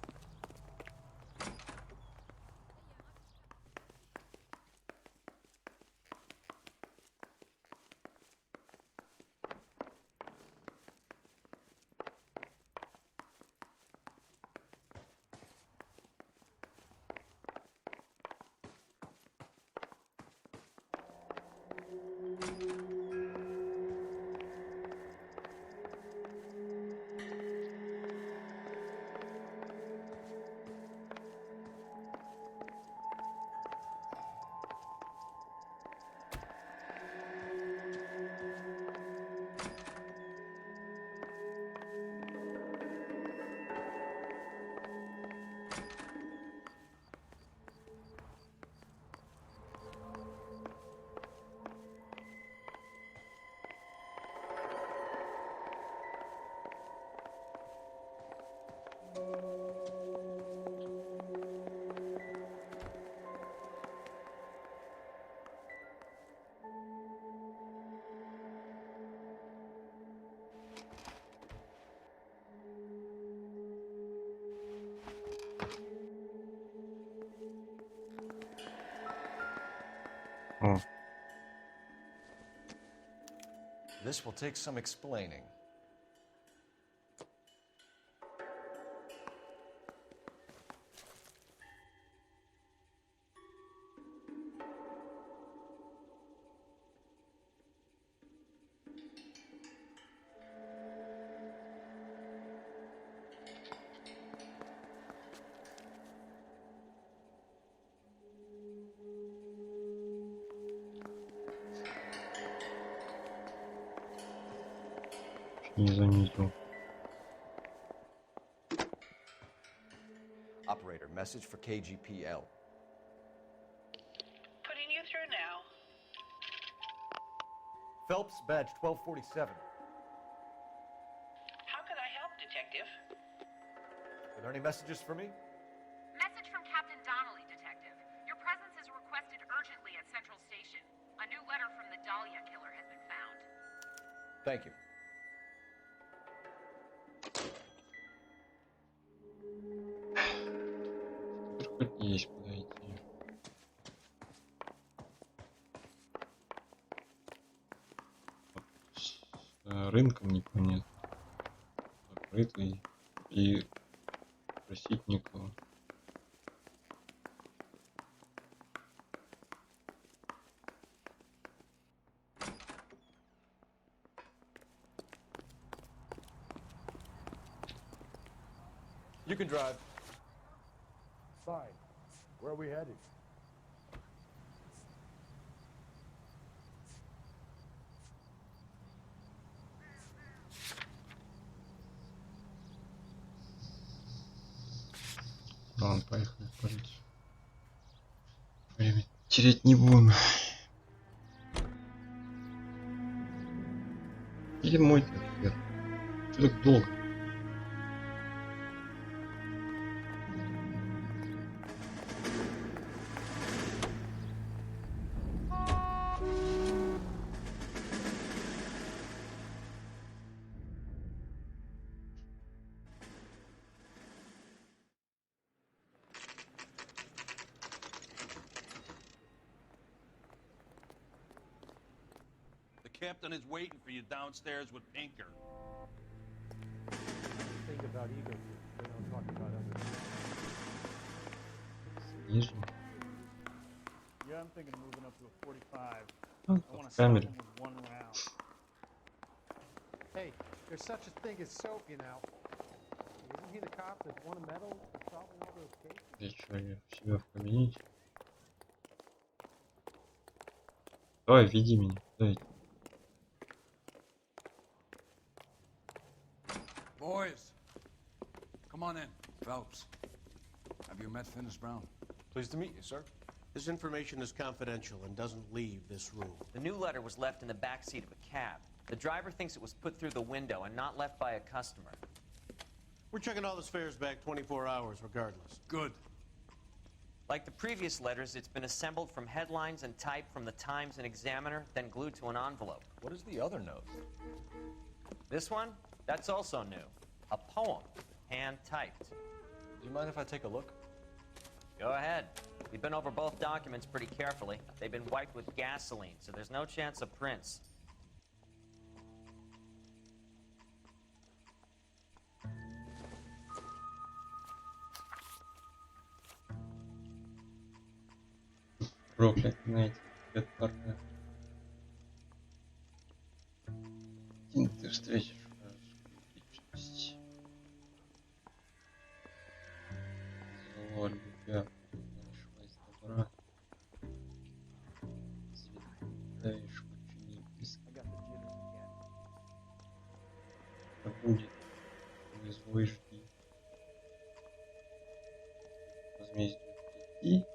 О. This will take some explaining. Не заметил. Operator, message for KGPL. Putting you through now. Phelps, badge 1247. How can I help, Detective? Are there any messages for me? Message from Captain Donnelly, Detective. Your presence is requested urgently at Central Station. A new letter from the Dahlia killer has been found. Thank you. Хоть есть куда идти. С рынком непонятно. Закрытый. И просить никого. You can drive. Fine. Where are we headed? Ладно, поехали в полицию. Время терять не будем. Или мой-то хер. Что так долго? The captain is waiting for you downstairs with Pinker. Think about ego. They don't talk about others. Снизу. Yeah, I'm thinking of moving up to a 45. Oh, I want to в stop him камере. with one round. Hey, there's such a thing as soap, you know. Isn't he the cop that won a medal for solving all those cases? Я что, я у себя в кабинете? Давай, веди меня. Давай. Boys, come on in. Phelps, have you met Finis Brown? Pleased to meet you, sir. This information is confidential and doesn't leave this room. The new letter was left in the back seat of a cab. The driver thinks it was put through the window and not left by a customer. We're checking all the spares back 24 hours regardless. Good. Like the previous letters, it's been assembled from headlines and typed from the Times and Examiner, then glued to an envelope. What is the other note? This one? That's also new. A poem, hand-typed. Do you mind if I take a look? Go ahead. We've been over both documents pretty carefully. They've been wiped with gasoline, so there's no chance of prints. Проклят, знаете, это такая. Один ты встретишь личность. Зло, любя, нашего из добра. Цветаешь очень близко. Да будет, не злой жди. Возмездие прийти.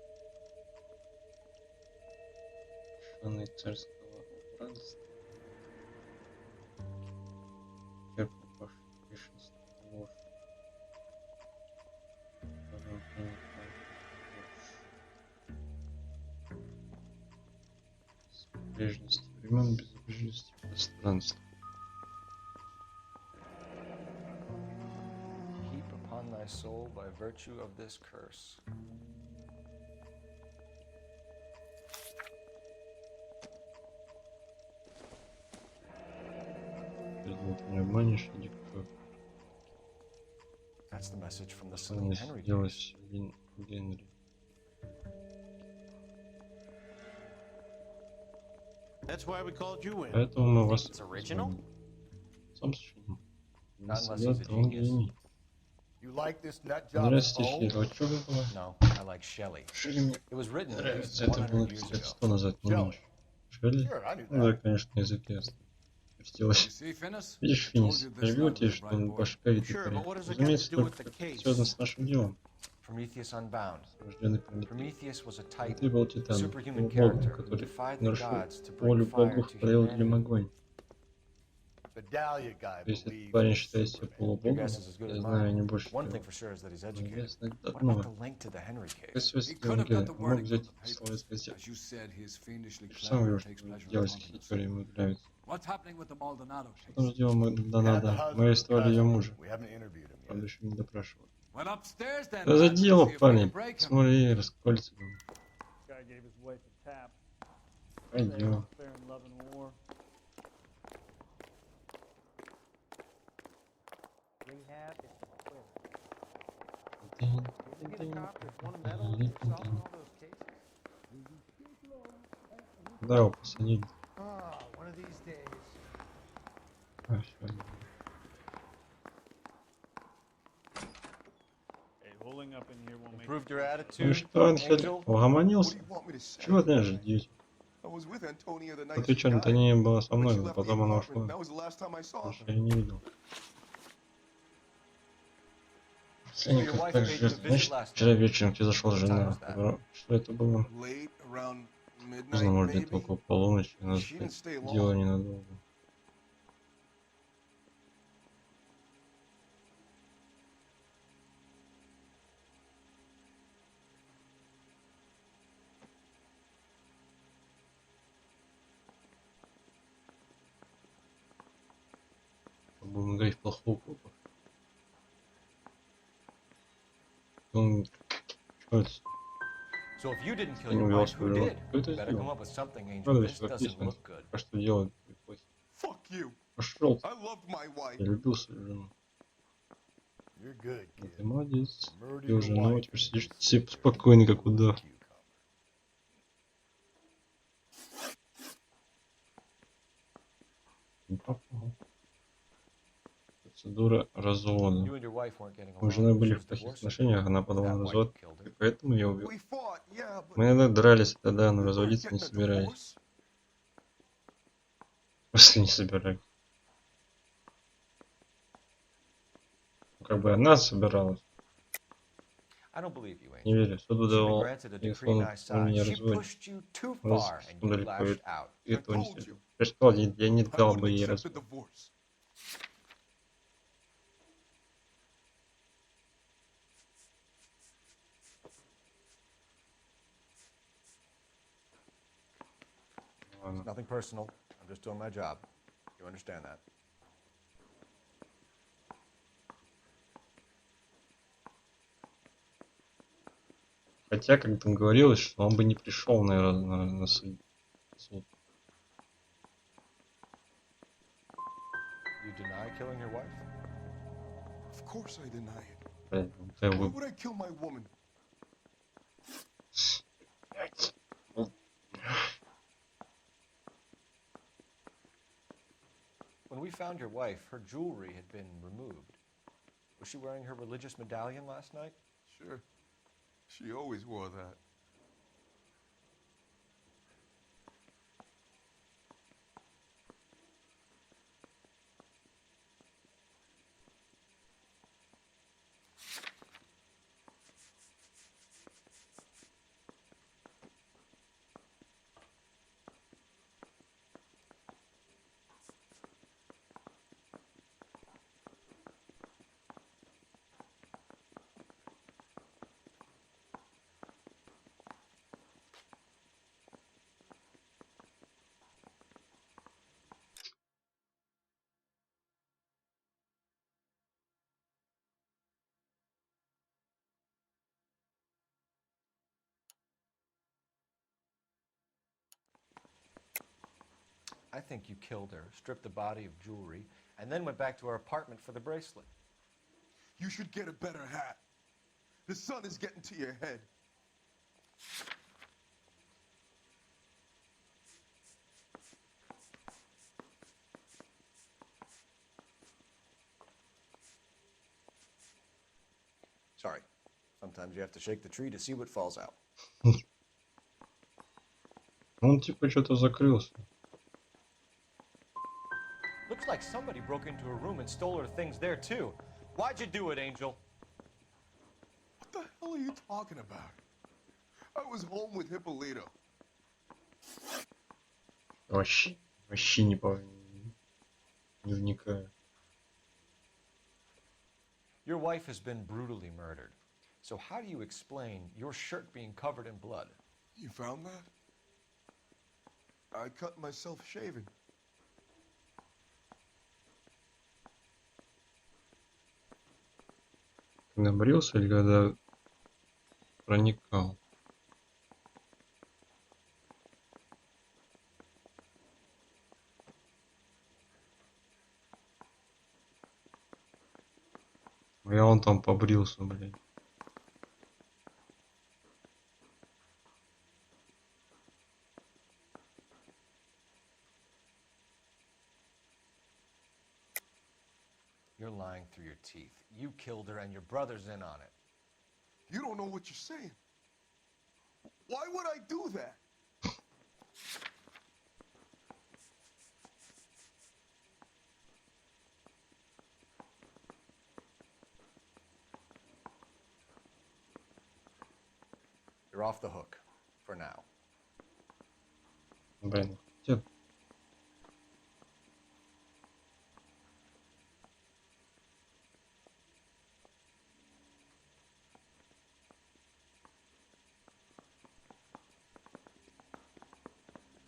Лишённый царского убранства. Черпавший бешенство ложь. Которым проникает ложь. С безбрежности времен, безбрежности пространства. Heap upon thy soul by virtue of this curse. Не обманешь, никто. That's the message from the Celine Henry Сделать Генри. That's why we called you in. Поэтому мы вас It's original? сам сочинил. Not unless he's a Он genius. гений. You like this nut job Нравится at стихи, home? это что было? No, I like Shelley. Шелли мне It was written at нравится. least Это было 100 years лет ago. 100 назад, не меньше. Шелли? Sure, I knew Ну да, that. конечно, язык ясно. Крестилась. Видишь, Финис, я говорил тебе, что он башковитый парень. Разумеется, только это связано с нашим делом. Prometheus Unbound. Рожденный Прометей. Prometheus was a type, Ты был Титан, superhuman был богом, character who который defied the нарушил gods to волю bring fire богов, to проявил людям humanity. огонь. The Dahlia guy Если этот believes парень in считает себя Superman. Your полубогом, guess is as good я as знаю не mine. больше One thing того. for sure is that he's Но educated. ясно What одно. about the link to the Henry Какая case? связь с He делом could have got Генри? the Он мог verdict взять from the эти слова из papers. газет. As you said, he is fiendishly Ты же сам clever говорил, and takes что pleasure in дьявольские taunting us. истории ему нравятся. What's happening with the Maldonado Что там с case? делом We had the Донада? husband Мы and арестовали ее cousin. мужа. We haven't interviewed him yet. Правда, еще не допрашивали. Well, upstairs then, Да за lad. дело, See if we can парень. break him. Смотри, раскольцы. Guy gave his wife a tap. Пойдем. Fair and love and war. Rehab is clear. День, Isn't he the день, cop that won a medal for solving all those cases? Да, его посадили. Oh, one of these days. А, всё. Hey, holding up in here won't make Improved your Ну attitude, что, Анхель, Angel? угомонился? Чего от меня ждете? I was with Antonia the night Вот ты she что, died. Антония была со When мной, she но left the потом она apartment, ушла. that was the last time I saw Больше her. я не видел. So your Саня, wife как paid you же, a visit значит, last вчера night. вечером тебе зашла What time жена. was that? Что это было? Late, around Поздно, midnight, может, где-то maybe. около полуночи. У нас She didn't stay дело long. ненадолго. Будем говорить плохого копа. Он... Что это? So if you didn't kill Я не your увел wife, who свою жену. did? Кто это Better come сделал? up with something, Angel. Правда, This все как doesn't есть. look good. А что делать? Fuck you. Пошел. I loved my wife. Я любил свою жену. You're good, Ну, kid. ты молодец. Murder Ты your уже, ну, wife теперь and сидишь be все sick. спокойный, как удав. Процедура развода. You and your wife weren't getting Мы с along. женой были She в was плохих divorcing. отношениях, она подала на That why развод, you killed и her. поэтому я убил. We fought, yeah, but Мы иногда дрались тогда, но we weren't разводиться не getting a собирались. divorce. Просто не собирались. Ну, как бы она собиралась. I don't believe you, Не Angel. верю. Суд She'd been выдавал granted a и decree он nice меня size. She разводит. pushed you too Мы far, and слишком you далеко lashed out. и этого не I told следует. you. Я же сказал, я не I дал wouldn't бы ей accept a развод. divorce. It's nothing personal. I'm just doing my job. You understand that? Хотя, как там говорилось, что он бы не пришел, наверное, на суд. You deny killing your wife? Of course I deny it. Ты Why вы... would I kill my woman? When we found your wife, her jewelry had been removed. Was she wearing her religious medallion last night? Sure. She always wore that. I think you killed her, stripped the body of jewelry, and then went back to her apartment for the bracelet. You should get a better hat. The sun is getting to your head. Sorry. Sometimes you have to shake the tree to see what falls out. Он типа что-то закрылся. Looks like somebody broke into her room and stole her things there too. Why'd you do it, Angel? What the hell are you talking about? I was home with Hippolito. Вообще не помню. не вникаю. Your wife has been brutally murdered. So how do you explain your shirt being covered in blood? You found that? I cut myself shaving. Когда брился или когда проникал? Я он там побрился, блядь. You're lying through your teeth. You killed her and your brother's in on it. You don't know what you're saying. Why would I do that? You're off the hook. For now. Блин, хотя...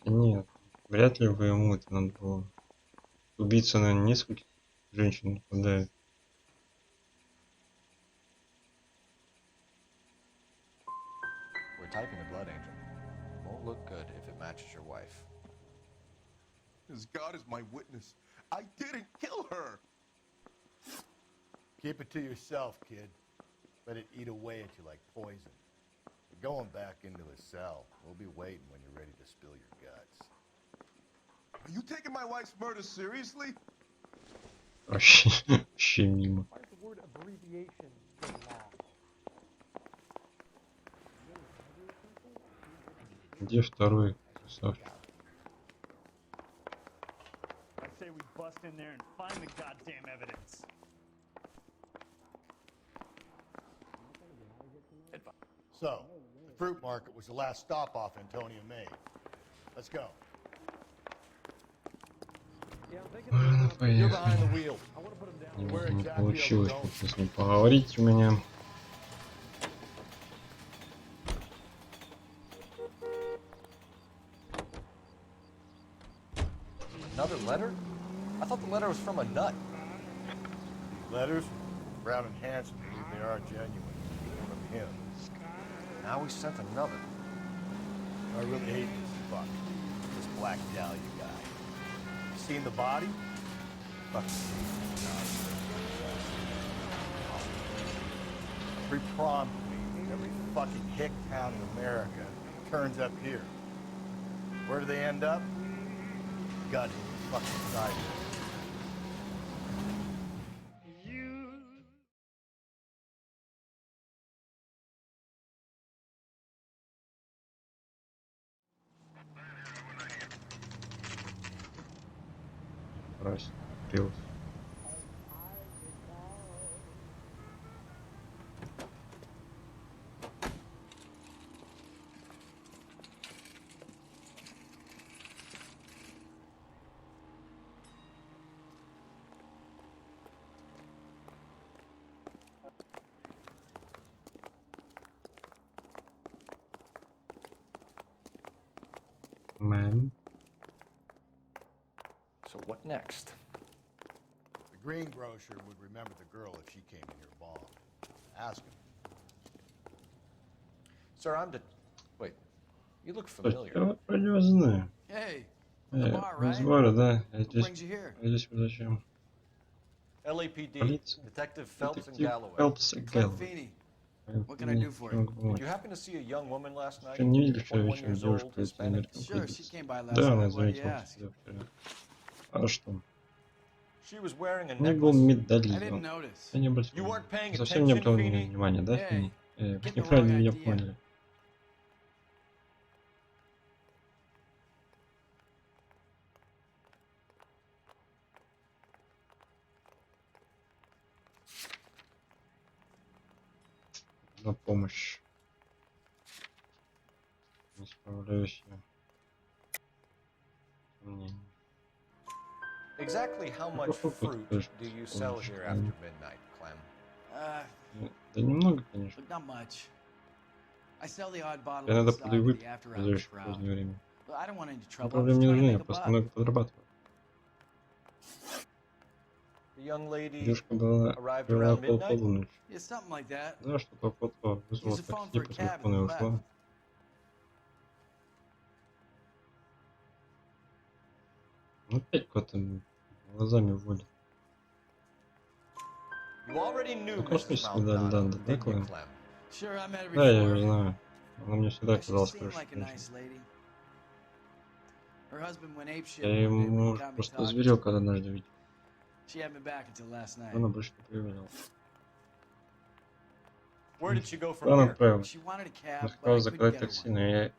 Нет, вряд ли бы ему это надо было. Убийца, наверное, нескольких женщин нападает. We're typing the blood angel. Won't look good if it matches your wife. As God is my witness, I didn't kill her. Keep it to yourself, kid. Let it eat away at you like poison. You're going back into a cell. We'll be waiting when you're ready to spill your guts. Are you taking my wife's murder seriously? Вообще мимо. Why is the word abbreviation so long? Где второй красавчик? I say we bust in there and find the goddamn evidence. So, the fruit market was the last stop off Antonia made. Let's go. Ладно, You're behind the поехали. wheel. Не получилось как-то с ним поговорить у меня. Another letter? I thought the letter was from a nut. Letters? Brown and Hanson believe they are genuine. From him. Now we sent another. I really hate this fuck. This Black Dahlia guy. You seen the body? Fucking every prom queen, every fucking hick town in America turns up here. Where do they end up? Gut fucking side. Расстрелял. Man. So what next? The greengrocer would remember the girl if she came in here bombed. Ask him. Sir, I'm Wait, you look familiar. Я вроде вас знаю. Hey, Из бара, да. Я здесь зачем? LAPD, Полиция. Detective Phelps and Детектив Galloway. Фелпс и Гэллоуэй. What can I do for you? Did you happen to see a young woman last night? Что, не видели вчера 21 вечером years девушку old, Hispanic? латиноамериканку? Sure, she came by last Да, она night. Why do you заметила ask? тебя вчера. А что? She was wearing a У них был necklace. I didn't медальон. notice. Я не You обратил weren't paying внимания. Совсем не attention, обратил Feeney? внимания, да, Hey, Финни? Вы getting the неправильно wrong меня idea. поняли. На помощь. Не справляюсь я. Сомнений. Exactly how much fruit do you sell here after midnight, Clem? Да немного, конечно. Not much. I sell the odd bottle Тебе of надо stock подаю in выпить the after в hours ближайшее crowd. позднее время. But I don't want any Ну, trouble. I'm проблем just не trying to нужны, я make a просто buck. много подрабатываю. The young lady Девушка была arrived привела around midnight? полночи. Yeah, something like that. Да, что-то около того. Вызвала Use the phone такси for a по cab телефону и in the back. ушла. Ну, опять куда-то глазами вводит. You already knew Ну, конечно, Mrs. всегда дали, Maldonado, да, didn't you, Клэм? Clem? Sure, I met her Да, я ее before. знаю. Она мне всегда She казалась seemed хорошей like a женщиной. nice lady. Her husband went apeshit Я one day when he ему got me просто talking зверел, to her. когда однажды видел. She had me back until last night. Она больше не появлялась. Where did she go from Куда она here? отправилась? She wanted a Она cab, but хотела I couldn't заказать get her такси, one. но я I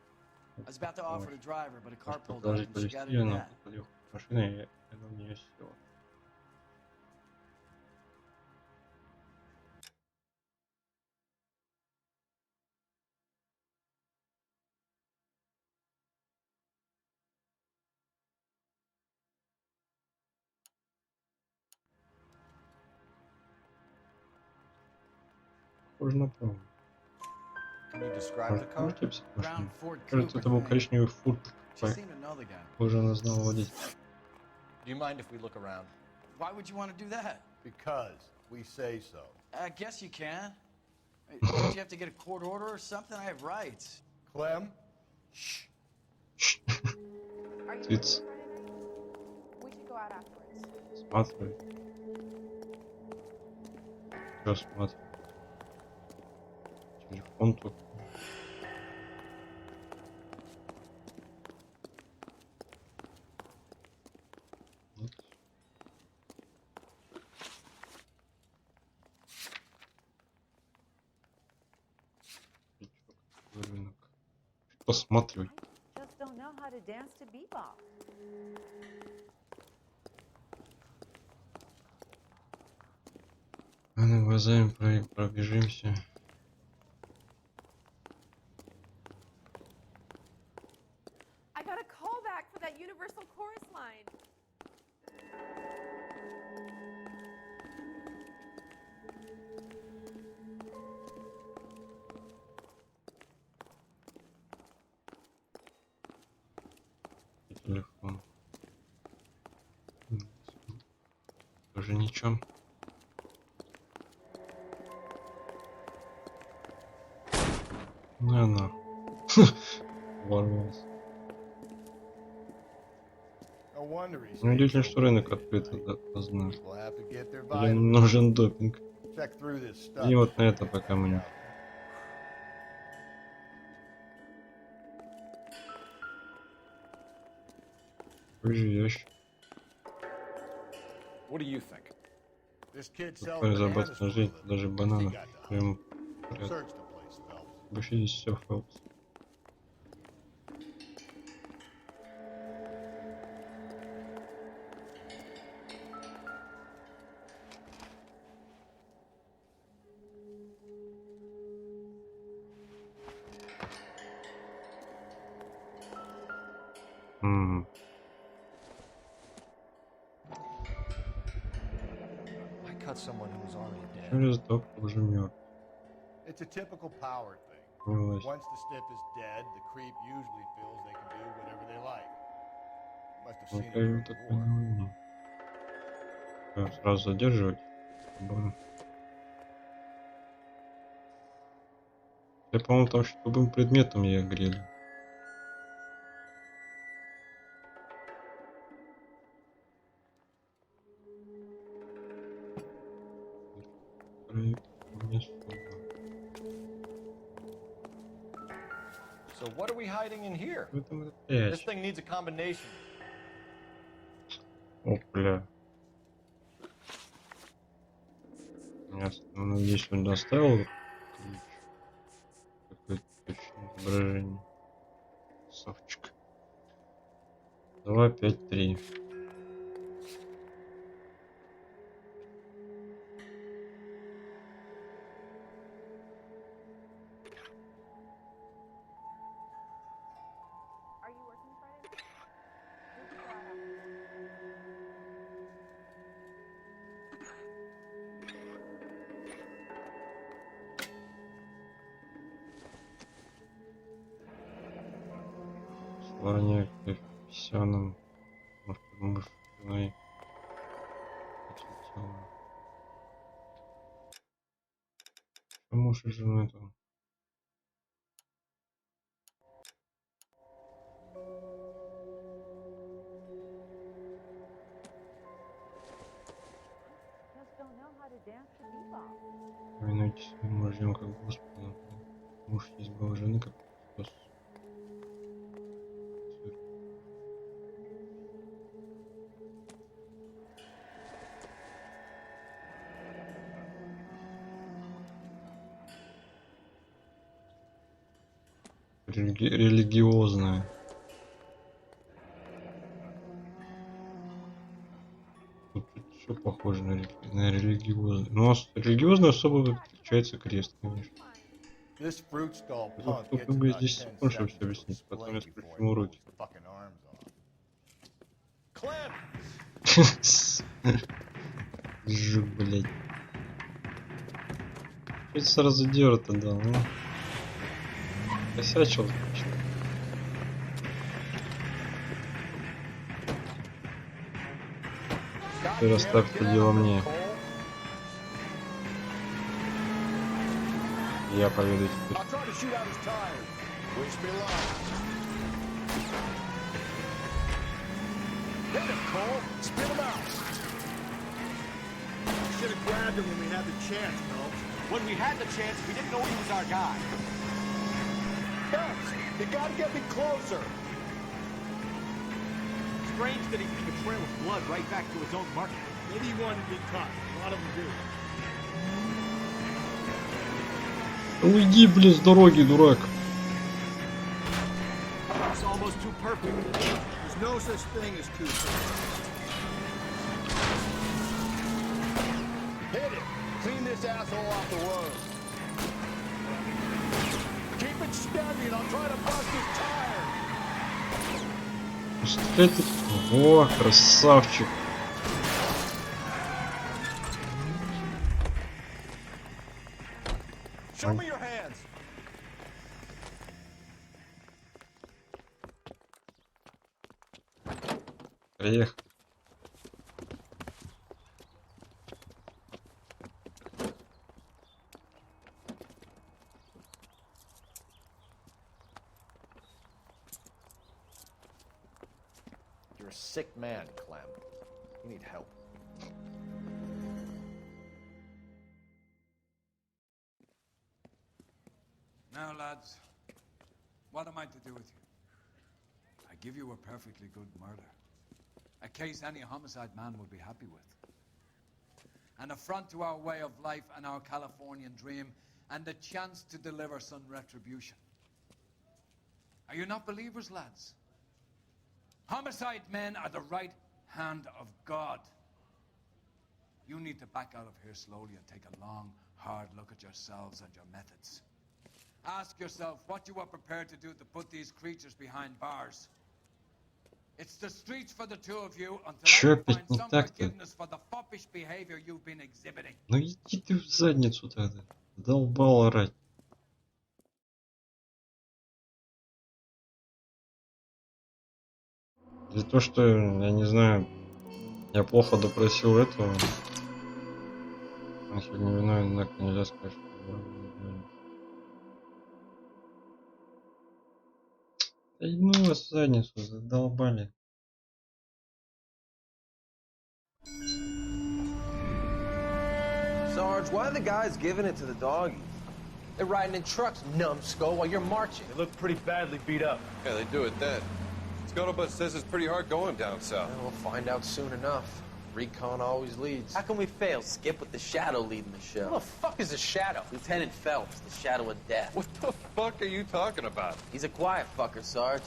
was about to offer to drive her, but a car может pulled up предложить and she повезти got ее, into но that. подъехала к машине, и она в нее села. Похоже на правду. Can you describe the car? Можете описать машину? Brown Ford Кажется, Coupe, это был I think. коричневый фурт. She seemed to know the guy. Похоже, она знала водителя. Do you mind if we look around? Why would you want to do that? Because we say so. I guess you can. Don't you have to get a court order or something? I have rights. Clem? Shh. Are you Птиц. working Friday night? We should go out afterwards. Сматривай. Что смотри? Телефон тут. Вот. Рынок. Посматривай. Just don't know how to dance to bebop. А ну глазами пробежимся. I got a call back for that Universal Chorus line. Телефон. Тоже ничего. На. Ворвался. No wonder he Неудивительно, stays что so рынок late открыт at night. поздно. People have to get their Или vitamins. нужен допинг. Check through this stuff. И вот на это пока мы не. Какой же ящик. What do you think? This kid sells Какой bananas заботливый for a жить, living. даже What's he бананов. got to hide? Прям порядок. Search the place, Phelps. Обыщи здесь все, Фелпс. I cut someone who was already dead. Через док уже мертв. It's a typical power thing. Власть. Once the stiff is dead, the creep usually feels they can do whatever they like. Must have seen Ну-ка, it я during так the war. понимаю. Так, сразу задерживать. Я, по-моему, там что любым предметом я грели. So what are we hiding in here? В этом This опять. thing needs a combination. Опля. Ясно. Ну, здесь он доставил ключ. Какое-то точное изображение. Совчик. 2, 5, 3. Are you working Friday night? We should go out afterwards. Парня коэффициентом муж с женой отлетел. Что муж и жена там? Just don't know how to dance to bebop. Помянуйте своим мужьем как Господа. Муж есть Бог, жены как Христос. Религиозная. Тут все похоже на религиозную. Ну, а религиозная особо отличается крест, конечно. This fruit stall Тут punk только gets бы about здесь 10 секунд, чтобы seconds все to объяснить. Потом я explain before спрошу he pulls уроки. his fucking arms off. Clem! Жук, блядь. Что это сразу дёру-то дал, а? Косячил. Ты расставь это дело мне. Я поведу теперь. Hit him, Cole! Spit him out! Should have grabbed him when we had the chance, Phelps. When we had the chance, we didn't know he was our guy. Phelps, you gotta get me closer! Strange that he's leaving a trail of blood right back to his own market. Maybe he wanted to be caught. A lot of them do. Уйди, блин, с дороги, дурак. It's almost too perfect. There's no such thing as too perfect. Hit it! Clean this asshole off the road. Keep it steady and I'll try to bust his tire. Что это? О, красавчик. Show me your hands. Приехал. You're a sick man, Clem. You need help. Now, lads, what am I to do with you? I give you a perfectly good murder. A case any homicide man would be happy with. An affront to our way of life and our Californian dream, and a chance to deliver some retribution. Are you not believers, lads? Homicide men are the right hand of God. You need to back out of here slowly and take a long, hard look at yourselves and your methods. Ask yourself what you are prepared to do to put these creatures behind bars. It's the streets for the two of you until I find some forgiveness for the foppish behavior you've been exhibiting. Ну иди ты в задницу тогда. Долбал орать. За то, что, я не знаю, я плохо допросил этого. Он хоть не виновен, так нельзя сказать, что я виновен. Да ну вас в задницу, задолбали. Sarge, why are the guys giving it to the doggies? They're riding in trucks, numbskull, while you're marching. They look pretty badly beat up. Yeah, they do it then. Scuttlebutt says it's pretty hard going down south. Well, we'll find out soon enough. Recon always leads. How can we fail, Skip, with the Shadow leading the show? Who the fuck is the Shadow? Lieutenant Phelps, the Shadow of Death. What the fuck are you talking about? He's a quiet fucker, Sarge.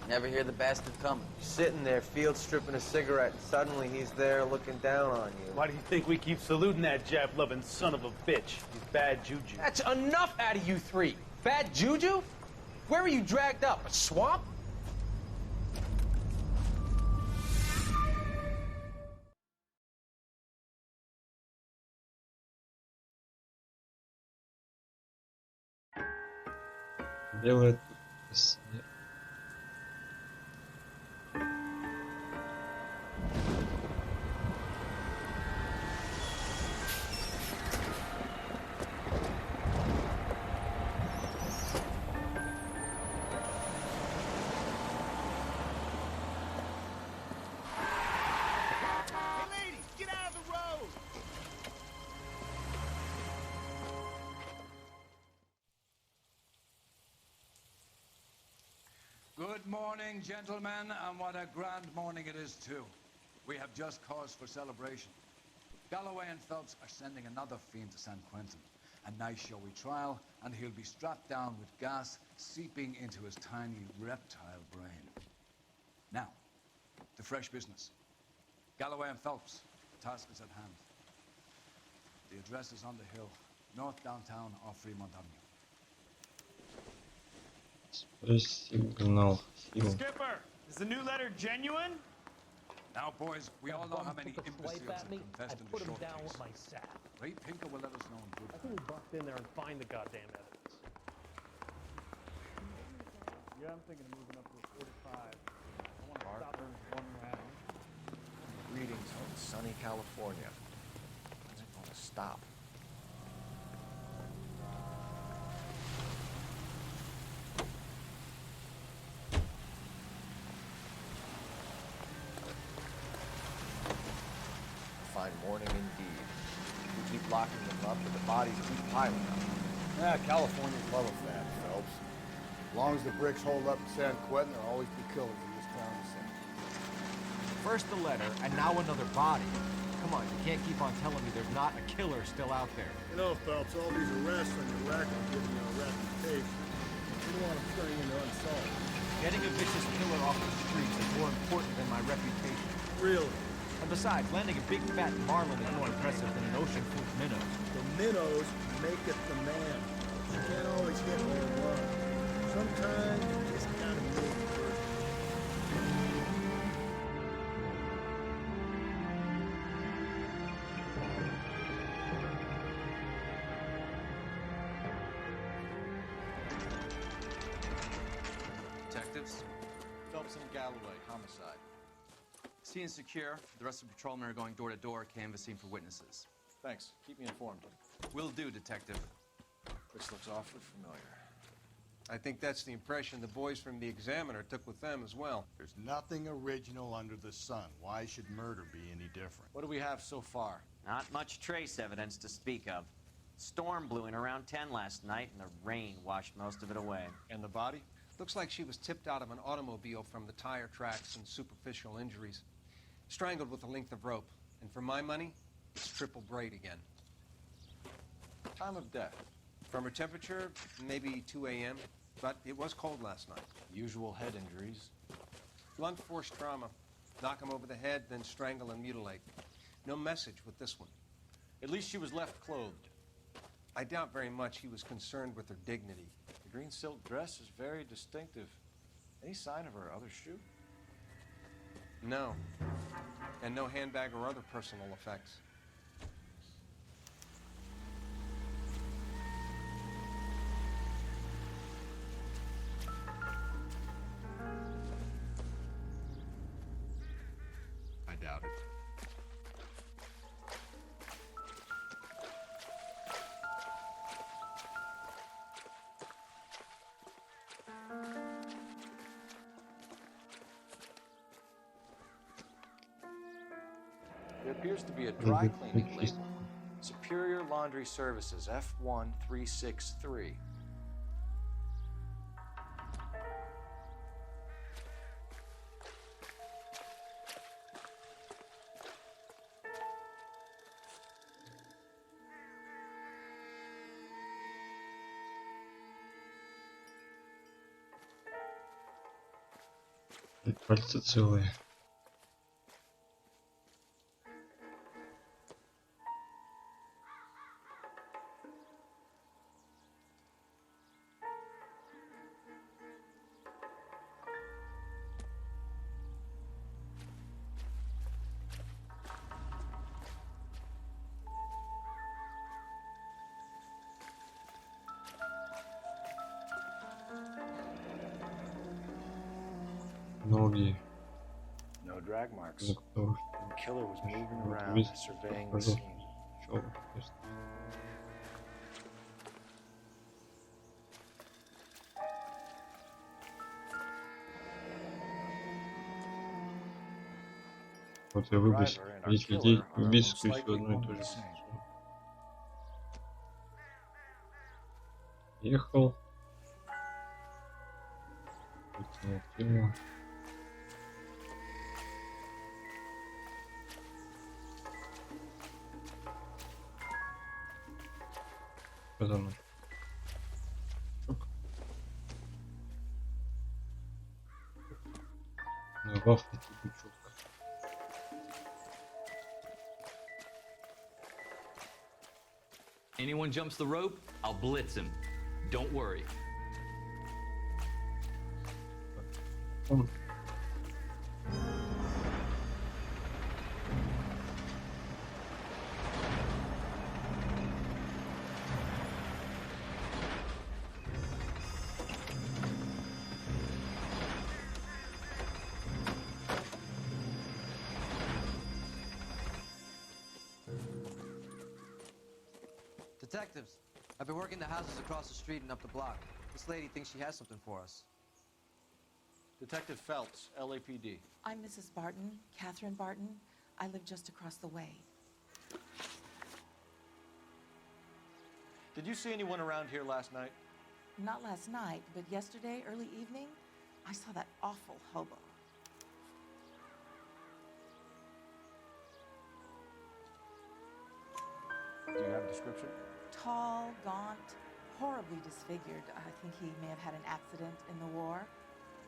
Never hear the bastard coming. You're sitting there, field stripping a cigarette, and suddenly he's there looking down on you. Why do you think we keep saluting that Jap-loving son of a bitch? He's bad juju. That's enough out of you three. Bad juju? Where were you dragged up? A swamp? Белая morning, gentlemen, and what a grand morning it is, too. We have just cause for celebration. Galloway and Phelps are sending another fiend to San Quentin. A nice showy trial, and he'll be strapped down with gas seeping into his tiny reptile brain. Now, to fresh business. Galloway and Phelps, the task is at hand. The address is on the hill, north downtown off Fremont Avenue. Signal Hill. Skipper, is the new letter genuine? Now, boys, we all know how many imbeciles have confessed in the put him short down case. with my sack. Ray Pinker will let us know in good I think we bust in there and find the goddamn evidence. Yeah, I'm thinking of moving up to a 45. I want to stop Parker. one round. Greetings from sunny California. When's it gonna stop? Fine morning indeed. We keep locking them up, but the bodies keep piling up. Yeah, Californians love a fat, Phelps. As long as the bricks hold up in San Quentin, there'll always be killers in this town to sing. First the letter, and now another body. Come on, you can't keep on telling me there's not a killer still out there. You know, Phelps, all these arrests on your record give you a reputation. You don't want to turn into unsolved. Getting a vicious killer off the streets is more important than my reputation. Really? And besides, landing a big fat marlin is more impressive than an ocean full of minnows. The minnows make it the man. You can't always hit where you run. Sometimes you just gotta move first. Detectives? Phelps and Galloway, homicide. Scene is secure. The rest of the patrolmen are going door to door, canvassing for witnesses. Thanks. Keep me informed. Will do, Detective. This looks awfully familiar. I think that's the impression the boys from the Examiner took with them as well. There's nothing original under the sun. Why should murder be any different? What do we have so far? Not much trace evidence to speak of. Storm blew in around 10 last night, and the rain washed most of it away. And the body? Looks like she was tipped out of an automobile from the tire tracks and superficial injuries. Strangled with a length of rope. And for my money, it's triple braid again. Time of death? From her temperature, maybe 2 a.m., but it was cold last night. Usual head injuries. Blunt force trauma. Knock him over the head, then strangle and mutilate. No message with this one. At least she was left clothed. I doubt very much he was concerned with her dignity. The green silk dress is very distinctive. Any sign of her other shoe? No. And no handbag or other personal effects. I doubt it. There appears to be a dry cleaning label. Superior Laundry Services, F1363. Пальцы целые. Ноги. No drag marks. из-за которых The killer was moving вот around, весь surveying the пожалуйста, scene. щелк есть. Вот я выбросил. Видеть людей, убить, скорее всего, одно и то же. Ехал. Активно. Что за мной? Вафли бычок. Anyone jumps the rope, I'll blitz him. Don't worry. Detectives, I've been working the houses across the street and up the block. This lady thinks she has something for us. Detective Phelps, LAPD. I'm Mrs. Barton, Catherine Barton. I live just across the way. Did you see anyone around here last night? Not last night, but yesterday, early evening, I saw that awful hobo. Do you have a description? Tall, gaunt, horribly disfigured. I think he may have had an accident in the war.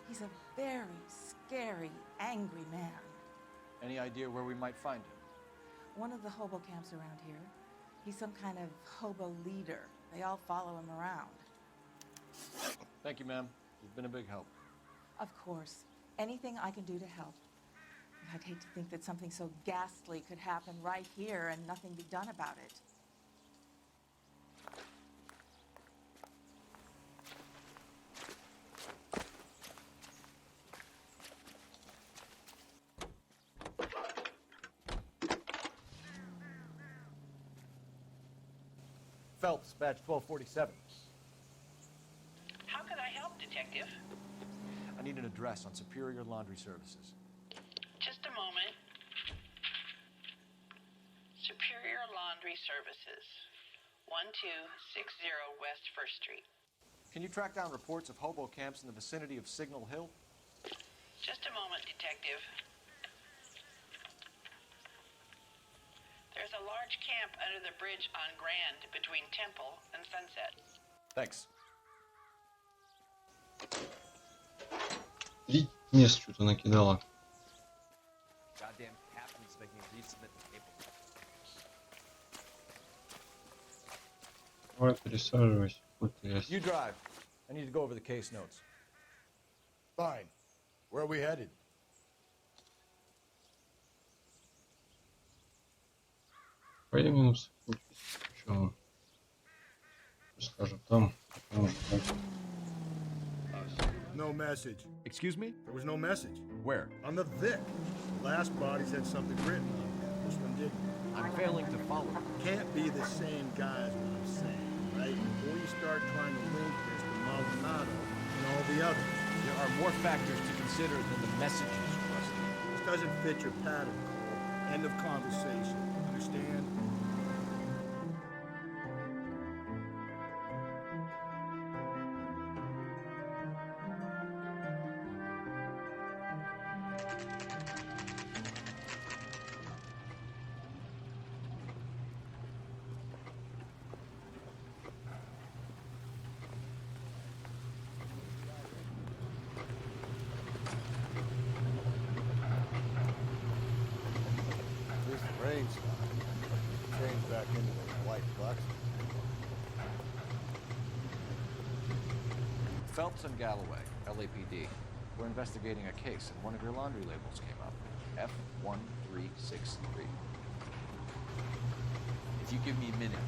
He's a very scary, angry man. Any idea where we might find him? One of the hobo camps around here. He's some kind of hobo leader. They all follow him around. Thank you, ma'am. You've been a big help. Of course. Anything I can do to help. I'd hate to think that something so ghastly could happen right here and nothing be done about it. Phelps, badge 1247. How can I help, Detective? I need an address on Superior Laundry Services. Just a moment. Superior Laundry Services, 1260 West 1st Street. Can you track down reports of hobo camps in the vicinity of Signal Hill? Just a moment, Detective. There's a large camp under the bridge on Grand between Temple and Sunset. Thanks. 3 мест что-то накидала. Goddamn captain's making me resubmit the paperwork. Давай пересаживайся. You drive. I need to go over the case notes. Fine. Where are we headed? Поедем минус. Что? Скажем там. No message. Excuse me? There was no message. Where? On the Vic. The last bodies had something written on them. This one didn't. I'm failing to follow. Can't be the same guy is what I'm saying, right? Before you start trying to link this to Maldonado and all the others. There are more factors to consider than the messages, Rusty. This doesn't fit your pattern, Cole. End of conversation. Understand? Change back into those white bucks. Phelps and Galloway, LAPD. We're investigating a case, and one of your laundry labels came up. F1363. If you give me a minute,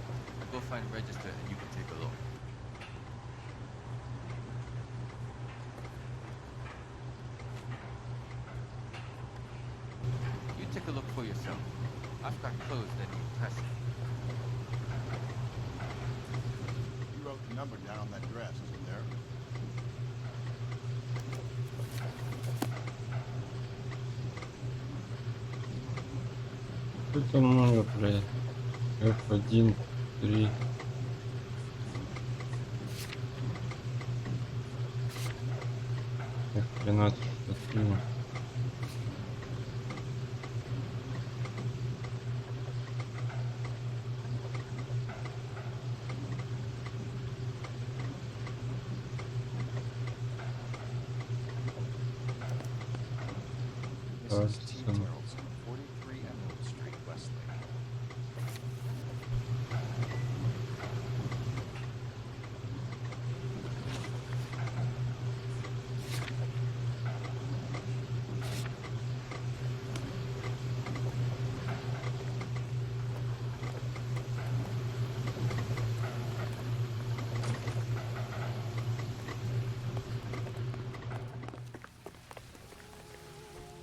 I'll go find register and you can take a look. You take a look for yourself. I've got clothes that need pressing. You wrote the number down on that dress, isn't there? Это много, блядь. F1, 3. Их 13 штук. Mrs. T. Terrellson, 43 Emerald Street, Westlake.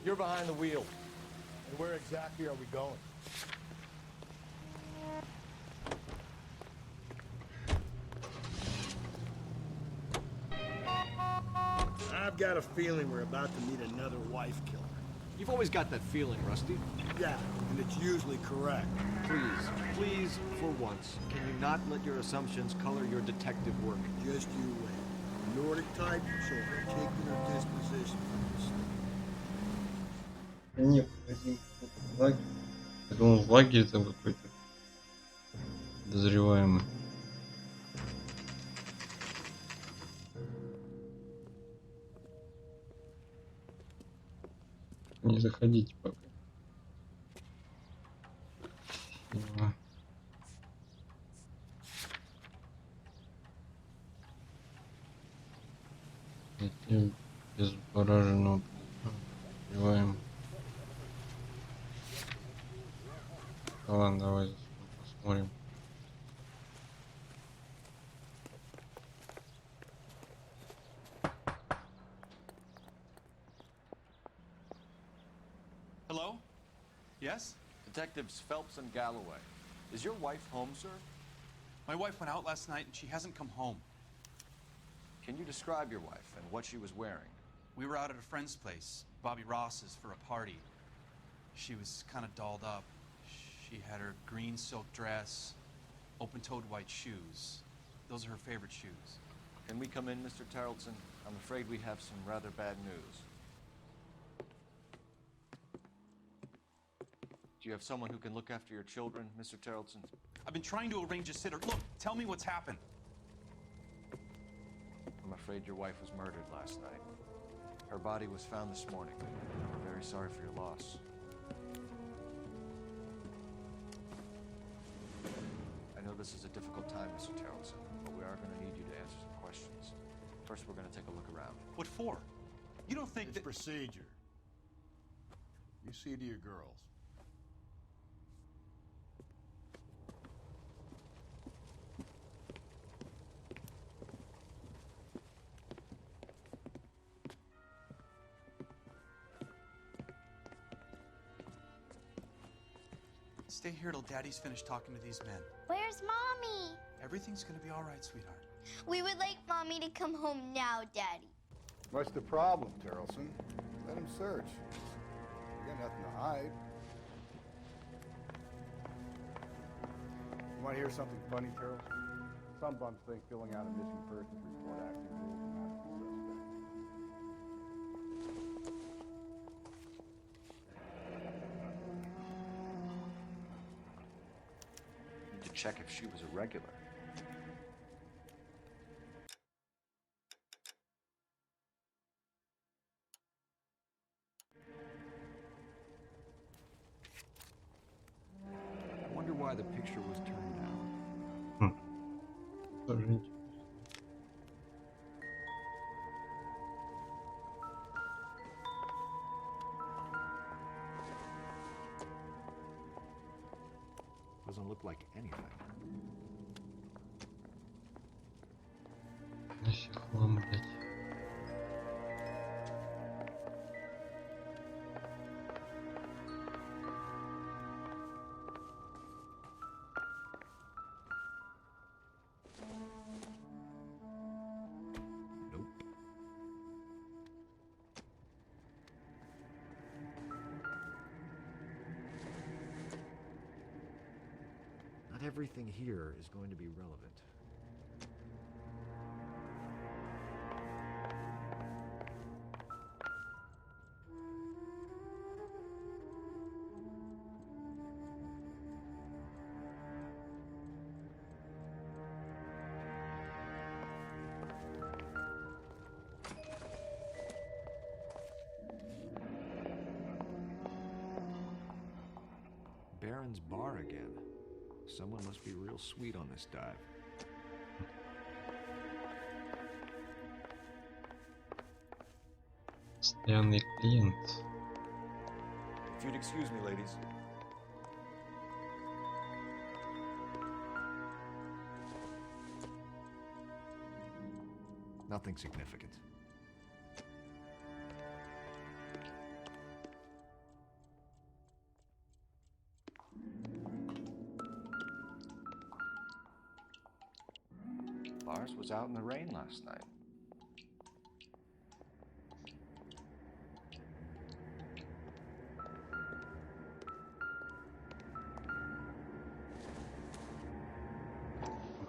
You're behind the wheel. And where exactly are we going? I've got a feeling we're about to meet another wife killer. You've always got that feeling, Rusty. Yeah, and it's usually correct. Please, for once, can you not let your assumptions color your detective work? Just you wait. The Nordic type show a particular disposition for this. Необходим лагерь. Я думал, в лагере там какой-то подозреваемый. Не заходите пока. Затем безбораженного подозреваемого. Ладно, давай посмотрим. Hello? Yes? Detectives Phelps and Galloway. Is your wife home, sir? My wife went out last night and she hasn't come home. Can you describe your wife and what she was wearing? We were out at a friend's place, Bobby Ross's, for a party. She was kind of dolled up. She had her green silk dress, open-toed white shoes. Those are her favorite shoes. Can we come in, Mr. Tarleton? I'm afraid we have some rather bad news. Do you have someone who can look after your children, Mr. Tarleton? I've been trying to arrange a sitter. Look, tell me what's happened. I'm afraid your wife was murdered last night. Her body was found this morning. We're very sorry for your loss. I know this is a difficult time, Mr. Tarleton, but we are going to need you to answer some questions. First, we're going to take a look around. What for? You don't think It's that... procedure. You see to your girls. Stay here till Daddy's finished talking to these men. Where's Mommy? Everything's gonna be all right, sweetheart. We would like Mommy to come home now, Daddy. What's the problem, Tarleton? Let him search. You got nothing to hide. You want to hear something funny, Tarleton? Some bums think filling out a missing persons report actually rules them out as a suspect. Need to check if she was a regular. I wonder why the picture was turned down. Тоже интересно. Doesn't look like anything. Насеком, блядь. Not everything here is going to be relevant. Baron's bar again. Someone must be real sweet on this dive. Постоянный клиент. If you'd excuse me, ladies. Nothing significant. Lars was out in the rain last night.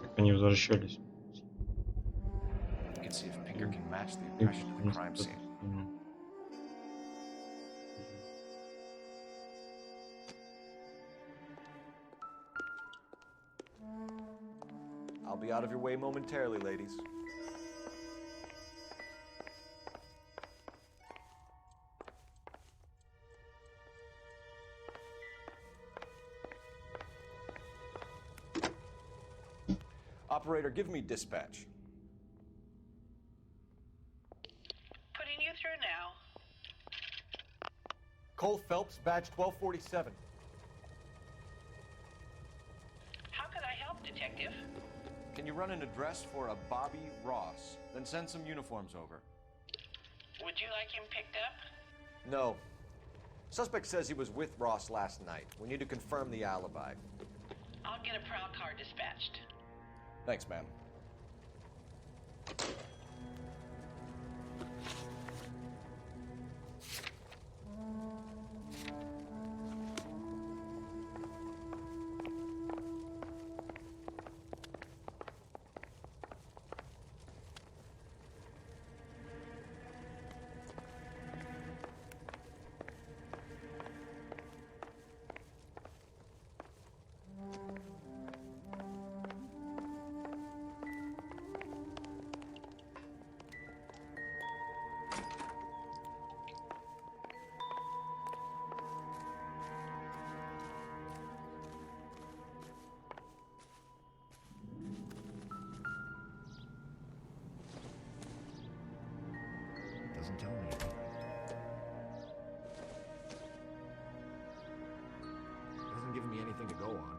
Как они возвращались? We can see if Pinker can match the impression of the crime scene. I'll be out of your way momentarily, ladies. Operator, give me dispatch. Putting you through now. Cole Phelps, badge 1247. How could I help, Detective? Can you run an address for a Bobby Ross? Then send some uniforms over. Would you like him picked up? No. Suspect says he was with Ross last night. We need to confirm the alibi. I'll get a prowl car dispatched. Thanks, ma'am. Doesn't tell me anything. Doesn't give me anything to go on.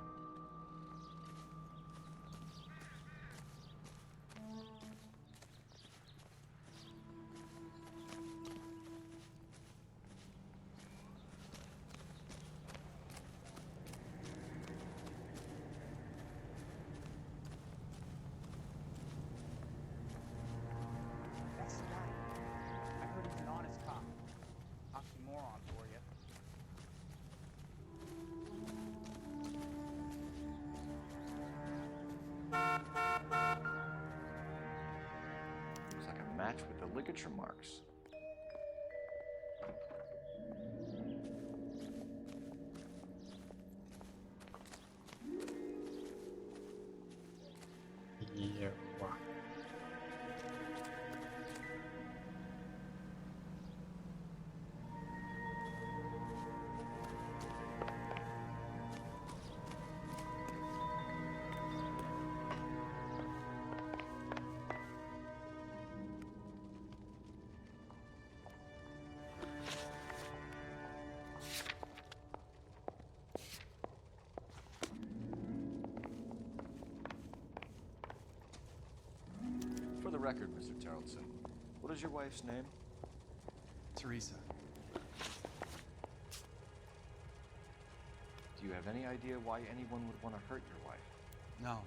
That's the guy. I heard he's an honest cop. Oxymoron for you. Looks like a match with the ligature marks. Yeah. For the record, Mr. Tarleton, what is your wife's name? Teresa. Do you have any idea why anyone would want to hurt your wife? No.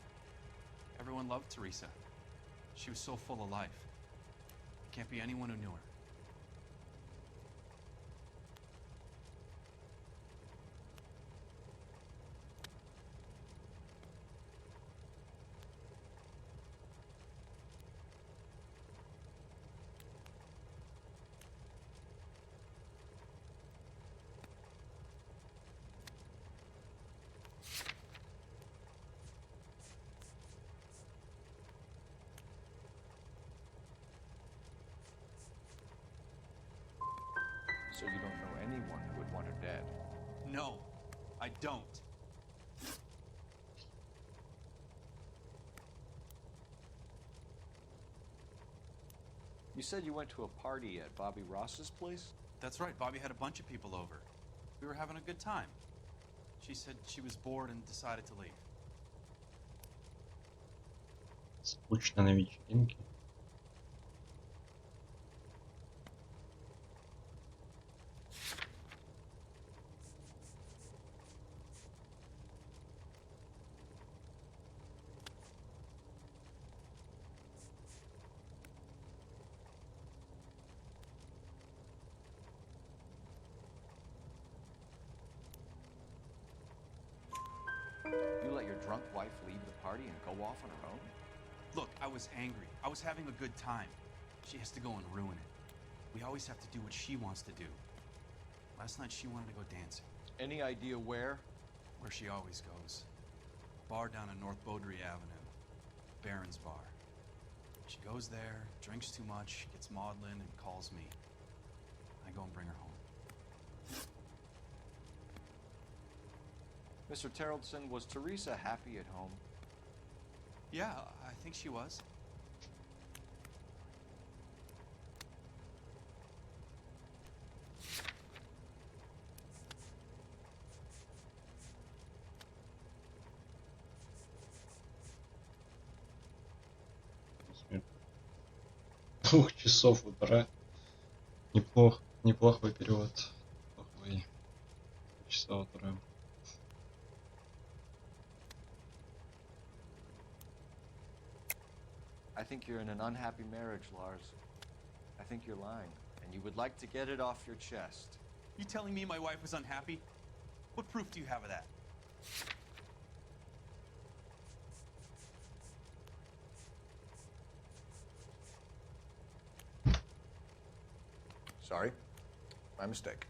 Everyone loved Teresa. She was so full of life. Can't be anyone who knew her. So you don't know anyone who would want her dead? No, I don't. You said you went to a party at Bobby Ross's place? That's right, Bobby had a bunch of people over. We were having a good time. She said she was bored and decided to leave. Скучно на вечеринке. You let your drunk wife leave the party and go off on her own? Look, I was angry. I was having a good time. She has to go and ruin it. We always have to do what she wants to do. Last night she wanted to go dancing. Any idea where? Where she always goes. Bar down on North Beaudry Avenue. Baron's Bar. She goes there, drinks too much, gets maudlin, and calls me. I go and bring her home. Mr. Terrellson, was Teresa happy at home? Yeah, I think she was. Двух часов утра. Неплохой перевод. Плохой. Часа утра. I think you're in an unhappy marriage, Lars. I think you're lying, and you would like to get it off your chest. You telling me my wife was unhappy? What proof do you have of that? Sorry. My mistake.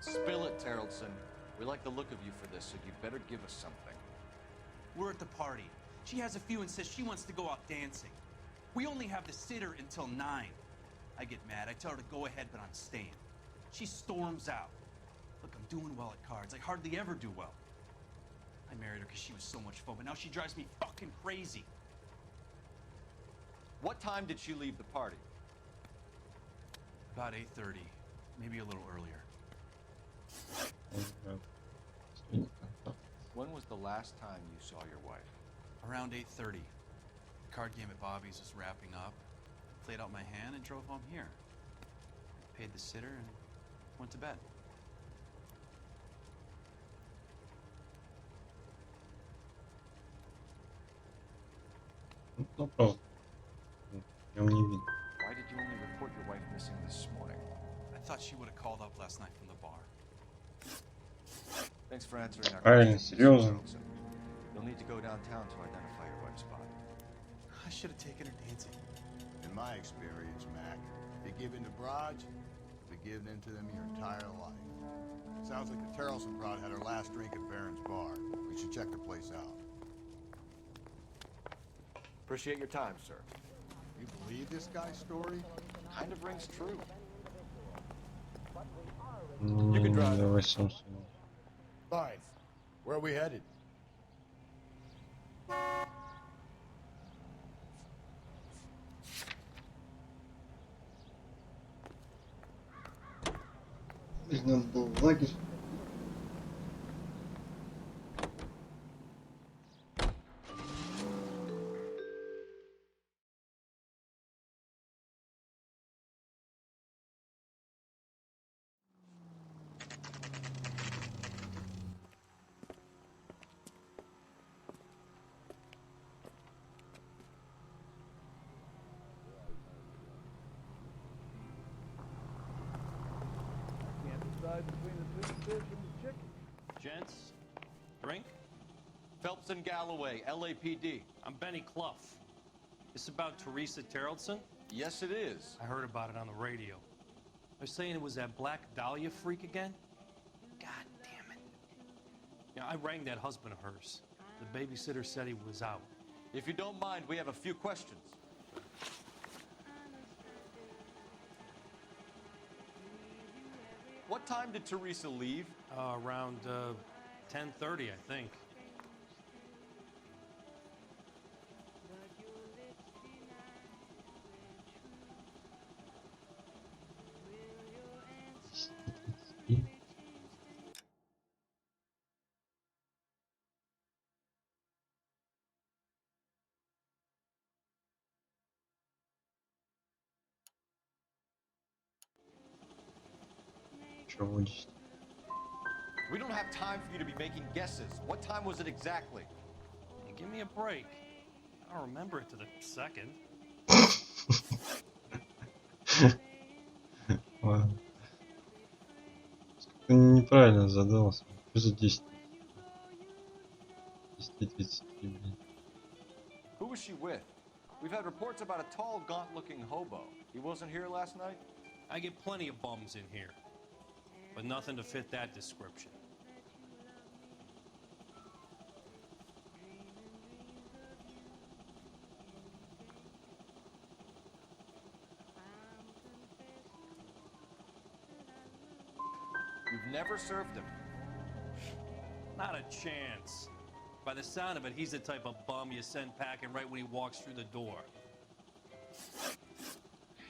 Spill it, Terrellson. We like the look of you for this, so you better give us something. We're at the party. She has a few and says she wants to go out dancing. We only have the sitter until 9. I get mad. I tell her to go ahead, but I'm staying. She storms out. Look, I'm doing well at cards. I hardly ever do well. I married her because she was so much fun, but now she drives me fucking crazy. What time did she leave the party? About 8:30, maybe a little earlier. When was the last time you saw your wife? Around 8:30. The card game at Bobby's was wrapping up. Played out my hand and drove home here. Paid the sitter and went to bed. No problem. Я не видно. Why did you only report your wife missing this morning? I thought she would have called up last night from the bar. Thanks for answering our Правильно, questions, Mr. серьезно. Terrellson. You'll need to go downtown to identify your wife's body. I should have taken her dancing. In my experience, Mac, if you give in to broads, you'll be giving in to them your entire life. Sounds like the Terrellson broad had her last drink at Baron's Bar. We should check the place out. Appreciate your time, sir. You believe this guy's story? Kind of rings true. You can drive. Давай сам сюда. Fine. Where are we headed? Надо было в лагерь. Between the fish and the chicken. Gents, drink? Phelps and Galloway, LAPD. I'm Benny Clough. This about Teresa Terrellson? Yes, it is. I heard about it on the radio. They're saying it was that Black Dahlia freak again? God damn it. Yeah, I rang that husband of hers. The babysitter said he was out. If you don't mind, we have a few questions. What time did Teresa leave? Around 10:30, I think. Чего 10? We don't have time for you to be making guesses. What time was it exactly? Hey, give me a break. I don't remember it to the second. Ладно. Ты неправильно задался. Что за 10? 10:33, блин. Who was she with? We've had reports about a tall, gaunt-looking hobo. He wasn't here last night? I get plenty of bums in here, but nothing to fit that description. You've never served him. Not a chance. By the sound of it, he's the type of bum you send packing right when he walks through the door.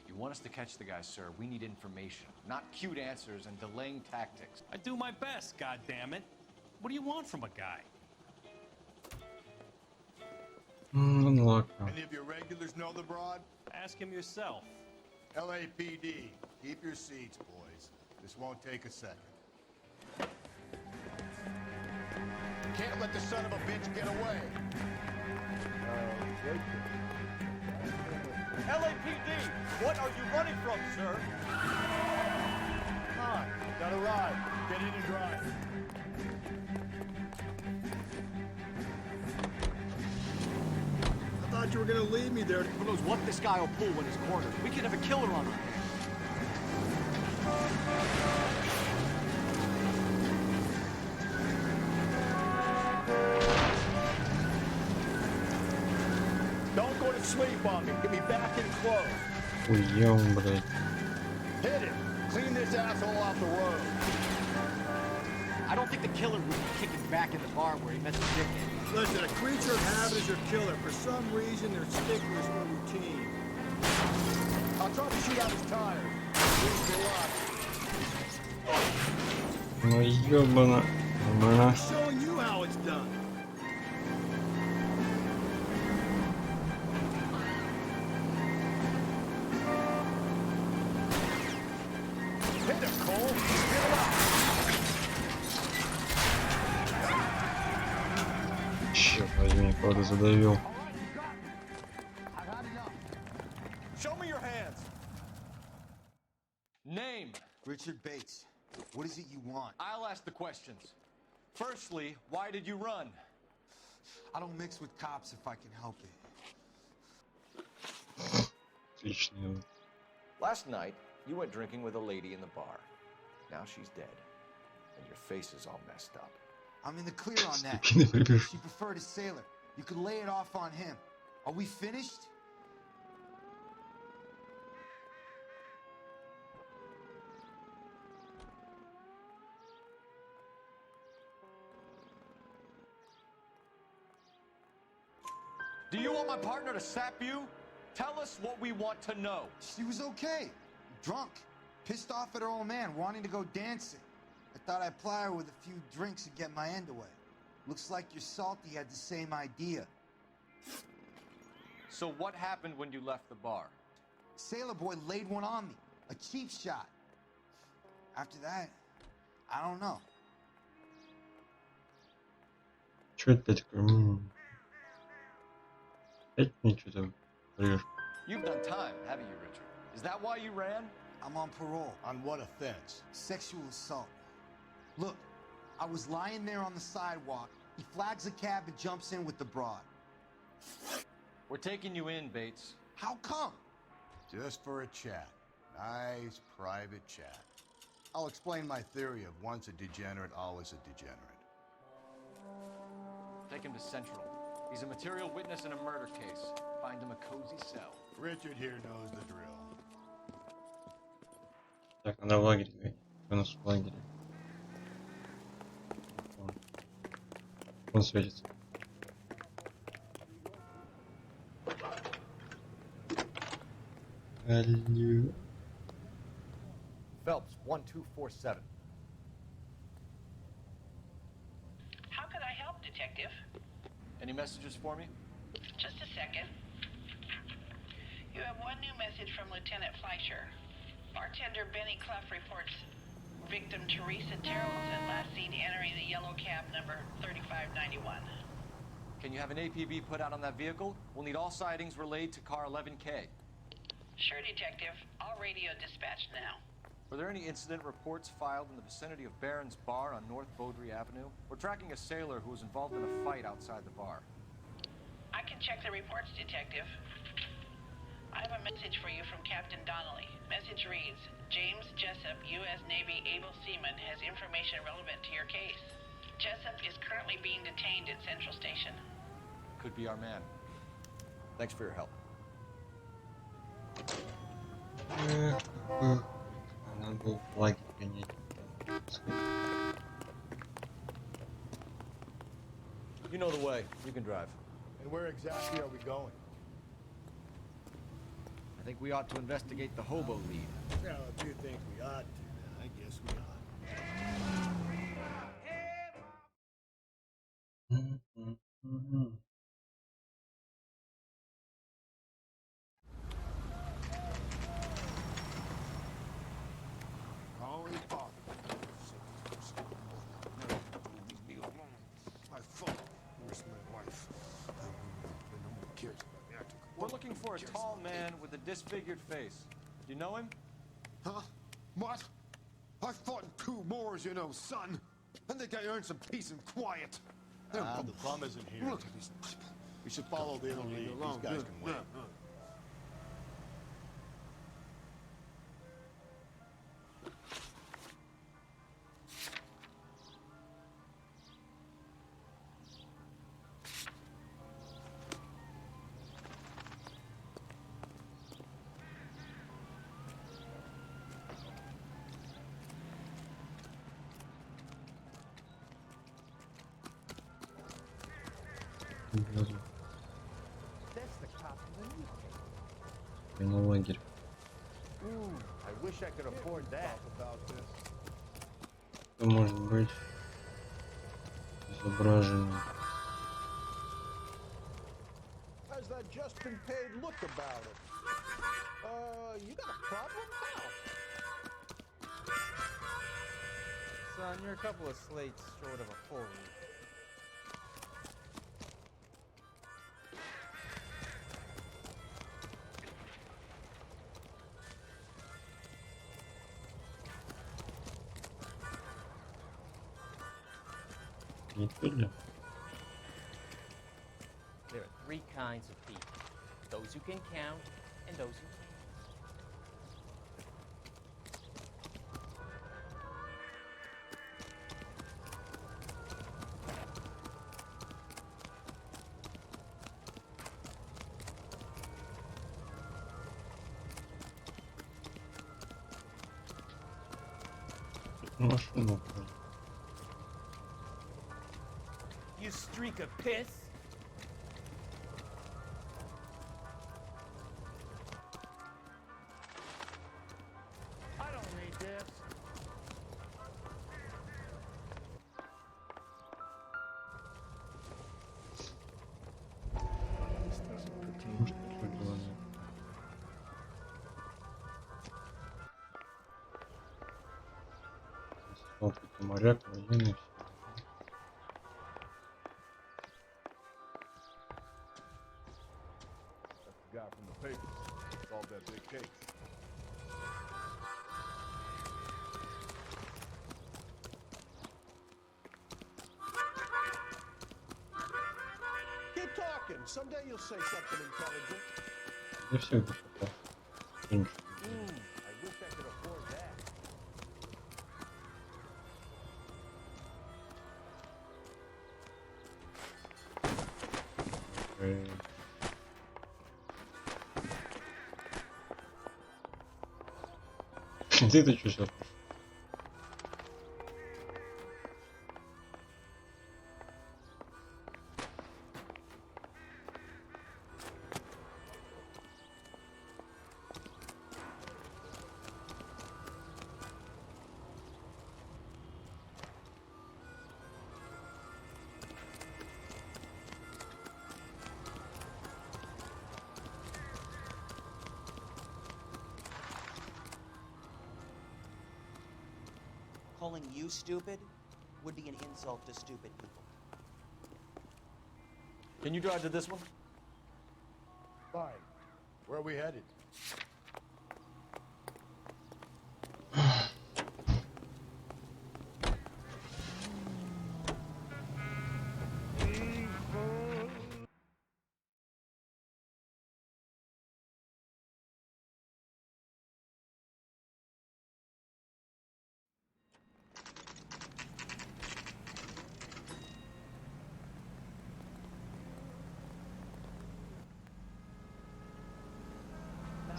You want us to catch the guy, sir. We need information, not cute answers and delaying tactics. I do my best, goddammit. What do you want from a guy? Unlock. Any of your regulars know the broad? Ask him yourself. LAPD, keep your seats, boys. This won't take a second. Can't let the son of a bitch get away. LAPD, what are you running from, sir? Come on, got a ride. Get in and drive. I thought you were gonna leave me there. Who knows what this guy will pull when he's cornered? We could have a killer on our hands. Don't go to sleep on me. Get me back in close. Уем, блядь. Hit him. Clean this asshole off the road. I don't think the killer would be kicking back in the bar where he met the dickhead. Listen, a creature of habit is your killer. For some reason, they're sticklers for routine. I'll try to shoot out his tires. Ну ёбана. Нормально. Showing you how it's done. Hit him, Cole. Get him up. Черт возьми, правда задавил. Show me your hands. Name. Richard Bates. What is it you want? I'll ask the questions. Firstly, why did you run? I don't mix with cops if I can help it. Отлично. Last night, you went drinking with a lady in the bar. Now she's dead. And your face is all messed up. I'm in the clear on that. Ступины прибежал. She preferred a sailor. You could lay it off on him. Are we finished? Do you want my partner to sap you? Tell us what we want to know. She was okay. Drunk. Pissed off at her old man, wanting to go dancing. I thought I'd ply her with a few drinks and get my end away. Looks like your Salty had the same idea. So what happened when you left the bar? Sailor boy laid one on me. A cheap shot. After that, I don't know. Чё это такое? Опять мне что-то врёшь. You've done time, haven't you, Richard? Is that why you ran? I'm on parole. On what offense? Sexual assault. Look, I was lying there on the sidewalk. He flags a cab and jumps in with the broad. We're taking you in, Bates. How come? Just for a chat. Nice private chat. I'll explain my theory of once a degenerate, always a degenerate. Take him to Central. He's a material witness in a murder case. Find him a cozy cell. Richard here knows the drill. Так, надо в лагерь говорить. У нас в лагере. Он светится. Алло. Phelps, 1247. How can I help, Detective? Any messages for me? Just a second. You have one new message from Lieutenant Fleischer. Bartender Benny Clough reports Victim Teresa Terrelson, last seen entering the yellow cab number 3591. Can you have an APB put out on that vehicle? We'll need all sightings relayed to car 11K. Sure, Detective. I'll radio dispatch now. Were there any incident reports filed in the vicinity of Barron's Bar on North Beaudry Avenue? We're tracking a sailor who was involved in a fight outside the bar. I can check the reports, Detective. I have a message for you from Captain Donnelly. Message reads, James Jessup, U.S. Navy able seaman, has information relevant to your case. Jessup is currently being detained at Central Station. Could be our man. Thanks for your help. Надо было флаги принять. You know the way. You can drive. And where exactly are we going? I think we ought to investigate the hobo lead. Well, if you think we ought to, I guess we ought. Always bother. Leave me alone. My fault. Where's my wife? No one cares about me. I took We're looking for a tall man with a disfigured face. Do you know him? Huh? What? I fought in 2 wars, you know, son. I think I earned some peace and quiet. The bum isn't here. Look at these people. We should follow the other lead. These guys can wait. На лагерь. I wish I could afford that. Что может быть изображено? How's that just been paid look about it? You got a problem now? Son, you're a couple of slates short of a full week. There are 3 kinds of people. Those who can count and those who can't. Машину. You streak of piss? I don't need this. Опыт моряк, военный. Guy from the papers solved that big case. Keep talking. Someday you'll say something intelligent. Я все это пока. I wish I could afford that. Ты что сейчас? calling you stupid would be an insult to stupid people. Can you drive to this one? Fine. Where are we headed?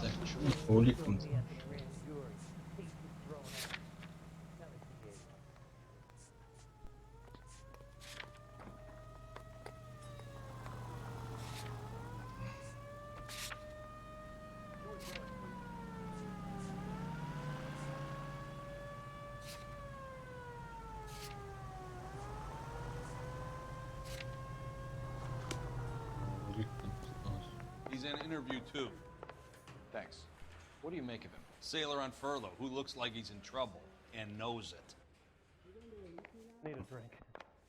Так, почему по уликам? He's in interview too. Thanks. What do you make of him? Sailor on furlough who looks like he's in trouble and knows it. Need a drink.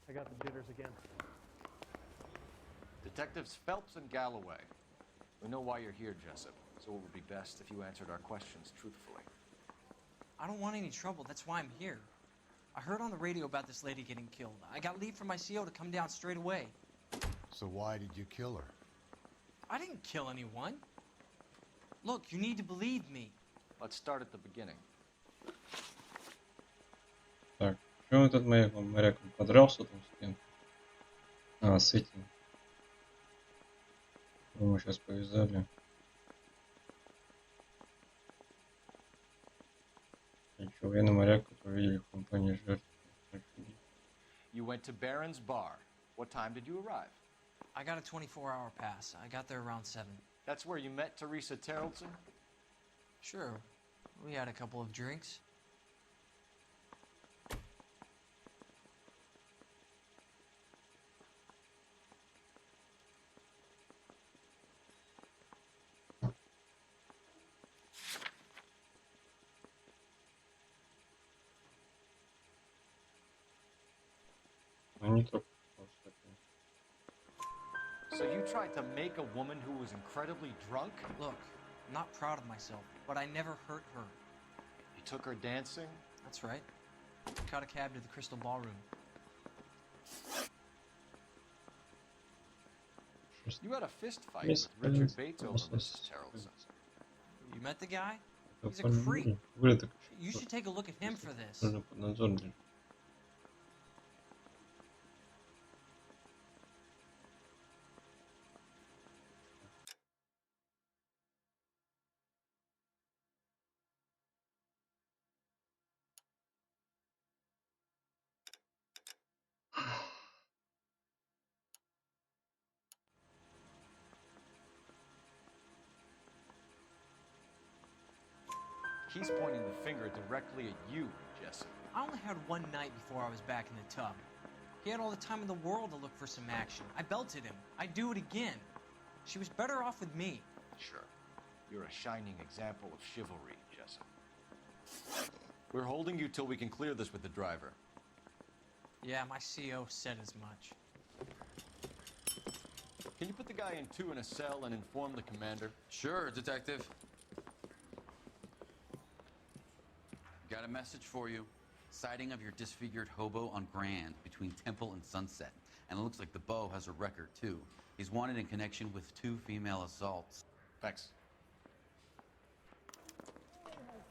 I got the jitters again. Detectives Phelps and Galloway. We know why you're here, Jessup, so it would be best if you answered our questions truthfully. I don't want any trouble. That's why I'm here. I heard on the radio about this lady getting killed. I got leave from my CO to come down straight away. So why did you kill her? I didn't kill anyone. Look, you need to believe me. Let's start at the beginning. Так, что этот моряк подрался там с кем? А, с этим. Мы сейчас повязали. Еще военный моряк, который видели в компании жертв. You went to Barron's Bar. What time did you arrive? I got a 24-hour pass. I got there around 7. That's where you met Teresa Terrellson? Sure. We had a couple of drinks. Они только. So you tried to make a woman who was incredibly drunk? Look, I'm not proud of myself, but I never hurt her. You took her dancing? That's right. Caught a cab to the Crystal Ballroom. You had a fist fight with Richard Bates over Mrs. Terrellson. You met the guy? He's a creep. You should take a look at him for this. He's pointing the finger directly at you, Jessup. I only had one night before I was back in the tub. He had all the time in the world to look for some action. I belted him. I'd do it again. She was better off with me. Sure. You're a shining example of chivalry, Jessup. We're holding you till we can clear this with the driver. Yeah, my CO said as much. Can you put the guy in 2 in a cell and inform the commander? Sure, Detective. Got a message for you. Sighting of your disfigured hobo on Grand between Temple and Sunset. And it looks like the Beau has a record, too. He's wanted in connection with 2 female assaults. Thanks.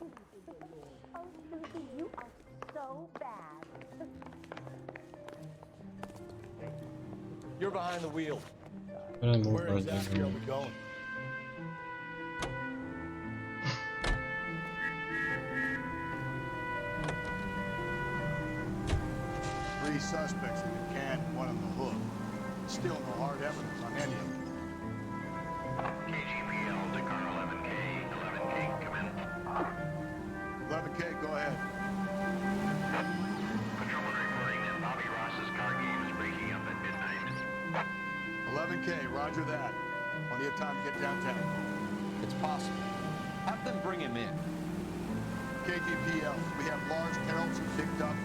Oh, Lucy, you are so bad. You're behind the wheel. Where exactly are we going? Three suspects in the can and one on the hook. Still no hard evidence on any of them. KGPL to car 11K. 11K, come in. 11K, go ahead. Patrolman reporting that Bobby Ross's car game is breaking up at midnight. 11K, roger that. Plenty of time to get downtown. It's possible. Have them bring him in. KTPL, we have Lars Carrollson picked up.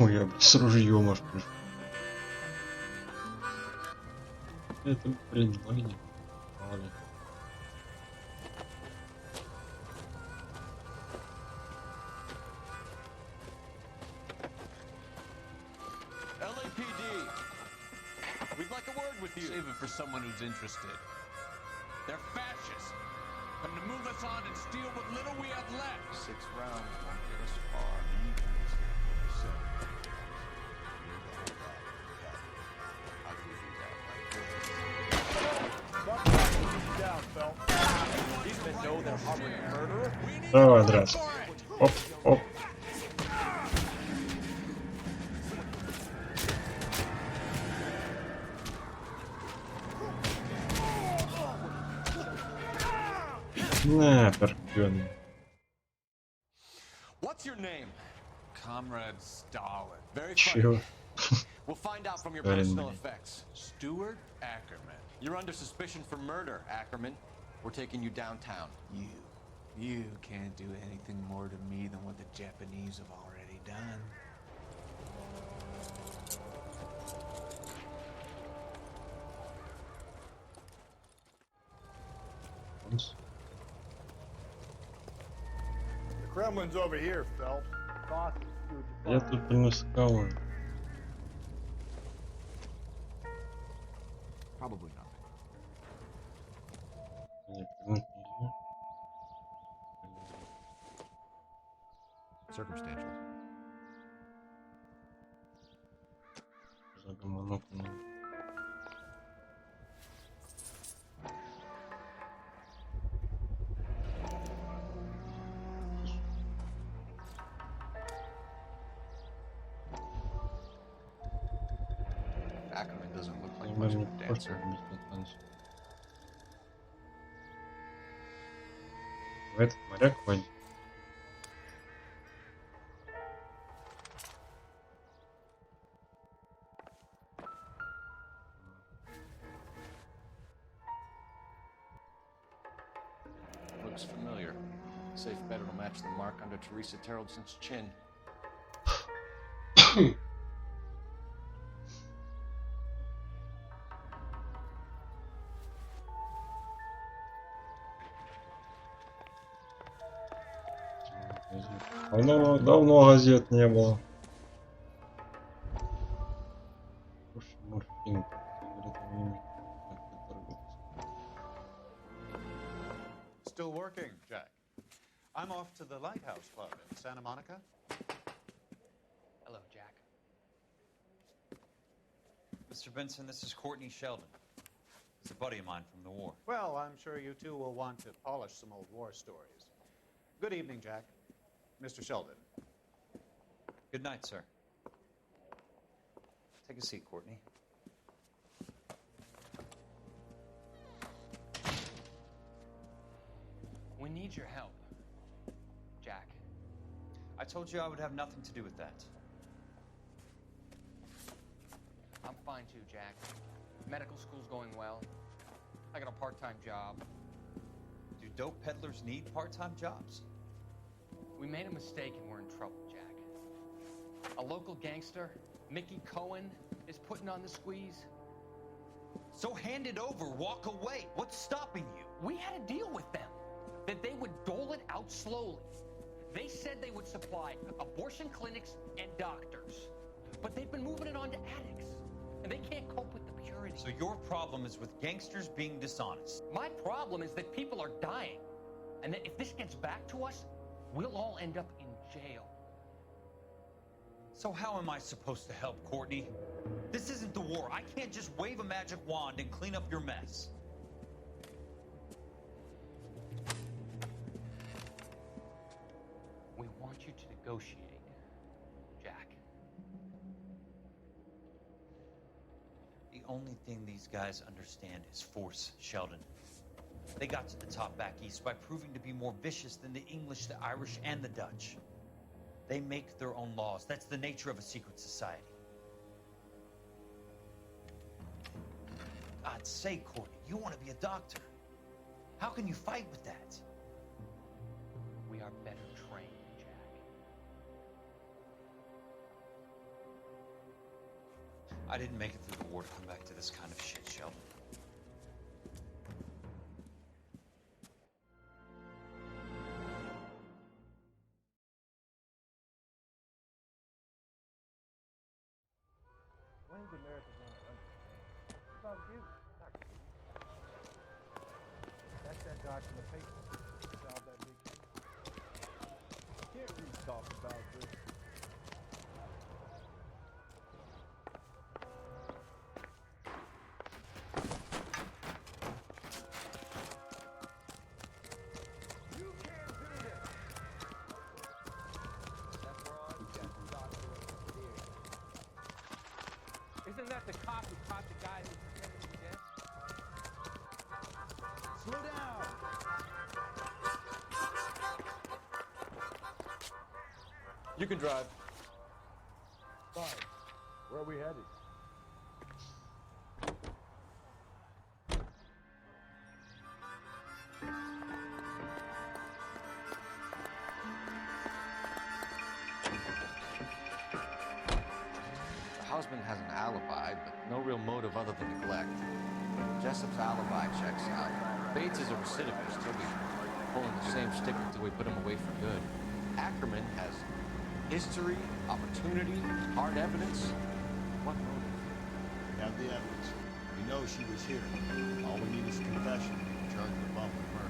Ой, я с ружьем аж пришел. Это, блин, магнит. Мало ли. LAPD, we'd like a word with you. Save it for someone who's interested. They're fascists. Come to move us on and steal what little we have left. 6 rounds won't get us far. These men know they're harboring a murderer. Давай, драться. Оп, оп. На, перкён. What's your name? Comrade Stalin. Very Чего? funny. We'll find out from your Stalin, personal блин. effects. Stuart Ackerman. You're under suspicion for murder, Ackerman. We're taking you downtown. You can't do anything more to me than what the Japanese have already done. The Kremlin's over here, Phelps. Boss is huge. Я тут принес кого. Probably nothing. Не, принять нельзя. Circumstantial. За гомонок не. Ackerman doesn't look like Наверное, much of не a просто dancer. без танца. В этот моряк ходит. Looks familiar. Safe bet it'll match the mark under Teresa Terreldson's chin. Давно газет не было. Слушай, морфин. Still working, Jack. I'm off to the Lighthouse Club in Santa Monica. Hello, Jack. Mr. Benson, this is Courtney Sheldon. He's a buddy of mine from the war. Well, I'm sure you two will want to polish some old war stories. Good evening, Jack. Mr. Sheldon. Good night, sir. Take a seat, Courtney. We need your help, Jack. I told you I would have nothing to do with that. I'm fine too, Jack. Medical school's going well. I got a part-time job. Do dope peddlers need part-time jobs? We made a mistake and we're in trouble, Jack. A local gangster, Mickey Cohen, is putting on the squeeze. So hand it over, walk away. What's stopping you? We had a deal with them that they would dole it out slowly. They said they would supply abortion clinics and doctors, but they've been moving it on to addicts, and they can't cope with the purity. So your problem is with gangsters being dishonest. My problem is that people are dying, and that if this gets back to us, we'll all end up in jail. So how am I supposed to help, Courtney? This isn't the war. I can't just wave a magic wand and clean up your mess. We want you to negotiate, Jack. The only thing these guys understand is force, Sheldon. They got to the top back east by proving to be more vicious than the English, the Irish, and the Dutch. They make their own laws. That's the nature of a secret society. God's sake, Courtney, you want to be a doctor. How can you fight with that? We are better trained, Jack. I didn't make it through the war to come back to this kind of shit, Sheldon. When's America gonna understand? It's about you, not you. That's that doc in the paper. Solve that big case. Can't we talk about this? You can't do this. That's wrong. You got the doctor here. Isn't that the cop who caught the guy who pretended to be dead? Slow down! You can drive. Fine. Where are we headed? The husband has an alibi, but no real motive other than neglect. Jessup's alibi checks out. Bates is a recidivist. He'll be pulling the same stick until we put him away for good. Ackerman has history, opportunity, hard evidence. What motive? We have the evidence. We know she was here. All we need is a confession to charge her bump with murder.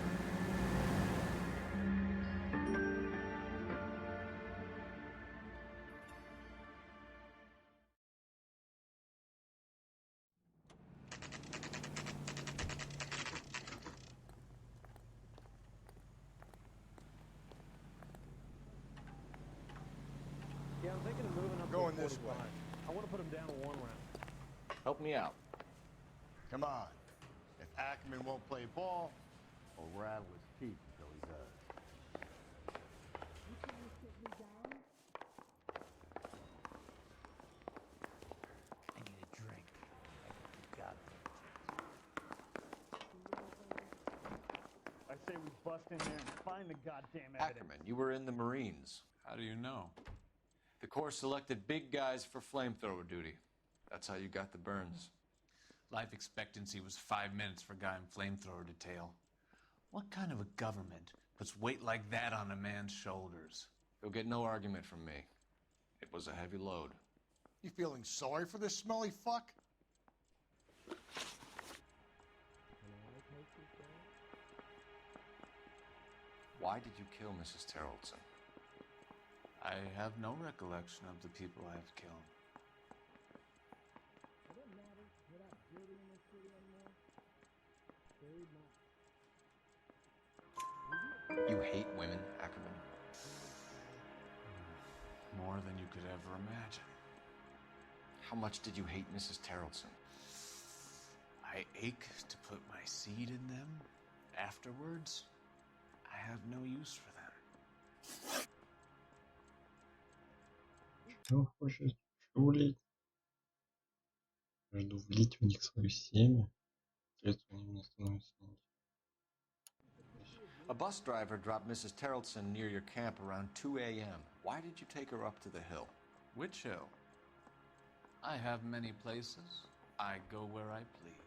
Yeah, I'm thinking of moving up Going to this 45. way. I want to put him down to one round. Help me out. Come on. If Ackerman won't play ball, we'll rattle his teeth until he does. I need a drink. You got it. I say we bust in there and find the goddamn evidence. Ackerman, you were in the Marines. How do you know? The Corps selected big guys for flamethrower duty. That's how you got the burns. Life expectancy was 5 minutes for a guy in flamethrower detail. What kind of a government puts weight like that on a man's shoulders? You'll get no argument from me. It was a heavy load. You feeling sorry for this smelly fuck? Why did you kill Mrs. Terrellson? I have no recollection of the people I have killed. You hate women, Ackerman? More than you could ever imagine. How much did you hate Mrs. Terrellson? I ache to put my seed in them. Afterwards, I have no use for them. Что хочет Шулить? Жду влить в них свою семя. Средства не мне становится. A bus driver dropped Mrs. Terrellson near your camp around 2 a.m. Why did you take her up to the hill? Which hill? I have many places. I go where I please.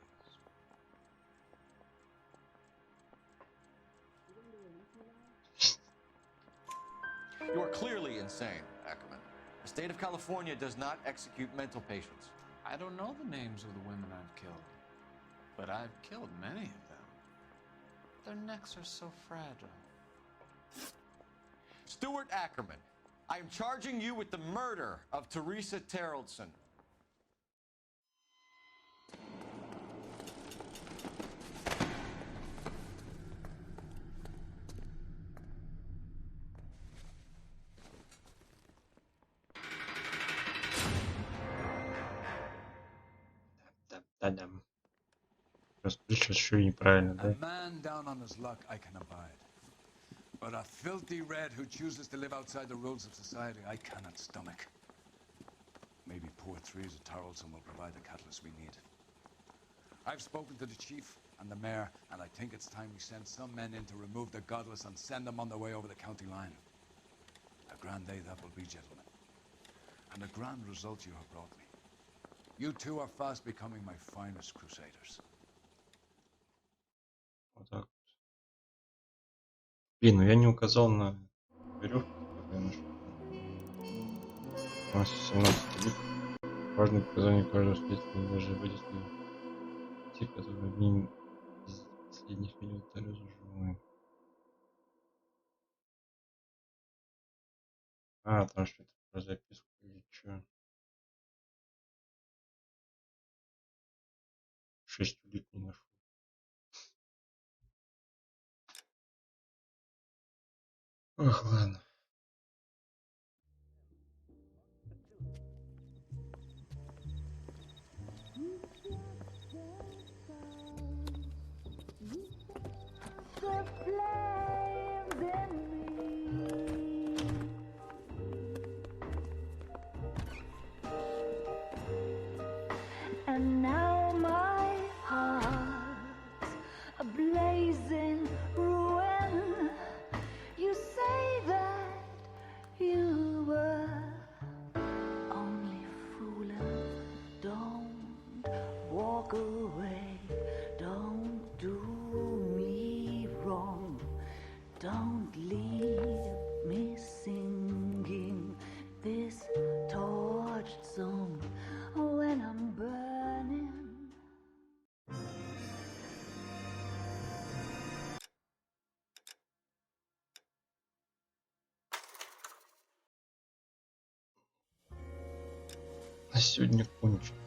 You are clearly insane, Ackerman. The state of California does not execute mental patients. I don't know the names of the women I've killed, but I've killed many of them. Their necks are so fragile. Stuart Ackerman, I am charging you with the murder of Teresa Terrellson. Та-дам. Раз сейчас еще и неправильно, A да? man down on his luck I can abide. But a filthy red who chooses to live outside the rules of society I cannot stomach. Maybe poor Threes of Tarleton will provide the catalyst we need. I've spoken to the chief and the mayor, and I think it's time we send some men in to remove the godless and send them on their way over the county line. A grand day that will be, gentlemen. And a grand result you have brought me. You two are fast becoming my finest crusaders. Вот так. Блин, ну я не указал на веревку, которую я нашел. У нас 17 лик. Важное показание каждого следствия, даже водителя. Те, которые одним из последних минут залезу живой. А, там что-то про записку или что? 6 улик не нашел. Ах, ладно. The flames in me. And now my heart's a blazing ruin. You say that you were only fooling. Don't walk away. Don't do me wrong. Don't leave me singing this torched song when I'm burning. На сегодня кончено.